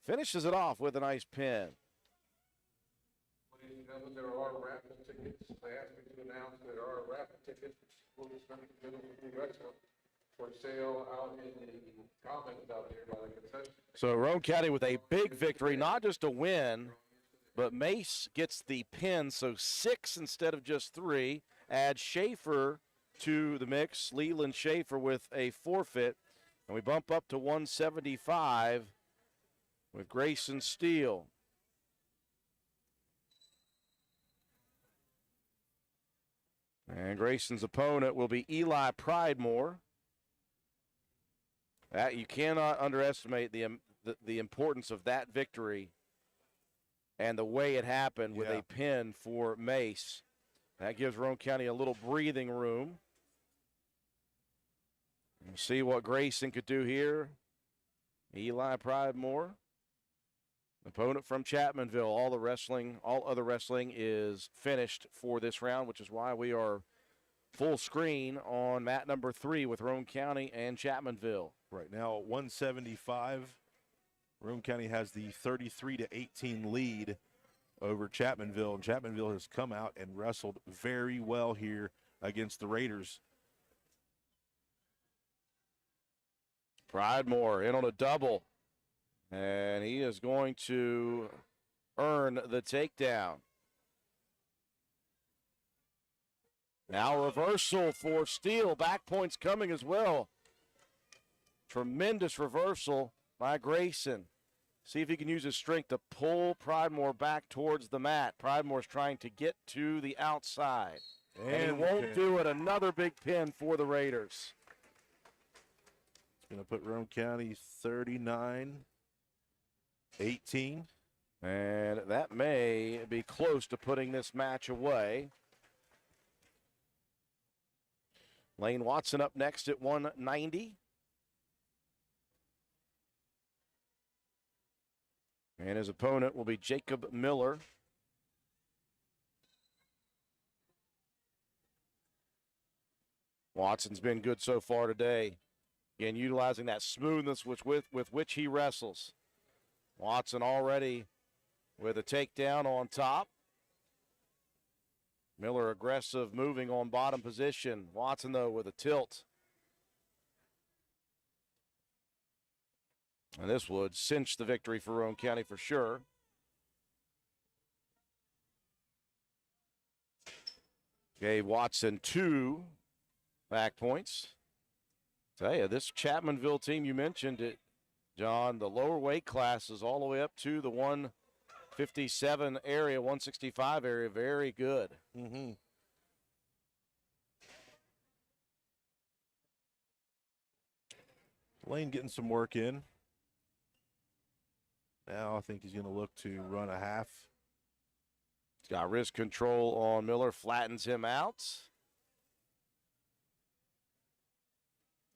finishes it off with a nice pin. Ladies and gentlemen, there are raffle tickets. They asked me to announce there are raffle tickets for the Webster for sale out in the commons out there by the concession. So Roane County with a big victory, not just a win, but Mace gets the pin, so 6 instead of just 3. Add Schaefer to the mix, Leland Schaefer with a forfeit, and we bump up to 175 with Grayson Steele. And Grayson's opponent will be Eli Pridemore. That you cannot underestimate the importance of that victory and the way it happened with a pin for Mace. That gives Roane County a little breathing room. We'll see what Grayson could do here. Eli Pridemore, opponent from Chapmanville. All other wrestling is finished for this round, which is why we are full screen on mat number 3 with Roane County and Chapmanville. Right now at 175, Roane County has the 33-18 lead over Chapmanville. And Chapmanville has come out and wrestled very well here against the Raiders. Pridemore in on a double, and he is going to earn the takedown. Now reversal for Steele. Back points coming as well. Tremendous reversal by Grayson. See if he can use his strength to pull Pridemore back towards the mat. Pridemore's trying to get to the outside. And he won't do it. Another big pin for the Raiders. It's going to put Roane County 39-18. And that may be close to putting this match away. Lane Watson up next at 190. And his opponent will be Jacob Miller. Watson's been good so far today. Again, utilizing that smoothness with which he wrestles. Watson already with a takedown on top. Miller aggressive, moving on bottom position. Watson, though, with a tilt. And this would cinch the victory for Roane County for sure. Gabe Watson, 2 back points. Tell you, this Chapmanville team, you mentioned it, John, the lower weight classes all the way up to the 157 area, 165 area, very good. Mm-hmm. Lane getting some work in. Now I think he's going to look to run a half. He's got wrist control on Miller, flattens him out.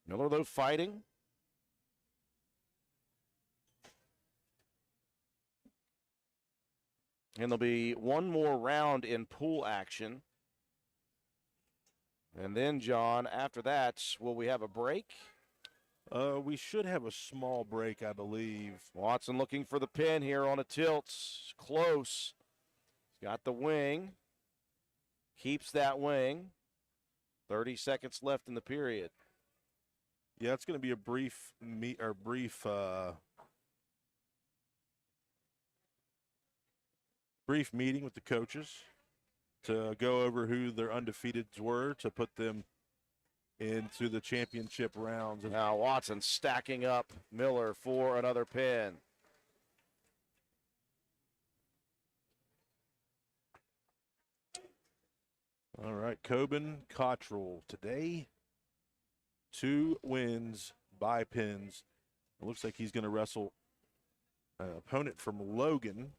Miller, though, fighting. And there'll be one more round in pool action. And then, John, after that, will we have a break? We should have a small break, I believe. Watson looking for the pin here on a tilt. Close. He's got the wing. Keeps that wing. 30 seconds left in the period. Yeah, it's going to be a brief meeting with the coaches to go over who their undefeateds were to put them into the championship rounds. Now Watson stacking up Miller for another pin. All right, Coben Cottrell today, 2 wins by pins. It looks like he's going to wrestle an opponent from Logan.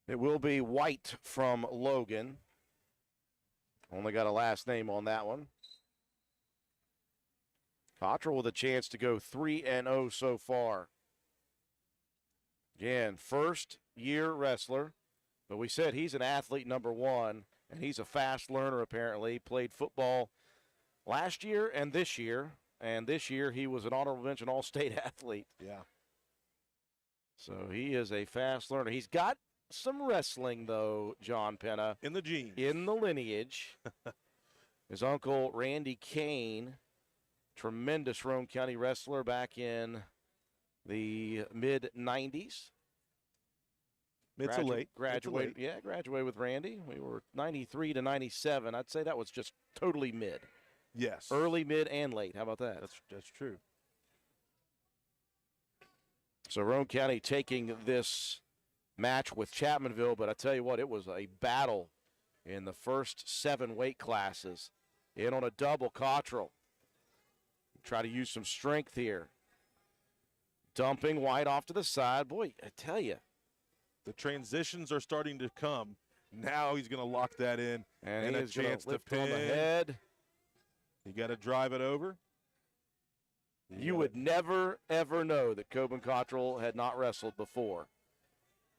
It will be White from Logan. Only got a last name on that one. Cottrell with a chance to go 3-0 so far. Again, first-year wrestler, but we said he's an athlete number 1, and he's a fast learner apparently. Played football last year and this year he was an honorable mention all-state athlete. Yeah. So he is a fast learner. He's got some wrestling, though, John Penna. In the genes. In the lineage. His uncle, Randy Kane, tremendous Roane County wrestler back in the mid-90s. Mid to late. Graduated with Randy. We were 93 to 97. I'd say that was just totally mid. Yes. Early, mid, and late. How about that? That's true. So Roane County taking this match with Chapmanville, but I tell you what, it was a battle in the first 7 weight classes. In on a double, Cottrell. Try to use some strength here. Dumping White off to the side. Boy, I tell you. The transitions are starting to come. Now he's going to lock that in. And a chance to pin on the head. You got to drive it over. You would never, ever know that Coben Cottrell had not wrestled before.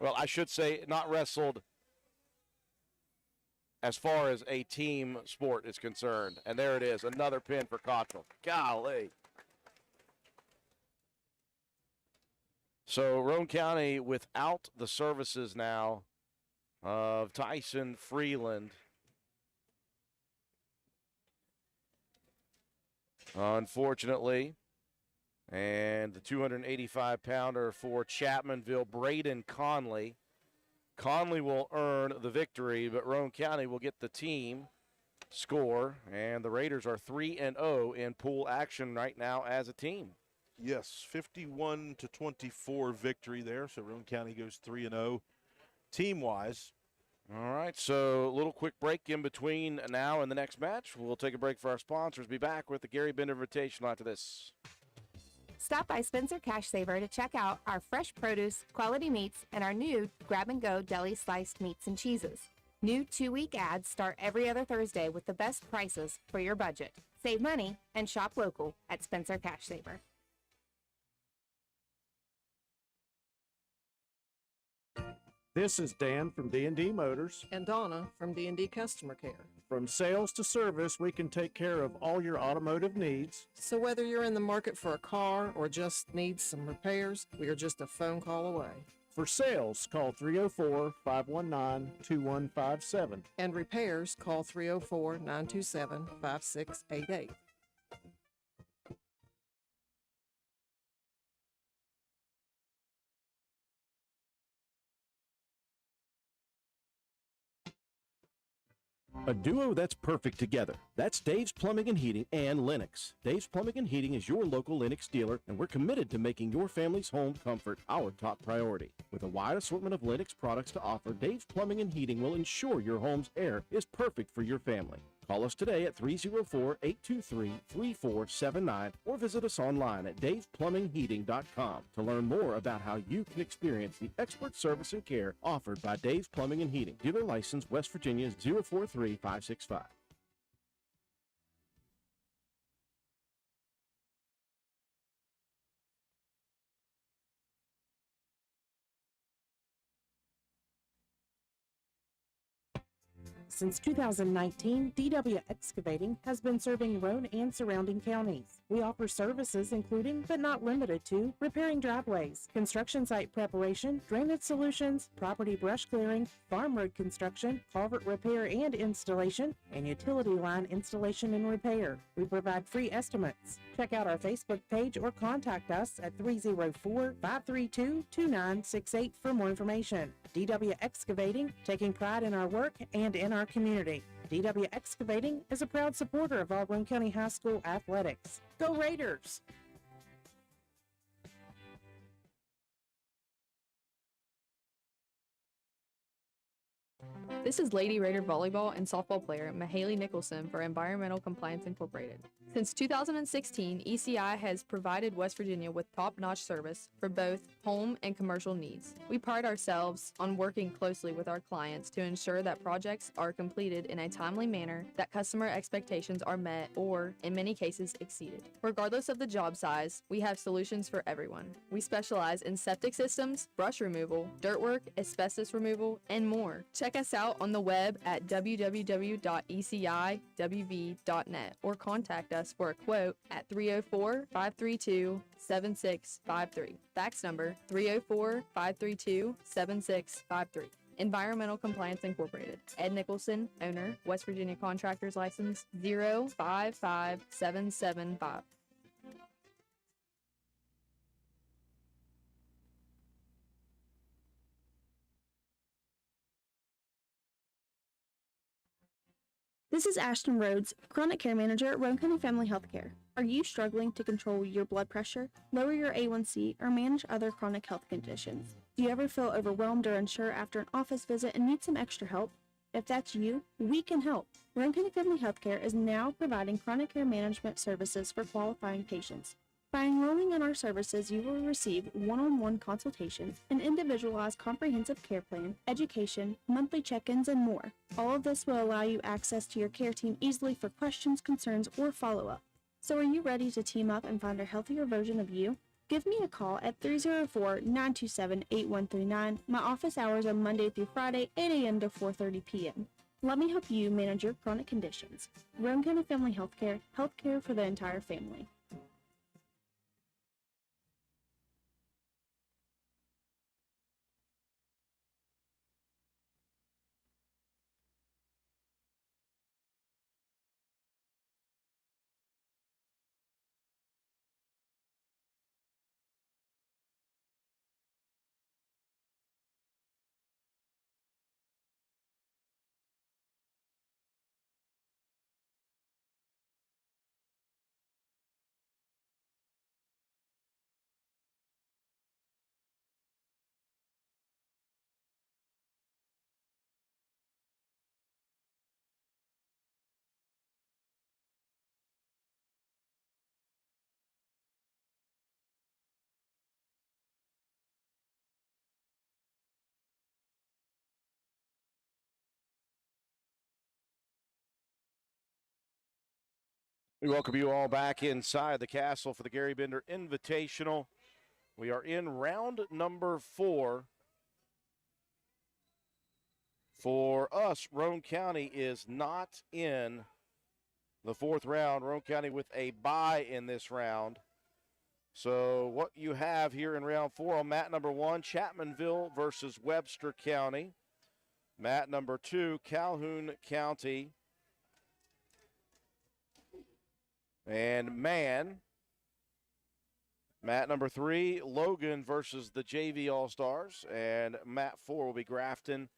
Well, I should say not wrestled as far as a team sport is concerned. And there it is, another pin for Cottrell. Golly. So Roane County without the services now of Tyson Freeland. Unfortunately. And the 285-pounder for Chapmanville, Braden Conley. Conley will earn the victory, but Roane County will get the team score. And the Raiders are 3-0 in pool action right now as a team. Yes, 51-24 victory there. So Roane County goes 3-0 team-wise. All right, so a little quick break in between now and the next match. We'll take a break for our sponsors. Be back with the Garry Bender Invitational after this. Stop by Spencer Cash Saver to check out our fresh produce, quality meats, and our new grab-and-go deli sliced meats and cheeses. New 2-week ads start every other Thursday with the best prices for your budget. Save money and shop local at Spencer Cash Saver. This is Dan from D&D Motors. And Donna from D&D Customer Care. From sales to service, we can take care of all your automotive needs. So whether you're in the market for a car or just need some repairs, we are just a phone call away. For sales, call 304-519-2157. And repairs, call 304-927-5688. A duo that's perfect together. That's Dave's Plumbing and Heating and Lennox. Dave's Plumbing and Heating is your local Lennox dealer, and we're committed to making your family's home comfort our top priority. With a wide assortment of Lennox products to offer, Dave's Plumbing and Heating will ensure your home's air is perfect for your family. Call us today at 304-823-3479 or visit us online at davesplumbingheating.com to learn more about how you can experience the expert service and care offered by Dave's Plumbing and Heating. Dealer license West Virginia 043565. Since 2019, DW Excavating has been serving Roane and surrounding counties. We offer services including, but not limited to, repairing driveways, construction site preparation, drainage solutions, property brush clearing, farm road construction, culvert repair and installation, and utility line installation and repair. We provide free estimates. Check out our Facebook page or contact us at 304-532-2968 for more information. DW Excavating, taking pride in our work and in our community. DW Excavating is a proud supporter of all Roane County High School athletics. Go Raiders! This is Lady Raider volleyball and softball player Mahaley Nicholson for Environmental Compliance Incorporated. Since 2016, ECI has provided West Virginia with top-notch service for both home and commercial needs. We pride ourselves on working closely with our clients to ensure that projects are completed in a timely manner, that customer expectations are met or, in many cases, exceeded. Regardless of the job size, we have solutions for everyone. We specialize in septic systems, brush removal, dirt work, asbestos removal, and more. Check us out on the web at www.eciwv.net or contact us for a quote at 304-532-7653. Fax number 304-532-7653. Environmental Compliance Incorporated. Ed Nicholson, owner, West Virginia Contractors License 055775. This is Ashton Rhodes, Chronic Care Manager at Roane County Family Healthcare. Are you struggling to control your blood pressure, lower your A1C, or manage other chronic health conditions? Do you ever feel overwhelmed or unsure after an office visit and need some extra help? If that's you, we can help. Roane County Family Healthcare is now providing chronic care management services for qualifying patients. By enrolling in our services, you will receive one-on-one consultations, an individualized comprehensive care plan, education, monthly check-ins, and more. All of this will allow you access to your care team easily for questions, concerns, or follow-up. So are you ready to team up and find a healthier version of you? Give me a call at 304-927-8139. My office hours are Monday through Friday, 8 a.m. to 4:30 p.m. Let me help you manage your chronic conditions. Roane County Family Healthcare, healthcare for the entire family. We welcome you all back inside the castle for the Garry Bender Invitational. We are in round number 4. For us, Roane County is not in the 4th round. Roane County with a bye in this round. So what you have here in round 4 on mat number 1, Chapmanville versus Webster County. Mat number 2, Calhoun County and Man. Mat number 3, Logan versus the JV All-Stars. And mat 4 will be Grafton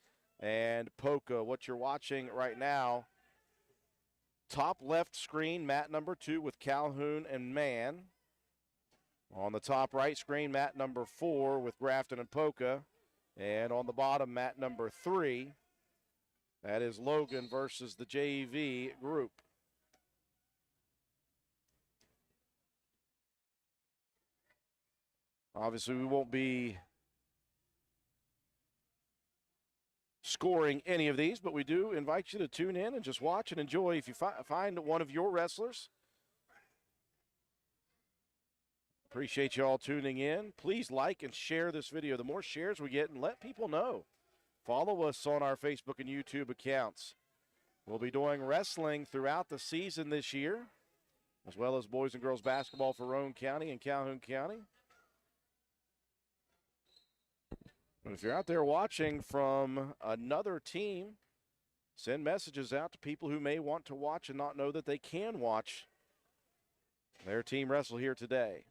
and Polka. What you're watching right now top left screen, mat number 2 with Calhoun and Mann. On the top right screen, mat number 4 with Grafton and Polka. And on the bottom, mat number 3, that is Logan versus the JV group. Obviously, we won't be scoring any of these, but we do invite you to tune in and just watch and enjoy. If you find one of your wrestlers, appreciate you all tuning in. Please like and share this video. The more shares we get, and let people know. Follow us on our Facebook and YouTube accounts. We'll be doing wrestling throughout the season this year, as well as boys and girls basketball for Roane County and Calhoun County. But if you're out there watching from another team, send messages out to people who may want to watch and not know that they can watch their team wrestle here today.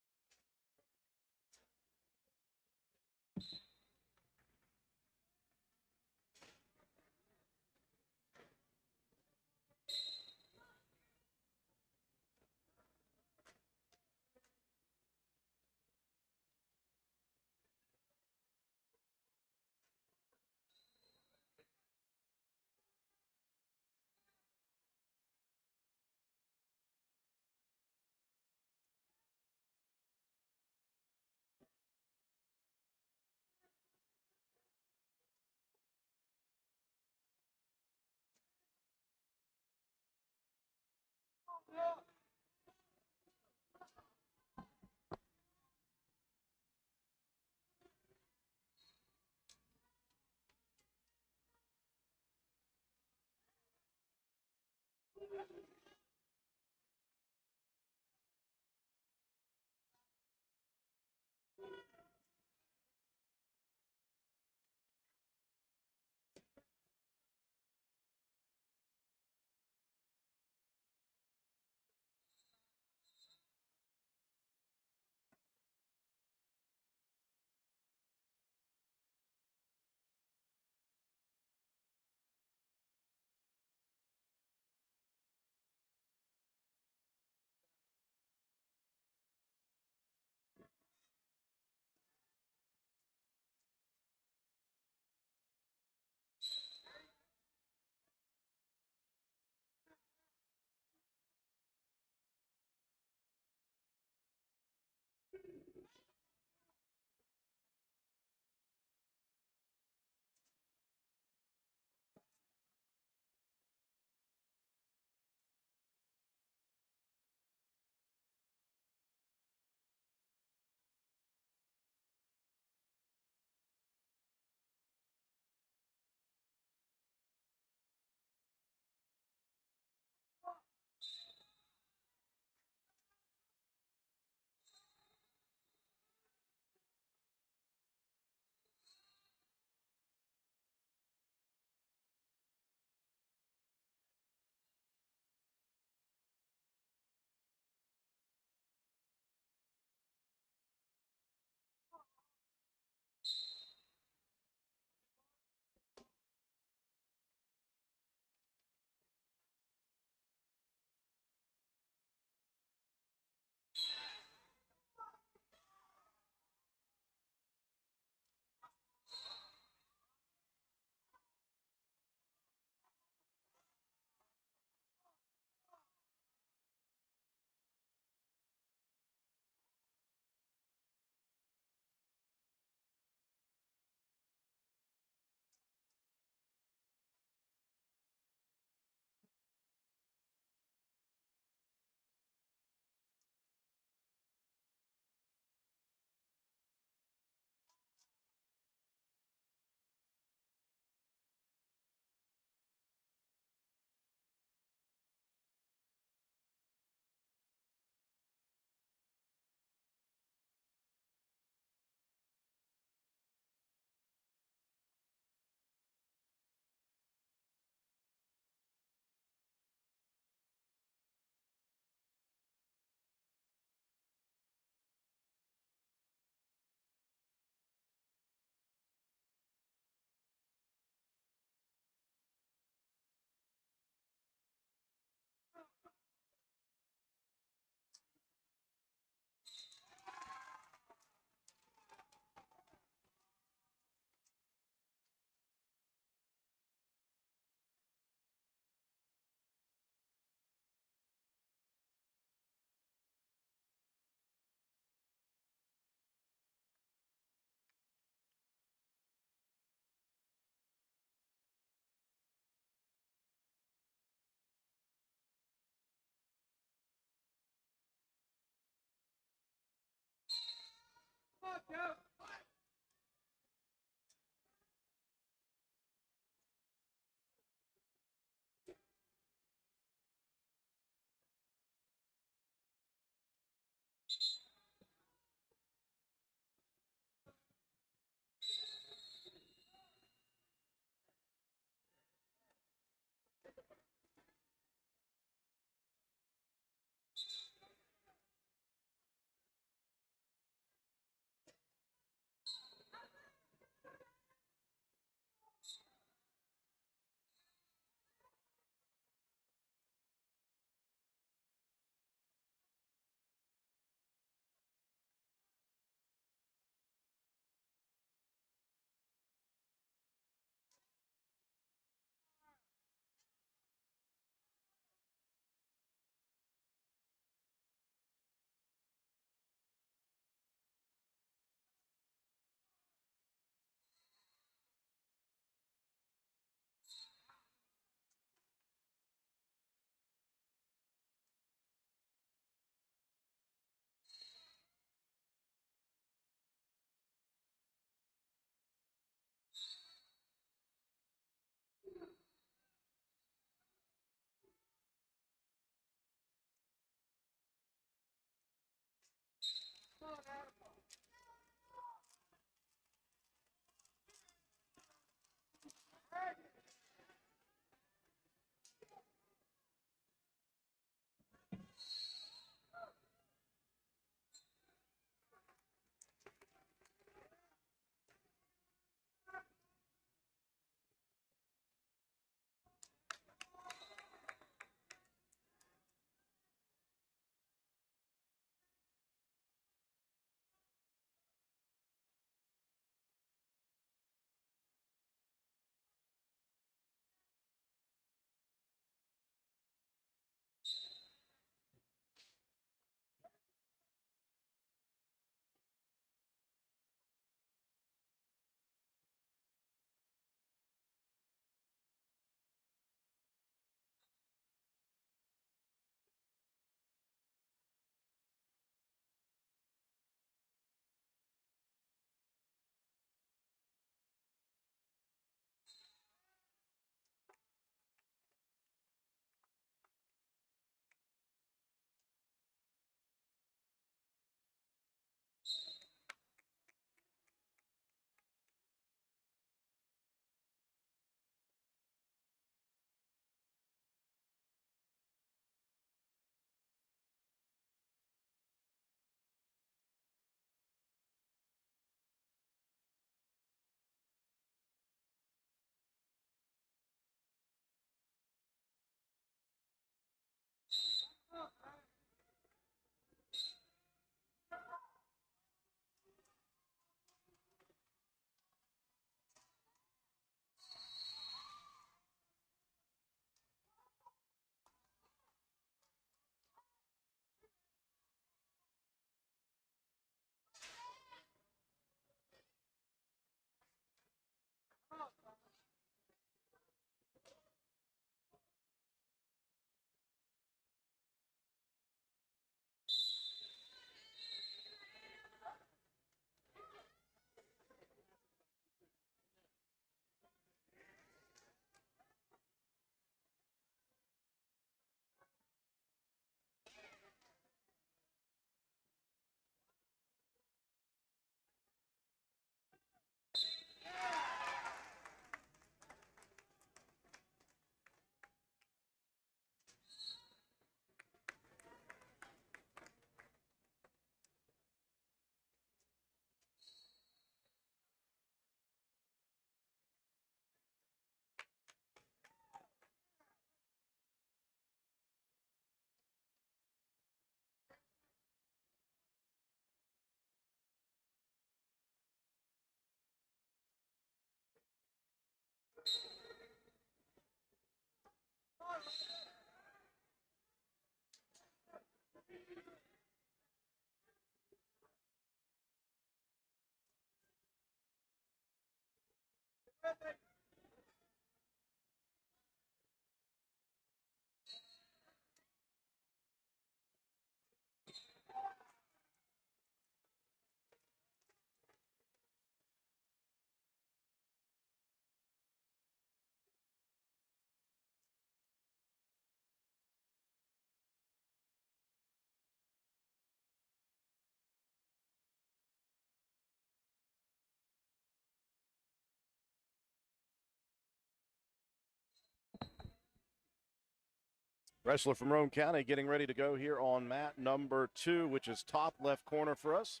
Wrestler from Roane County getting ready to go here on mat number 2, which is top left corner for us.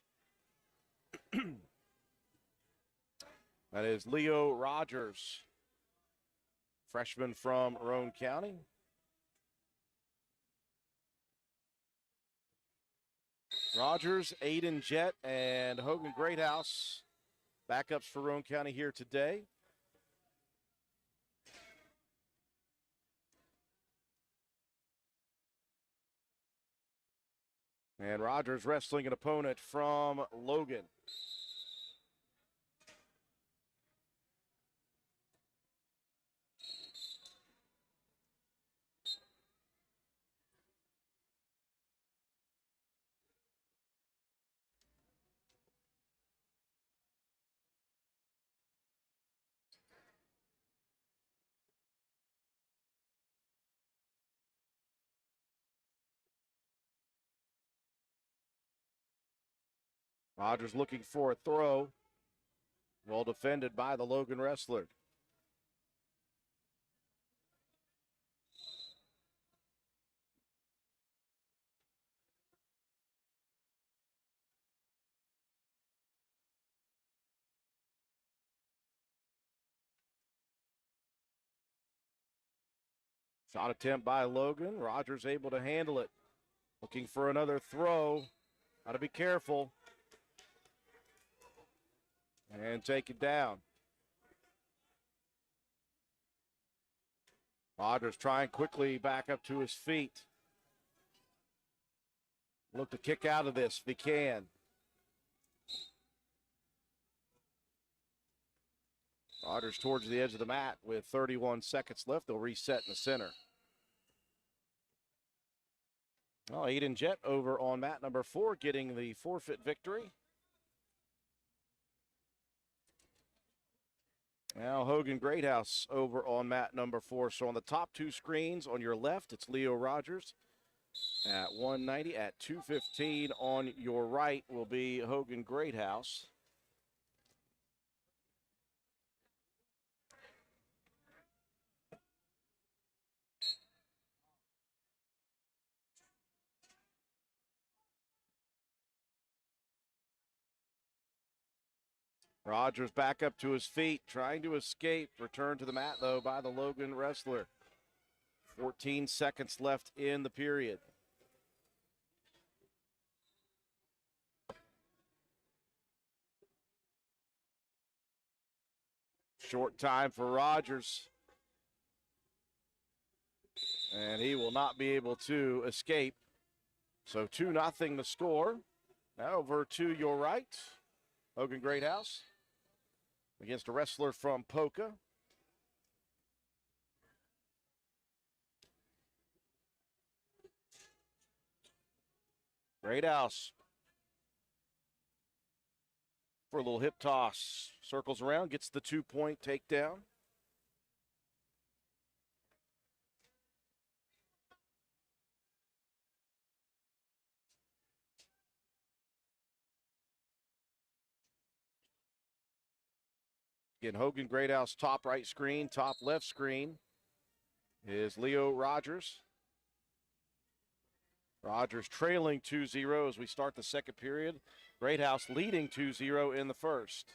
That is Leo Rogers, freshman from Roane County. Rogers, Aiden Jett, and Hogan Greathouse, backups for Roane County here today. And Rogers wrestling an opponent from Logan. Rogers looking for a throw. Well defended by the Logan wrestler. Shot attempt by Logan. Rogers able to handle it. Looking for another throw. Got to be careful. And take it down. Rogers trying quickly back up to his feet. Look to kick out of this if he can. Rogers towards the edge of the mat with 31 seconds left. They'll reset in the center. Well, Aiden Jett over on mat number 4 getting the forfeit victory. Now Hogan Greathouse over on mat number 4. So on the top 2 screens on your left, it's Leo Rogers at 190. At 215 on your right will be Hogan Greathouse. Rogers back up to his feet, trying to escape. Returned to the mat, though, by the Logan wrestler. 14 seconds left in the period. Short time for Rogers. And he will not be able to escape. So 2-0 the score. Now over to your right, Hogan Greathouse against a wrestler from Polka. Greathouse for a little hip toss. Circles around, gets the 2-point takedown. Again, Hogan Greathouse, top right screen, top left screen is Leo Rogers. Rogers trailing 2-0 as we start the second period. Greathouse leading 2-0 in the first.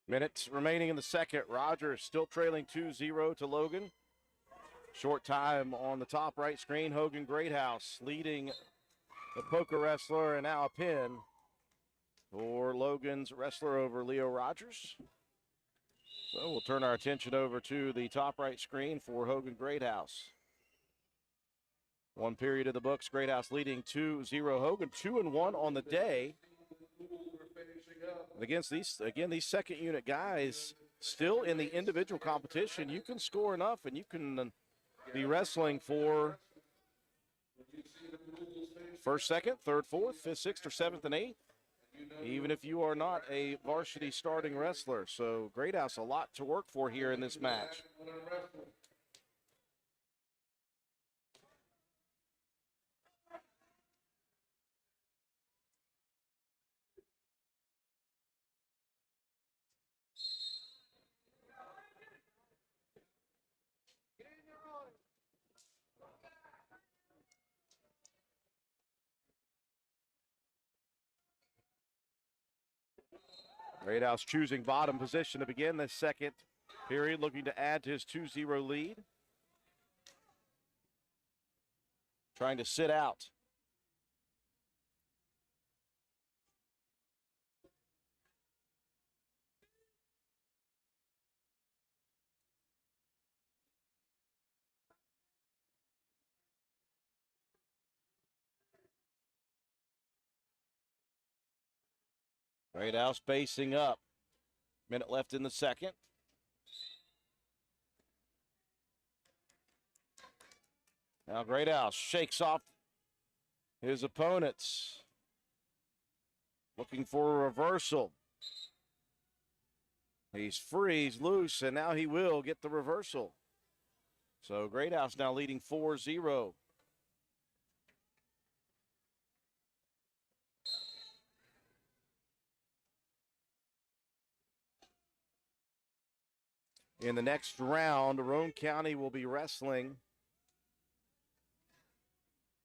Minutes remaining in the second. Rogers still trailing 2-0 to Logan. Short time on the top right screen. Hogan Greathouse leading the Polka wrestler, and now a pin for Logan's wrestler over Leo Rogers. So we'll turn our attention over to the top right screen for Hogan Greathouse. One period of the books, Greathouse leading 2-0 Hogan, 2-1 on the day. And against these second unit guys, still in the individual competition, you can score enough and you can be wrestling for first, second, third, fourth, fifth, sixth, or seventh, and eighth, even if you are not a varsity starting wrestler. So Greathouse, a lot to work for here in this match. Greathouse choosing bottom position to begin the second period, looking to add to his 2-0 lead. Trying to sit out. Greathouse basing up. Minute left in the second. Now Greathouse shakes off his opponents. Looking for a reversal. He's free, he's loose, and now he will get the reversal. So Greathouse now leading 4-0. In the next round, Roane County will be wrestling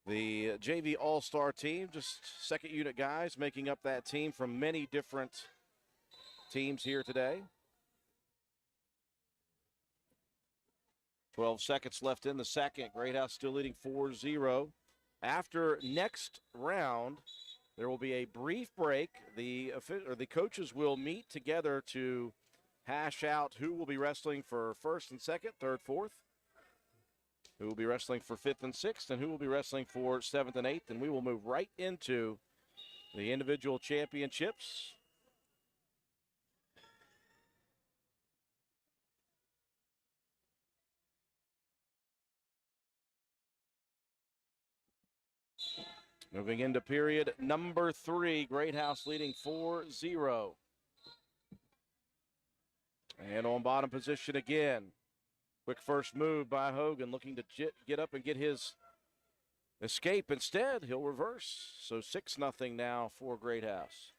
the JV All-Star team, just second unit guys making up that team from many different teams here today. 12 seconds left in the second. Greathouse still leading 4-0. After next round, there will be a brief break. The coaches will meet together to hash out who will be wrestling for first and second, third, fourth, who will be wrestling for fifth and sixth, and who will be wrestling for seventh and eighth. And we will move right into the individual championships. Moving into period number 3, Greathouse leading 4-0. And on bottom position again. Quick first move by Hogan, looking to get up and get his escape. Instead, he'll reverse. So 6-0 now for Greathouse.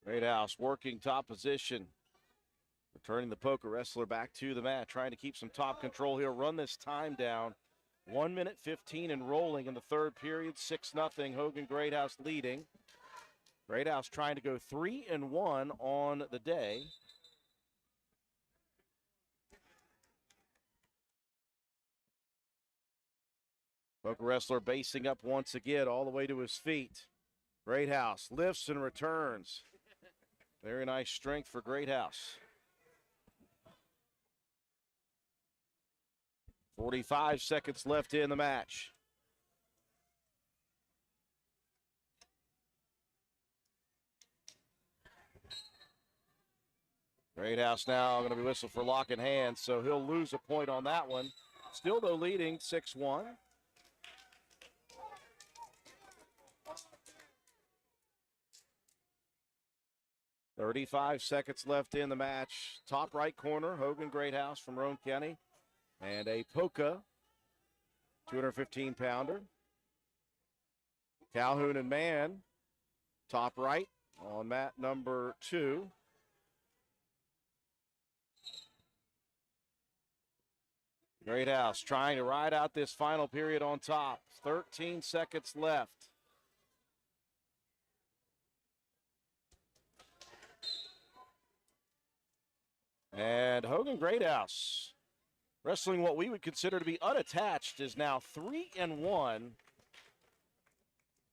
Greathouse working top position. Returning the poker wrestler back to the mat, trying to keep some top control. He'll run this time down. 1 minute 15 and rolling in the third period. 6-0, Hogan Greathouse leading. Greathouse trying to go 3-1 on the day. Poker wrestler basing up once again all the way to his feet. Greathouse lifts and returns. Very nice strength for Greathouse. 45 seconds left in the match. Greathouse now going to be whistled for lock in hand, so he'll lose a point on that one. Still, though, leading 6-1. .35 seconds left in the match. Top right corner, Hogan Greathouse from Roane County. And a Polka, 215-pounder. Calhoun and Mann, top right on mat number 2. Greathouse trying to ride out this final period on top. 13 seconds left. And Hogan Greathouse, wrestling what we would consider to be unattached, is now 3-1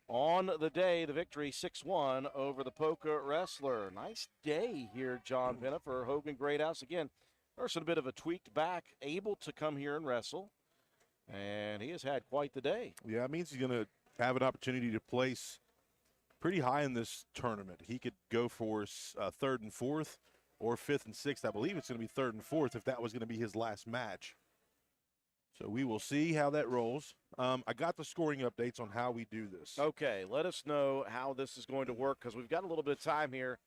on the day. The victory 6-1 over the Polka Wrestler. Nice day here, John Penna, for Hogan Greathouse. Again, nursing a bit of a tweaked back, able to come here and wrestle. And he has had quite the day. Yeah, it means he's going to have an opportunity to place pretty high in this tournament. He could go for third and fourth or fifth and sixth. I believe it's going to be third and fourth if that was going to be his last match. So we will see how that rolls. I got the scoring updates on how we do this. Okay, let us know how this is going to work because we've got a little bit of time here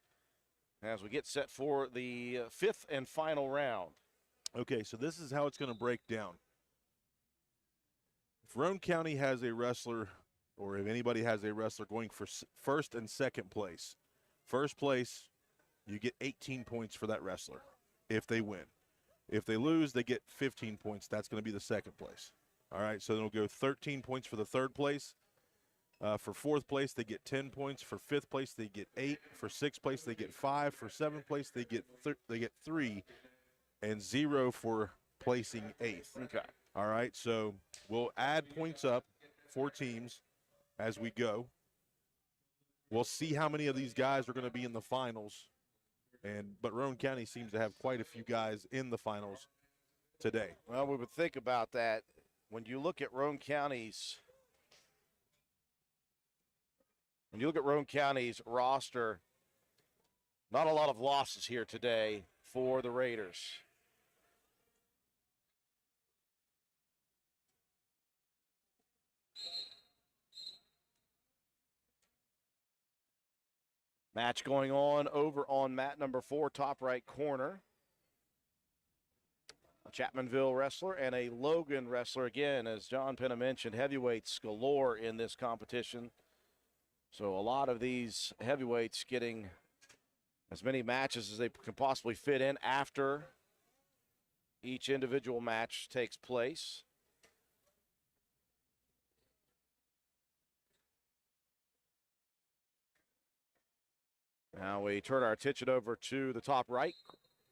as we get set for the fifth and final round. Okay, so this is how it's going to break down. If Roane County has a wrestler, or if anybody has a wrestler going for first and second place, first place, you get 18 points for that wrestler if they win. If they lose, they get 15 points. That's going to be the second place. All right, so then we'll go 13 points for the third place. For fourth place, they get 10 points. For fifth place, they get 8. For sixth place, they get 5. For seventh place, they get 3, and 0 for placing eighth. Okay. All right, so we'll add points up for teams as we go. We'll see how many of these guys are going to be in the finals. But Roane County seems to have quite a few guys in the finals today. Well, we would think about that when you look at Roane County's roster. Not a lot of losses here today for the Raiders. Match going on over on mat number 4, top right corner. A Chapmanville wrestler and a Logan wrestler. Again, as John Penna mentioned, heavyweights galore in this competition. So a lot of these heavyweights getting as many matches as they can possibly fit in after each individual match takes place. Now we turn our attention over to the top right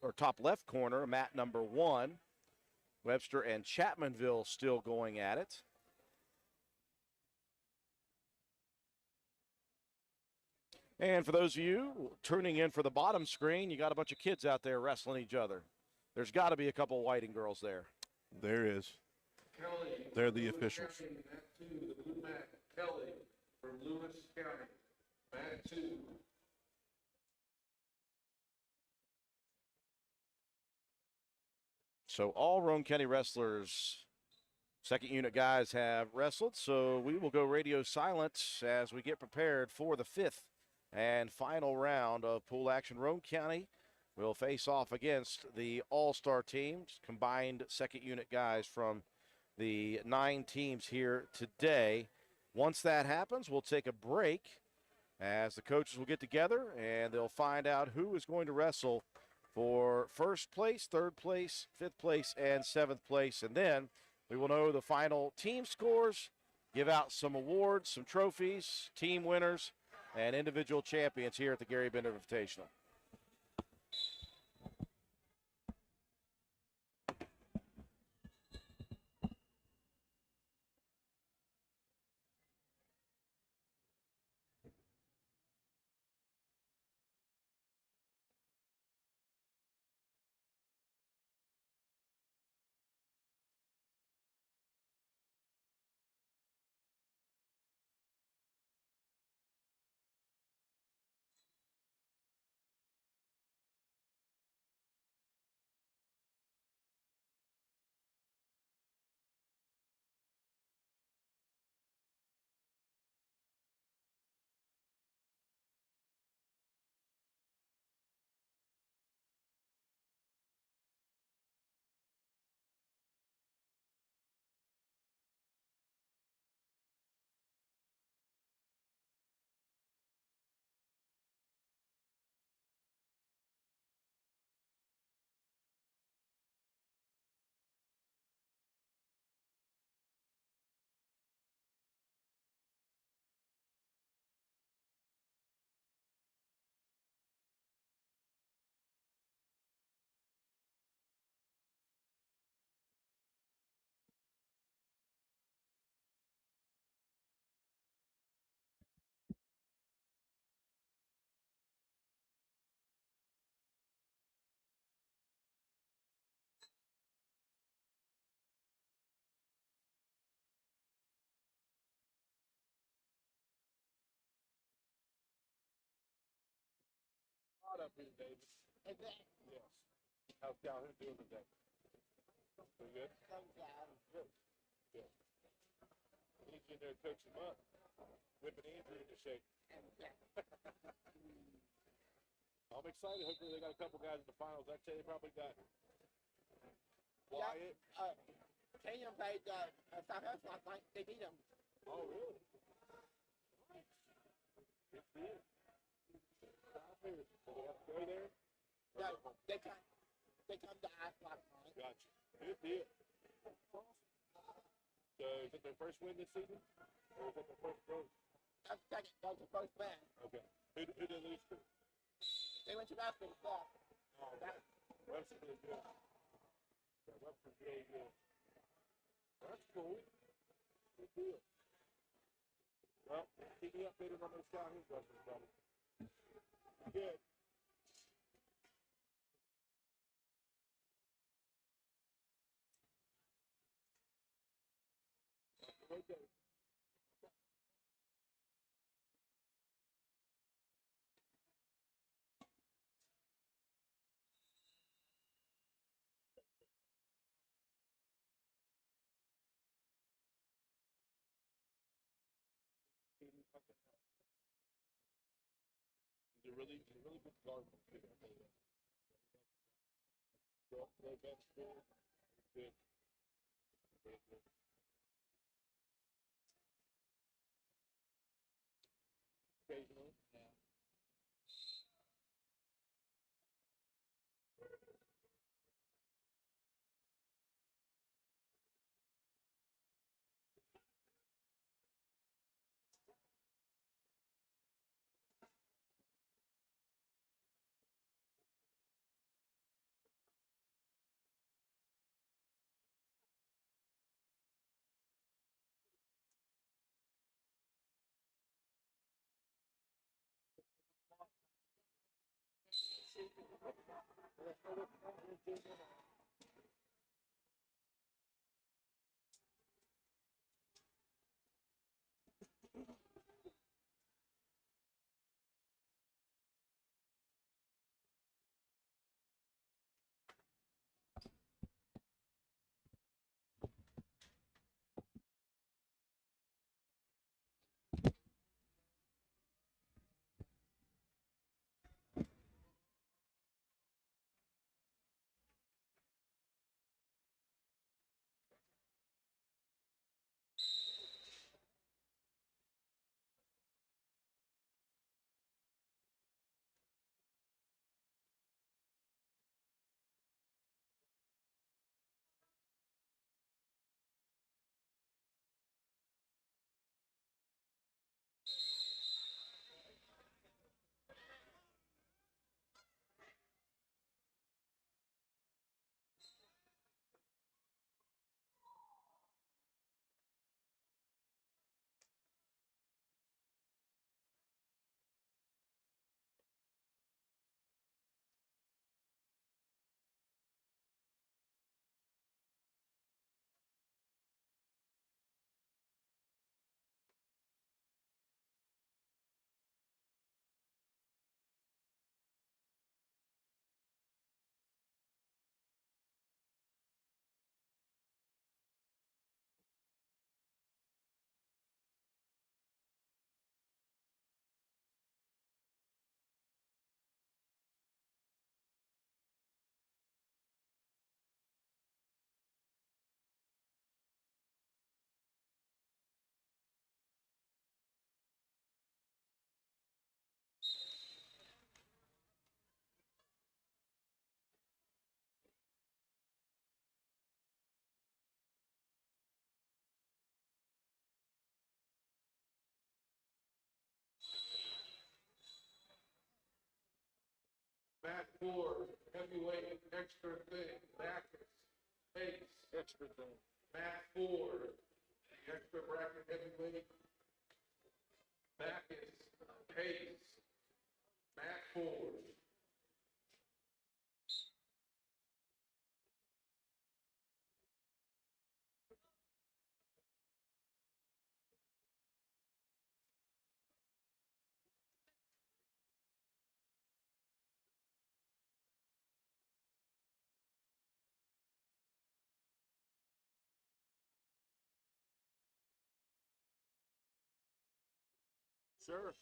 or top left corner, mat number 1. Webster and Chapmanville still going at it. And for those of you tuning in for the bottom screen, you got a bunch of kids out there wrestling each other. There's got to be a couple Whiting girls there. There is. Kelly. They're the officials. Mat 2, the blue mat, Kelly from Lewis County. Mat 2. So all Roane County wrestlers, second unit guys, have wrestled. So we will go radio silent as we get prepared for the fifth and final round of pool action. Roane County will face off against the all-star teams, combined second unit guys from the 9 teams here today. Once that happens, we'll take a break as the coaches will get together and they'll find out who is going to wrestle for first place, third place, fifth place, and seventh place. And then we will know the final team scores, give out some awards, some trophies, team winners, and individual champions here at the Garry Bender Invitational. up here, David. Yes. How's Calhoun doing today? Pretty good? Good. Good. He's in there to coach him up. Whipping Andrew into shape. I'm excited. Hopefully they got a couple guys in the finals. I'd say they probably got Wyatt. Kenya played Southwest last night. They beat them. Oh, really? Good for you. So they have to go there? No, they come to us last night. Gotcha. Good deal. So is it their first win this season? Or is it their first win? That's second. That was the first win. Okay. Who did they lose to? They went to Webster. Oh, Webster's really good. Yeah, Webster's really good. That's cool. Good deal. Well, keep me updated on those Calhoun Websters, buddy. Good. Okay. He's a really good guard. Logan, good. Very good. Occasionally. Yeah. Mat 4, heavyweight, extra thing, Backus, Pace. Extra thing. Mat 4, the extra bracket heavyweight, Backus, Pace. Mat 4. Sure.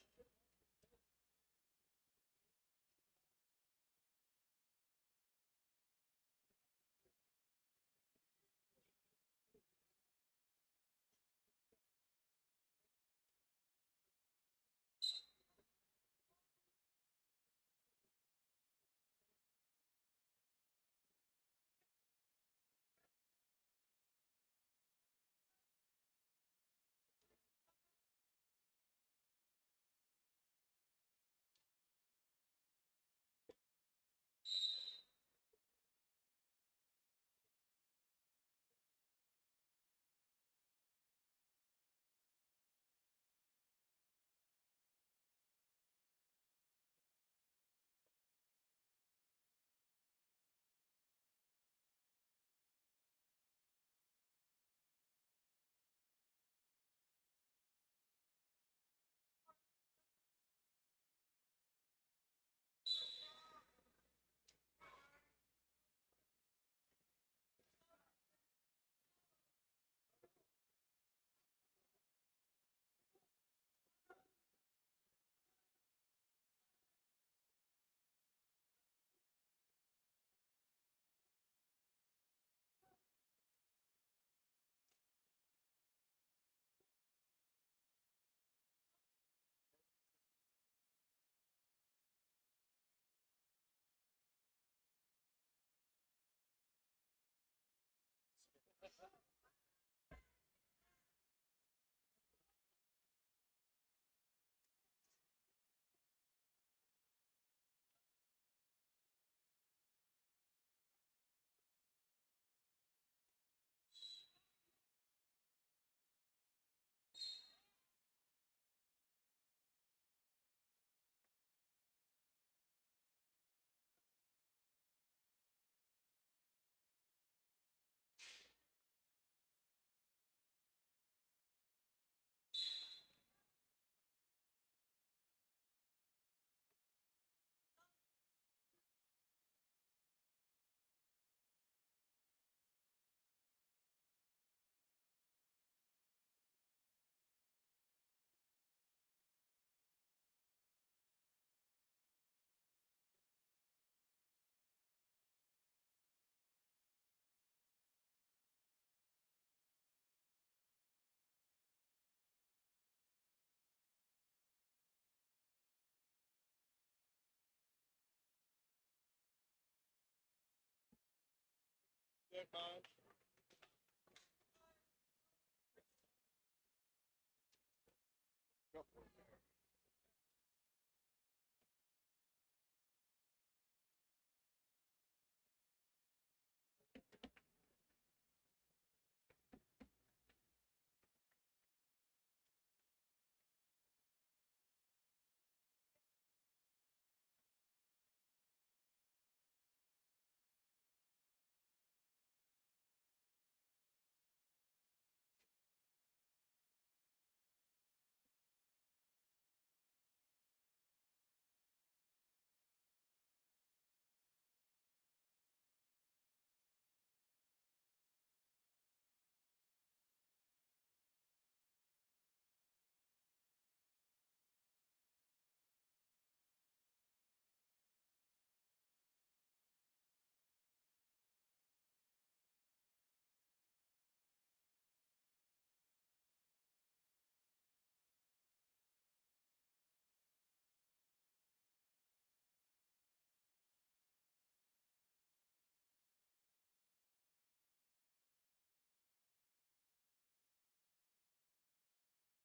Good, Mom.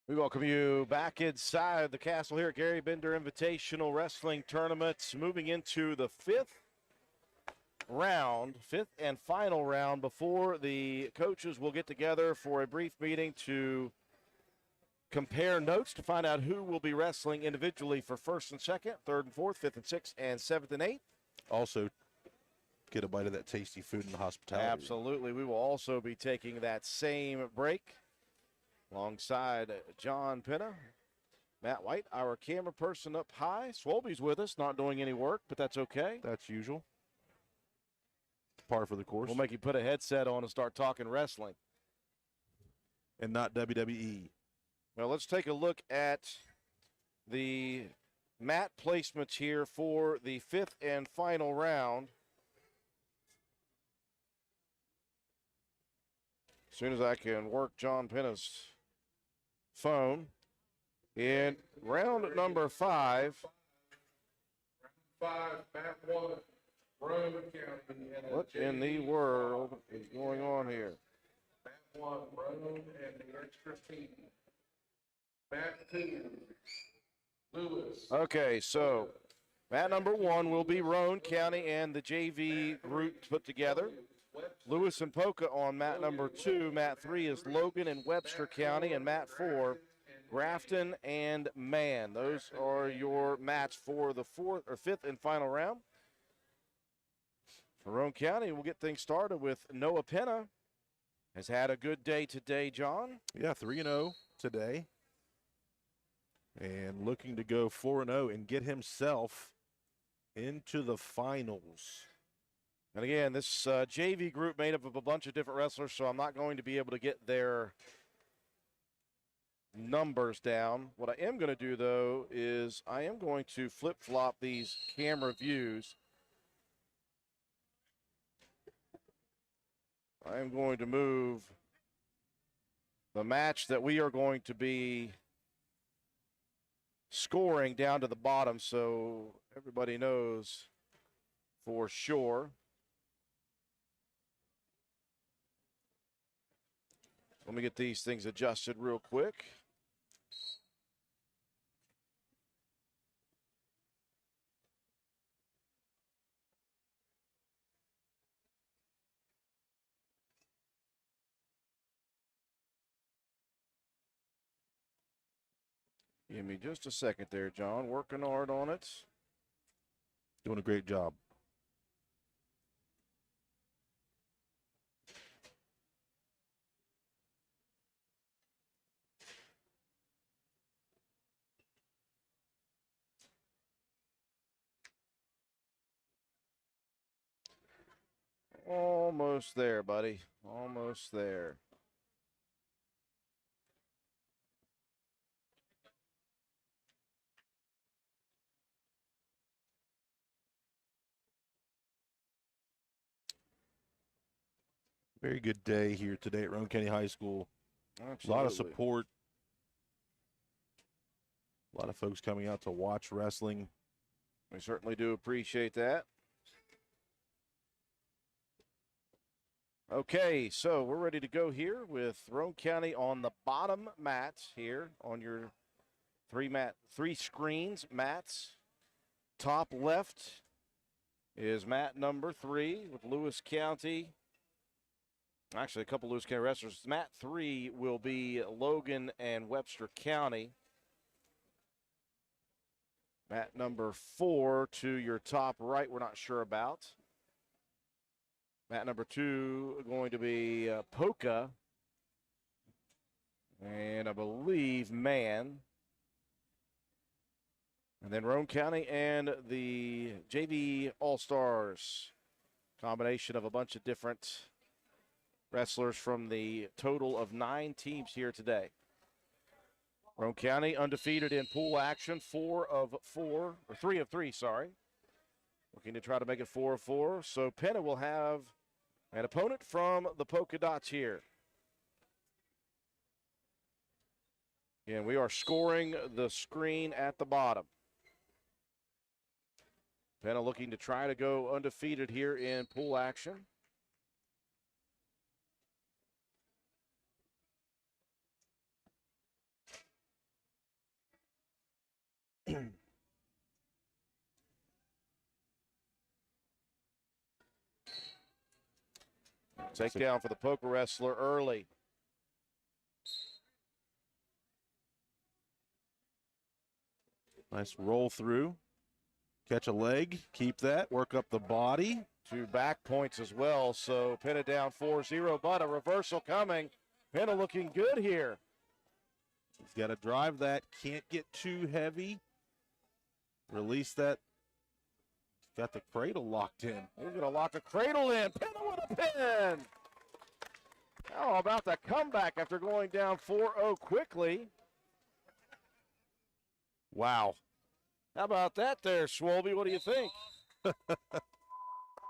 We welcome you back inside the castle here at Garry Bender Invitational Wrestling Tournament. Moving into the fifth and final round before the coaches will get together for a brief meeting to compare notes to find out who will be wrestling individually for first and second, third and fourth, fifth and sixth, and seventh and eighth. Also, get a bite of that tasty food in the hospitality. Absolutely. We will also be taking that same break alongside John Penna, Matt White, our camera person up high. Swolby's with us, not doing any work, but that's okay. That's usual. Par for the course. We'll make you put a headset on and start talking wrestling. And not WWE. Well, let's take a look at the mat placements here for the 5th and final round. As soon as I can work John Penna's phone. In round number 5. 5, Map 1, Rowan County. What in the world is going on here? Map 1, Rowan and the extra team. Map 2, Lewis. Okay, so mat number 1 will be Rowan County and the JV group put together. Lewis and Polka on mat number 2. Mat 3 is Logan and Webster County, and mat 4, Grafton and Man. Those are your mats for the 4th or 5th and final round. For Rowan County, we'll get things started with Noah Penna. Has had a good day today, John. Yeah, 3-0 today. And looking to go 4-0 and get himself into the finals. And again, this JV group made up of a bunch of different wrestlers, so I'm not going to be able to get their numbers down. What I am going to do, though, is I am going to flip-flop these camera views. I am going to move the match that we are going to be scoring down to the bottom so everybody knows for sure. Let me get these things adjusted real quick. Give me just a second there, John. Working hard on it. Doing a great job. Almost there, buddy. Almost there. Very good day here today at Rowan County High School. Absolutely. A lot of support. A lot of folks coming out to watch wrestling. We certainly do appreciate that. Okay, so we're ready to go here with Rowan County on the bottom mats here on your three screens mats. Top left is mat number 3 with Lewis County. Actually, a couple Lewis County wrestlers. Mat 3 will be Logan and Webster County. Mat number 4 to your top right, we're not sure about. Mat number 2 going to be Polka. And I believe Man. And then Rowan County and the JV All-Stars. Combination of a bunch of different wrestlers from the total of 9 teams here today. Rowan County undefeated in pool action, 3 of 3, sorry. Looking to try to make it 4 of 4. So Penna will have an opponent from the Polka Dots here. And we are scoring the screen at the bottom. Penna looking to try to go undefeated here in pool action. Takedown for the Polka wrestler early. Nice roll through. Catch a leg, keep that, work up the body. 2 back points as well, so Penna down 4-0, but a reversal coming. Penna looking good here. He's got to drive that, can't get too heavy. Release that. Got the cradle locked in. He's going to lock a cradle in. Penna with a pin. How about the comeback after going down 4-0 quickly? Wow. How about that there, Schwalbe? What do you think?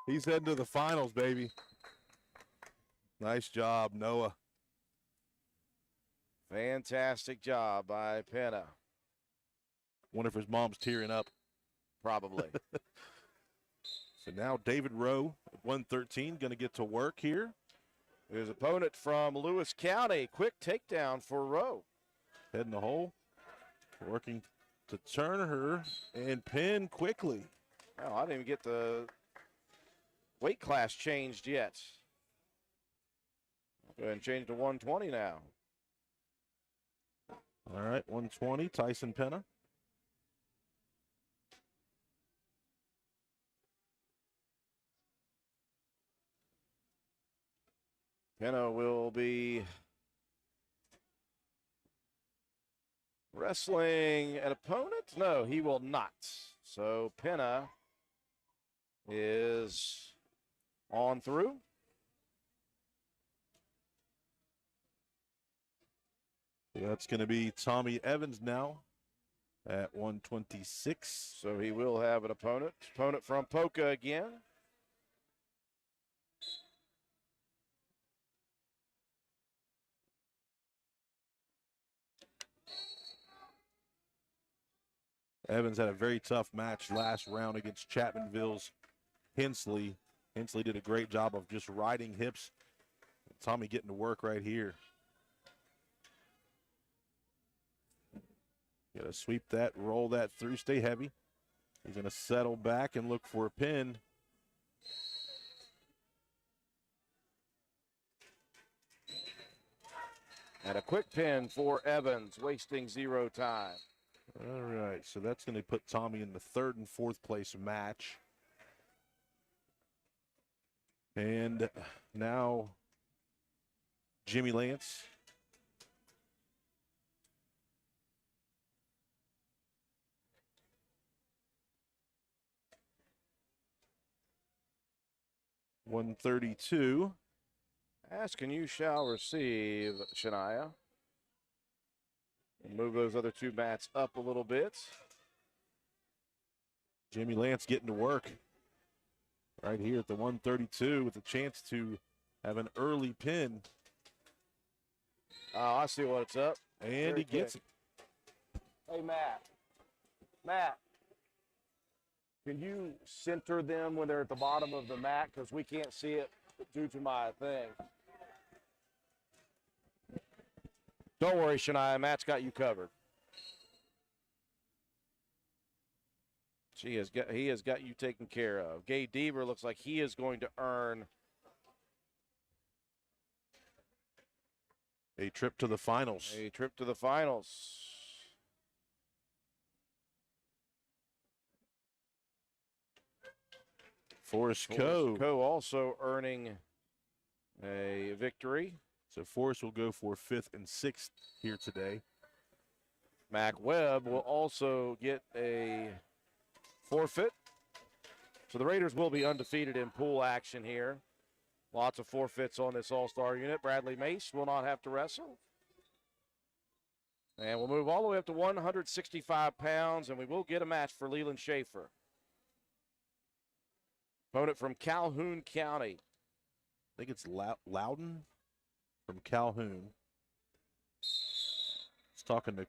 He's heading to the finals, baby. Nice job, Noah. Fantastic job by Penna. Wonder if his mom's tearing up. Probably. So now David Rowe at 113 going to get to work here. His opponent from Lewis County. Quick takedown for Rowe. Head in the hole. Working to turn her and pin quickly. Oh, I didn't even get the weight class changed yet. Go ahead and change to 120 now. All right, 120, Tyson Penna. Penna will be wrestling an opponent? No, he will not. So Penna is on through. That's going to be Tommy Evans now at 126. So he will have an opponent. Opponent from Polka again. Evans had a very tough match last round against Chapmanville's Hensley. Hensley did a great job of just riding hips. Tommy getting to work right here. Got to sweep that, roll that through, stay heavy. He's going to settle back and look for a pin. And a quick pin for Evans, wasting 0 time. All right, so that's going to put Tommy in the 3rd and 4th place match. And now Jimmy Lance. $132. Ask and you shall receive, Shania. Move those other 2 mats up a little bit. Jimmy Lance getting to work right here at the 132 with a chance to have an early pin. Oh, I see what's up. And he gets it. Hey, Matt. Matt, can you center them when they're at the bottom of the mat? Because we can't see it due to my thing. Don't worry, Shania. Matt's got you covered. He has got you taken care of. Gay Deaver looks like he is going to earn a trip to the finals. A trip to the finals. Forrest Coe also earning a victory. So Forrest will go for 5th and 6th here today. Mac Webb will also get a forfeit. So the Raiders will be undefeated in pool action here. Lots of forfeits on this all-star unit. Bradley Mace will not have to wrestle. And we'll move all the way up to 165 pounds, and we will get a match for Leland Schaefer. Opponent from Calhoun County. I think it's Loudon from Calhoun. Just talking to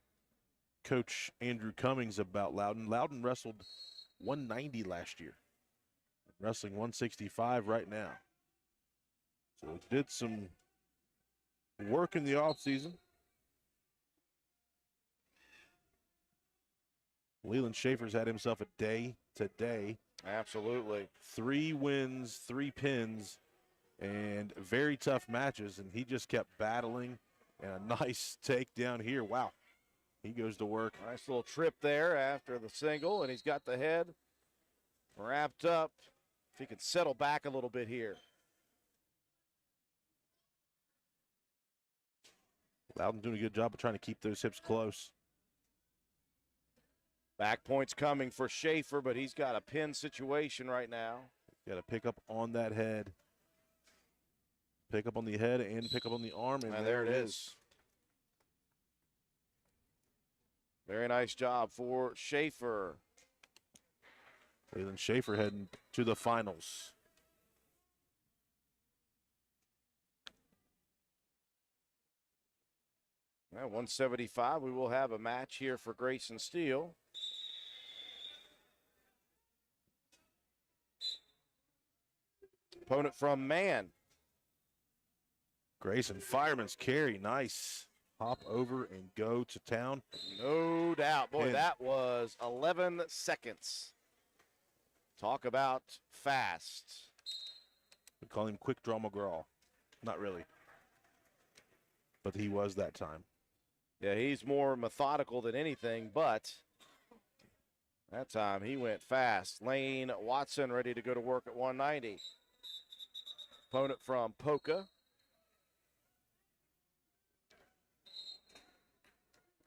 Coach Andrew Cummings about Loudon. Loudon wrestled 190 last year. Wrestling 165 right now. So did some work in the offseason. Leland Schaefer's had himself a day today. Absolutely. 3 wins, 3 pins, and very tough matches, and he just kept battling. And a nice takedown here. Wow. He goes to work. Nice little trip there after the single, and he's got the head wrapped up. If he can settle back a little bit here. Loudon doing a good job of trying to keep those hips close. Back points coming for Schaefer, but he's got a pin situation right now. Got to pick up on that head. Pick up on the head and pick up on the arm. And there it is. Very nice job for Schaefer. Leland Schaefer heading to the finals. At 175, we will have a match here for Grayson Steele. Opponent from Man. Grayson Fireman's carry, nice. Hop over and go to town. No doubt. Boy, Pin. that was 11 seconds. Talk about fast. We call him Quick Draw McGraw. Not really. But he was that time. Yeah, he's more methodical than anything, but that time he went fast. Lane Watson ready to go to work at 190. Opponent from Polka.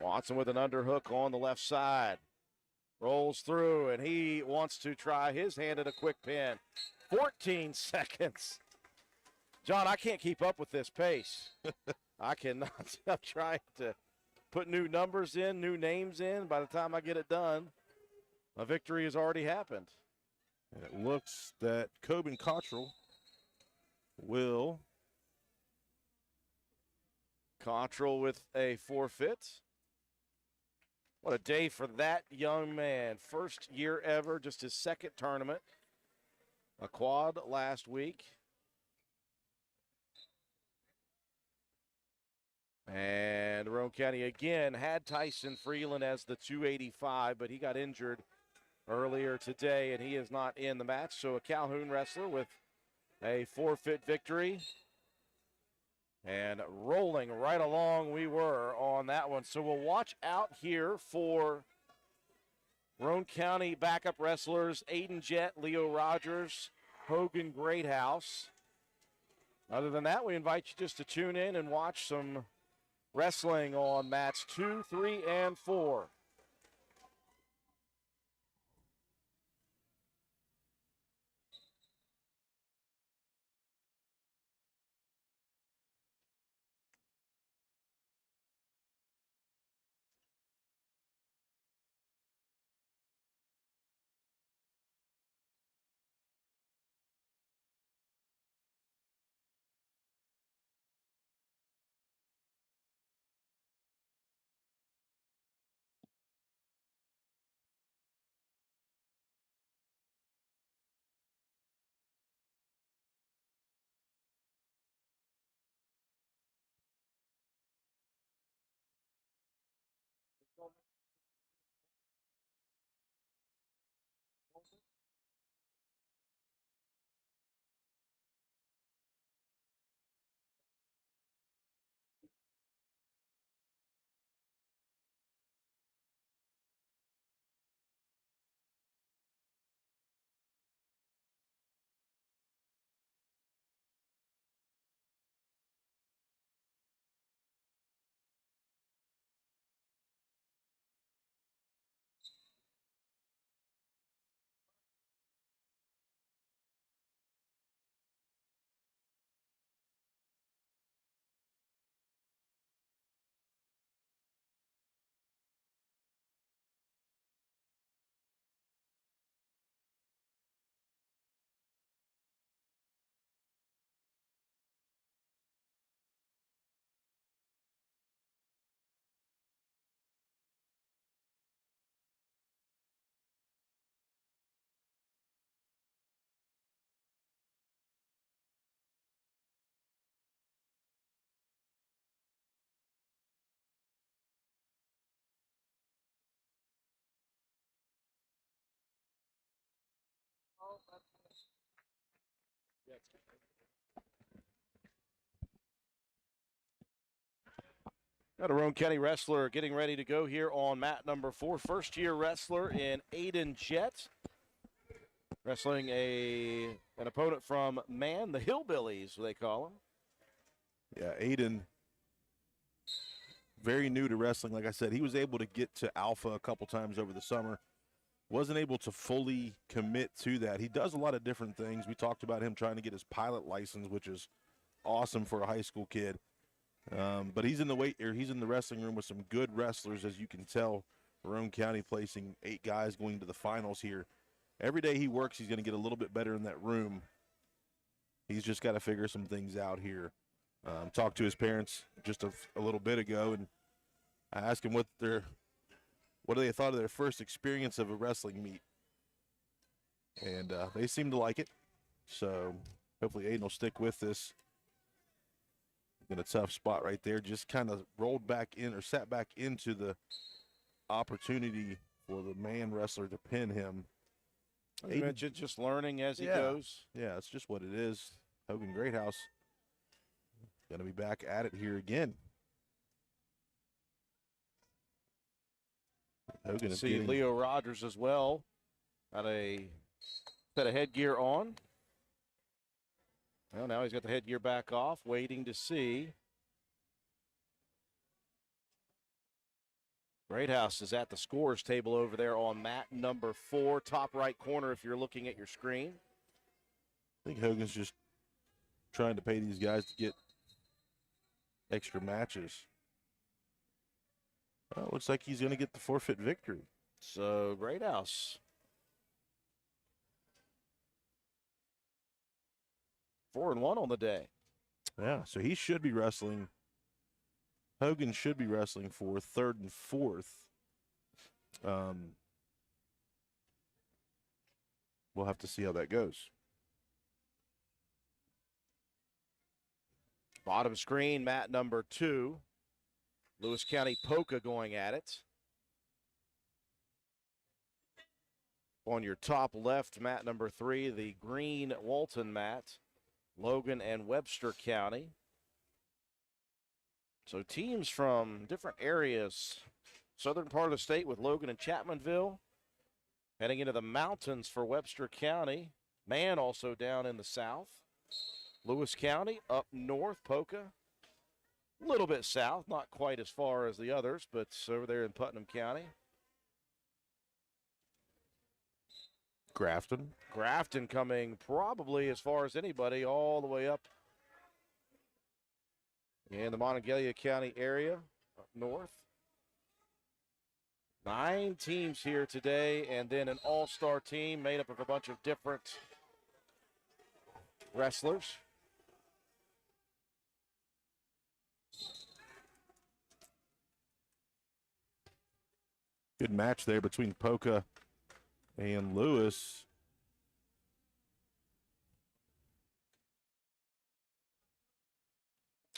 Watson with an underhook on the left side. Rolls through, and he wants to try his hand at a quick pin. 14 seconds. John, I can't keep up with this pace. I cannot. I'm trying to put new numbers in, new names in. By the time I get it done, a victory has already happened. And it looks that Coben Cottrell will. Cottrell with a forfeit. What a day for that young man. First year ever, just his second tournament. A quad last week. And Roane County again had Tyson Freeland as the 285, but he got injured earlier today, and he is not in the match. So a Calhoun wrestler with a forfeit victory. And rolling right along we were on that one. So we'll watch out here for Roane County backup wrestlers, Aiden Jett, Leo Rogers, Hogan Greathouse. Other than that, we invite you just to tune in and watch some wrestling on mats 2, 3, and 4. Got a Roane County wrestler getting ready to go here on mat number 4. First-year wrestler in Aiden Jett. Wrestling an opponent from Man, the Hillbillies, they call him. Yeah, Aiden, very new to wrestling. Like I said, he was able to get to Alpha a couple times over the summer. Wasn't able to fully commit to that. He does a lot of different things. We talked about him trying to get his pilot license, which is awesome for a high school kid. But he's in the wrestling room with some good wrestlers, as you can tell Roane County placing 8 guys going to the finals here. Every day he works, he's going to get a little bit better in that room. He's just got to figure some things out here. Talked to his parents just a little bit ago, and I asked him what they thought of their first experience of a wrestling meet. And they seem to like it. So hopefully Aiden will stick with this. In a tough spot right there. Just kind of rolled back in or sat back into the opportunity for the man wrestler to pin him. You mentioned just learning as he goes. Yeah, it's just what it is. Hogan Greathouse going to be back at it here again. Hogan is see Leo Rogers as well. Got a set of headgear on. Well, now he's got the headgear back off, waiting to see. Greathouse is at the scores table over there on mat number 4, top right corner if you're looking at your screen. I think Hogan's just trying to pay these guys to get extra matches. Well, looks like he's going to get the forfeit victory. So, Greathouse 4-1 on the day. Yeah, so he should be wrestling. Hogan should be wrestling for 3rd and 4th. We'll have to see how that goes. Bottom screen, mat number 2. Lewis County Polka going at it. On your top left, mat number 3, the green Walton mat. Logan and Webster County. So teams from different areas. Southern part of the state with Logan and Chapmanville. Heading into the mountains for Webster County. Man also down in the south. Lewis County up north, Polka. A little bit south, not quite as far as the others, but over there in Putnam County. Grafton coming probably as far as anybody, all the way up in the Monongalia County area, up north. 9 teams here today, and then an all-star team made up of a bunch of different wrestlers. Good match there between Polka and Lewis.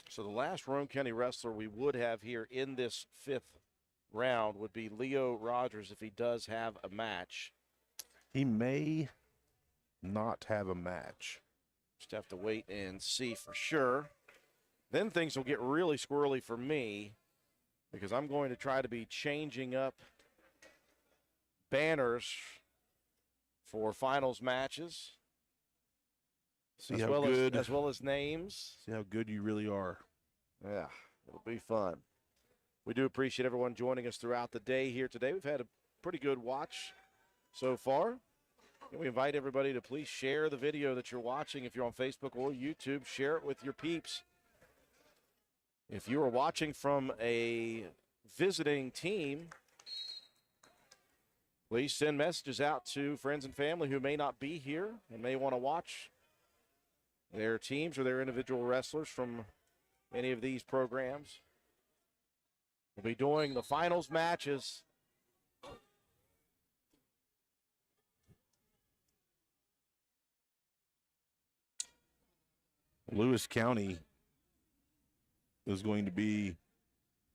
So the last Roane County wrestler we would have here in this 5th round would be Leo Rogers if he does have a match. He may not have a match. Just have to wait and see for sure. Then things will get really squirrely for me because I'm going to try to be changing up banners for finals matches. See how good, as well as names. See how good you really are. Yeah, it'll be fun. We do appreciate everyone joining us throughout the day here today. We've had a pretty good watch so far. And we invite everybody to please share the video that you're watching. If you're on Facebook or YouTube, share it with your peeps. If you are watching from a visiting team, please send messages out to friends and family who may not be here and may want to watch their teams or their individual wrestlers from any of these programs. We'll be doing the finals matches. Lewis County is going to be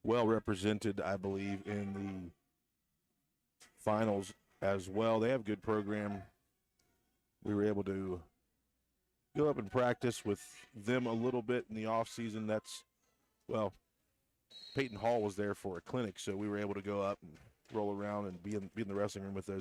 well represented, I believe, in the finals as well. They have a good program. We were able to go up and practice with them a little bit in the off season. That's, well, Peyton Hall was there for a clinic, so we were able to go up and roll around and be in the wrestling room with those